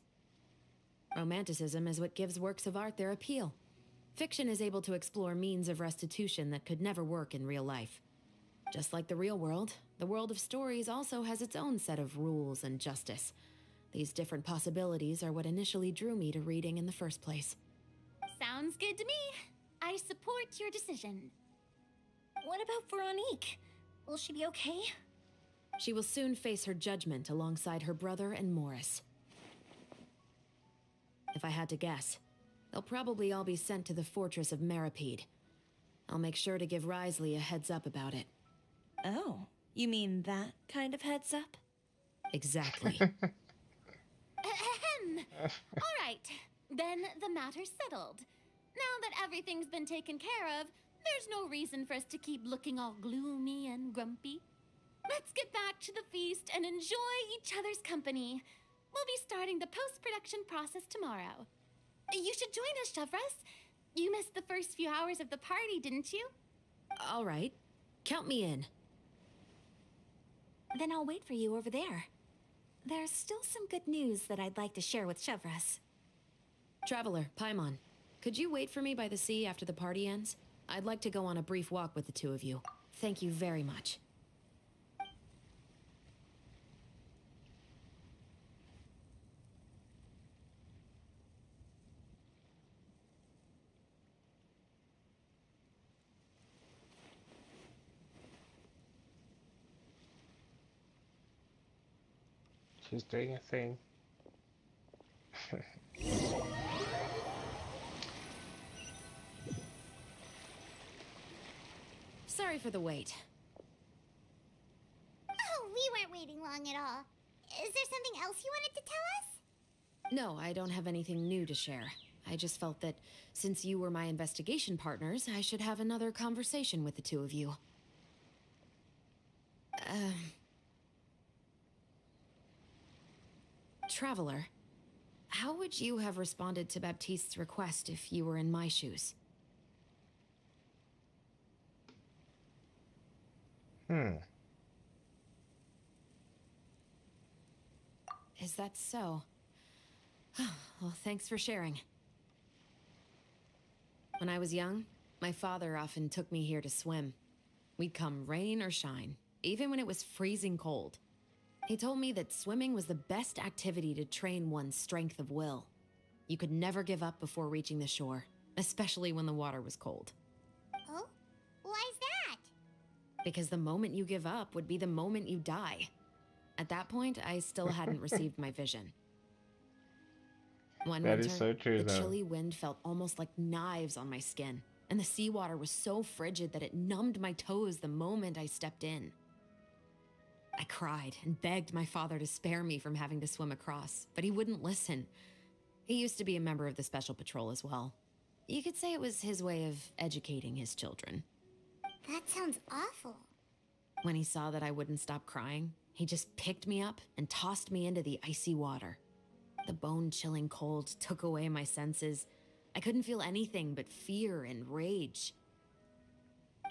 Romanticism is what gives works of art their appeal. Fiction is able to explore means of restitution that could never work in real life. Just like the real world, the world of stories also has its own set of rules and justice. These different possibilities are what initially drew me to reading in the first place. Sounds good to me. I support your decision. What about Veronique? Will she be okay? She will soon face her judgment alongside her brother and Morris. If I had to guess, they'll probably all be sent to the fortress of Meripede. I'll make sure to give Risley a heads up about it. Oh, you mean that kind of heads up? Exactly. Ahem. All right, then the matter's settled. Now that everything's been taken care of, there's no reason for us to keep looking all gloomy and grumpy. Let's get back to the feast and enjoy each other's company. We'll be starting the post-production process tomorrow. You should join us, Chevres. You missed the first few hours of the party, didn't you? All right. Count me in. Then I'll wait for you over there. There's still some good news that I'd like to share with Chevres. Traveler, Paimon, could you wait for me by the sea after the party ends? I'd like to go on a brief walk with the two of you. Thank you very much. She's doing a thing. Sorry for the wait. Oh, we weren't waiting long at all. Is there something else you wanted to tell us? No, I don't have anything new to share. I just felt that since you were my investigation partners, I should have another conversation with the two of you. Traveler, how would you have responded to Baptiste's request if you were in my shoes? Is that so? Well, thanks for sharing. When I was young, my father often took me here to swim. We'd come rain or shine, even when it was freezing cold. He told me that swimming was the best activity to train one's strength of will. You could never give up before reaching the shore, especially when the water was cold. Oh? Why's that? Because the moment you give up would be the moment you die. At that point, I still hadn't received my vision. One That winter, is so true, the though. chilly wind felt almost like knives on my skin, and the seawater was so frigid that it numbed my toes the moment I stepped in. I cried and begged my father to spare me from having to swim across, but he wouldn't listen. He used to be a member of the Special Patrol as well. You could say it was his way of educating his children. That sounds awful. When he saw that I wouldn't stop crying, he just picked me up and tossed me into the icy water. The bone-chilling cold took away my senses. I couldn't feel anything but fear and rage.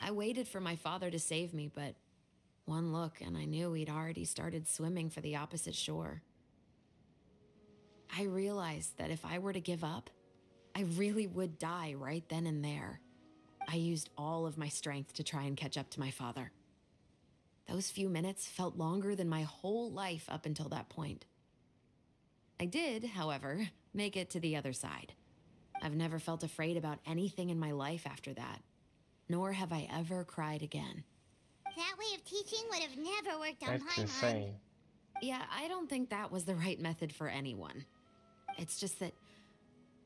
I waited for my father to save me, but one look and I knew he'd already started swimming for the opposite shore. I realized that if I were to give up, I really would die right then and there. I used all of my strength to try and catch up to my father. Those few minutes felt longer than my whole life up until that point. I did, however, make it to the other side. I've never felt afraid about anything in my life after that, nor have I ever cried again. That way of teaching would have never worked on That's Paimon. insane. Yeah, I don't think that was the right method for anyone. It's just that,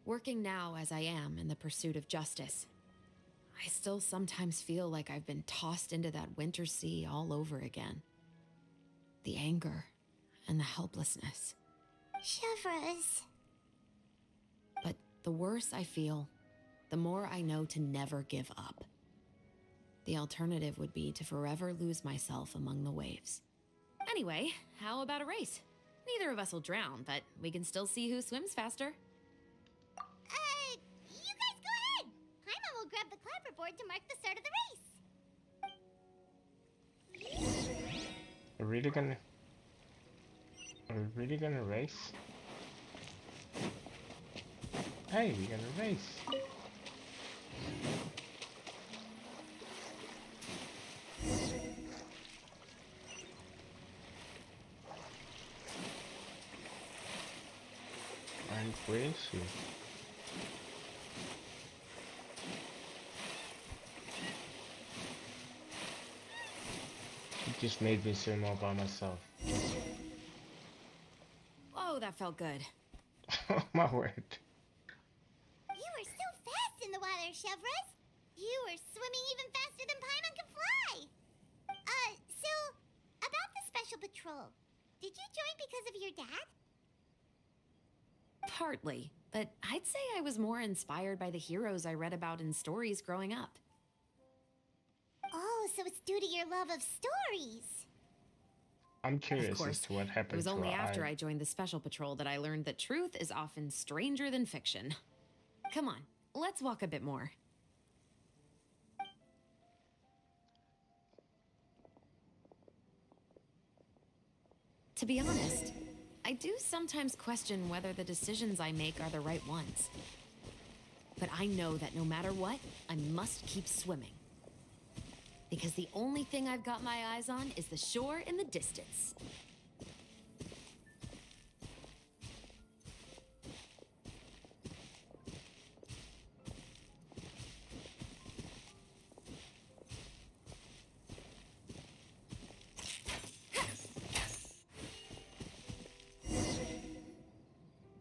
working now as I am in the pursuit of justice, I still sometimes feel like I've been tossed into that winter sea all over again. The anger and the helplessness. Chevres. But the worse I feel, the more I know to never give up. The alternative would be to forever lose myself among the waves. Anyway, how about a race? Neither of us will drown, but we can still see who swims faster. You guys go ahead. Paimon will grab the clapperboard to mark the start of the race. Are we really gonna race? Hey, we're gonna race. And where is she? You just made me swim all by myself. Oh, that felt good. Oh my word. You were so fast in the water, Chevros. You were swimming even faster than Paimon can fly. So, about the special patrol, did you join because of your dad? Partly, but I'd say I was more inspired by the heroes I read about in stories growing up. Oh, so it's due to your love of stories. I'm Of curious as course, to what it happened was to only her after eye. I joined the Special Patrol that I learned that truth is often stranger than fiction. Come on, let's walk a bit more. To be honest, I do sometimes question whether the decisions I make are the right ones. But I know that no matter what, I must keep swimming. Because the only thing I've got my eyes on is the shore in the distance.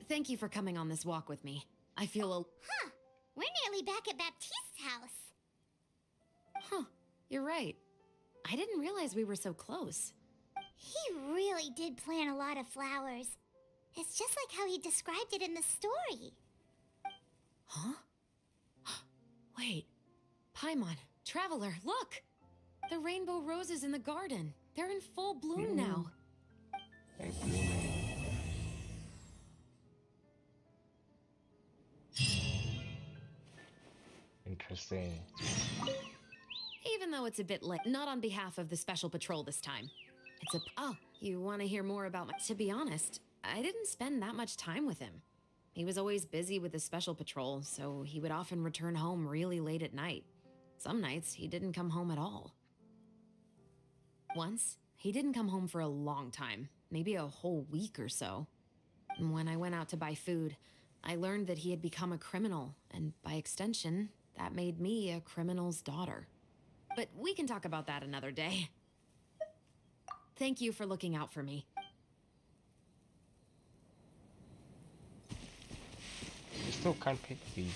Thank you for coming on this walk with me. I feel Huh. We're nearly back at Baptiste's house. Huh, you're right. I didn't realize we were so close. He really did plant a lot of flowers. It's just like how he described it in the story. Huh? Wait. Paimon, Traveler, look! The rainbow roses in the garden. They're in full bloom now. Interesting. Even though it's a bit late, not on behalf of the Special Patrol this time. It's a... Oh, you want to hear more about my... To be honest, I didn't spend that much time with him. He was always busy with the Special Patrol, so he would often return home really late at night. Some nights, he didn't come home at all. Once, he didn't come home for a long time, maybe a whole week or so. When I went out to buy food, I learned that he had become a criminal, and by extension, that made me a criminal's daughter. But we can talk about that another day. Thank you for looking out for me. You still can't pick these.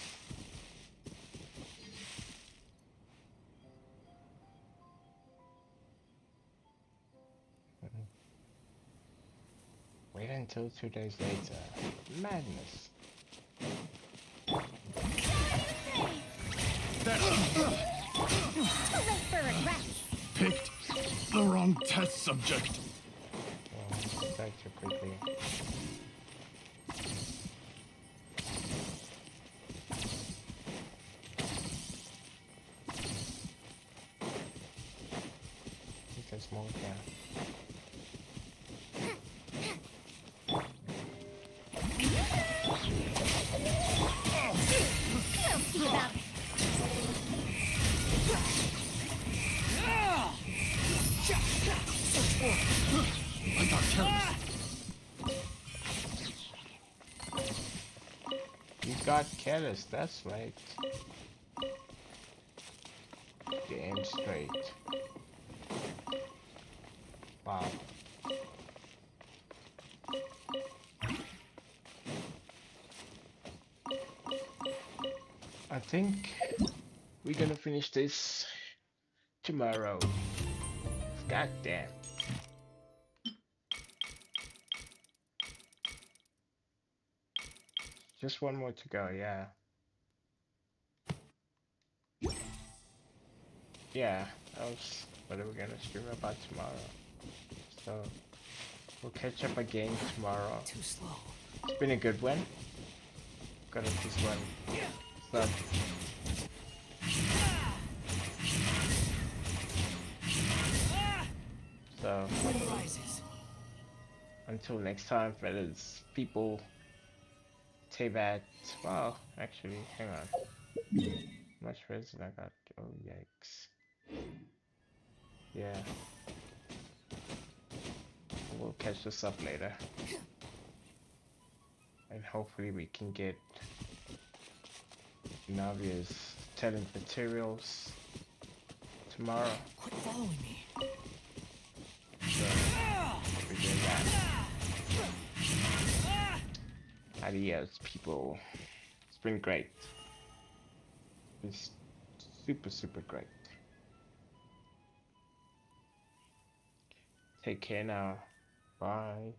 Wait until 2 days later. Madness. Picked the wrong test subject. Well, back too quickly. I think there's more there. We'll see about it. I got careless. You got careless, that's right. Damn straight. Wow. I think we're gonna finish this tomorrow. God damn. Just one more to go, yeah. Yeah, that was what are we gonna stream about tomorrow. So we'll catch up again tomorrow. Too slow. It's been a good one. Got up this one. So until next time, fellas, people, Teyvat. Well, actually, hang on. How much res did I got? Oh, yikes. Yeah. We'll catch this up later. and hopefully we can get Navia's talent materials tomorrow. Quit following me. So we're doing that. Adios, people. It's been great. It's super great. Take care now. Bye.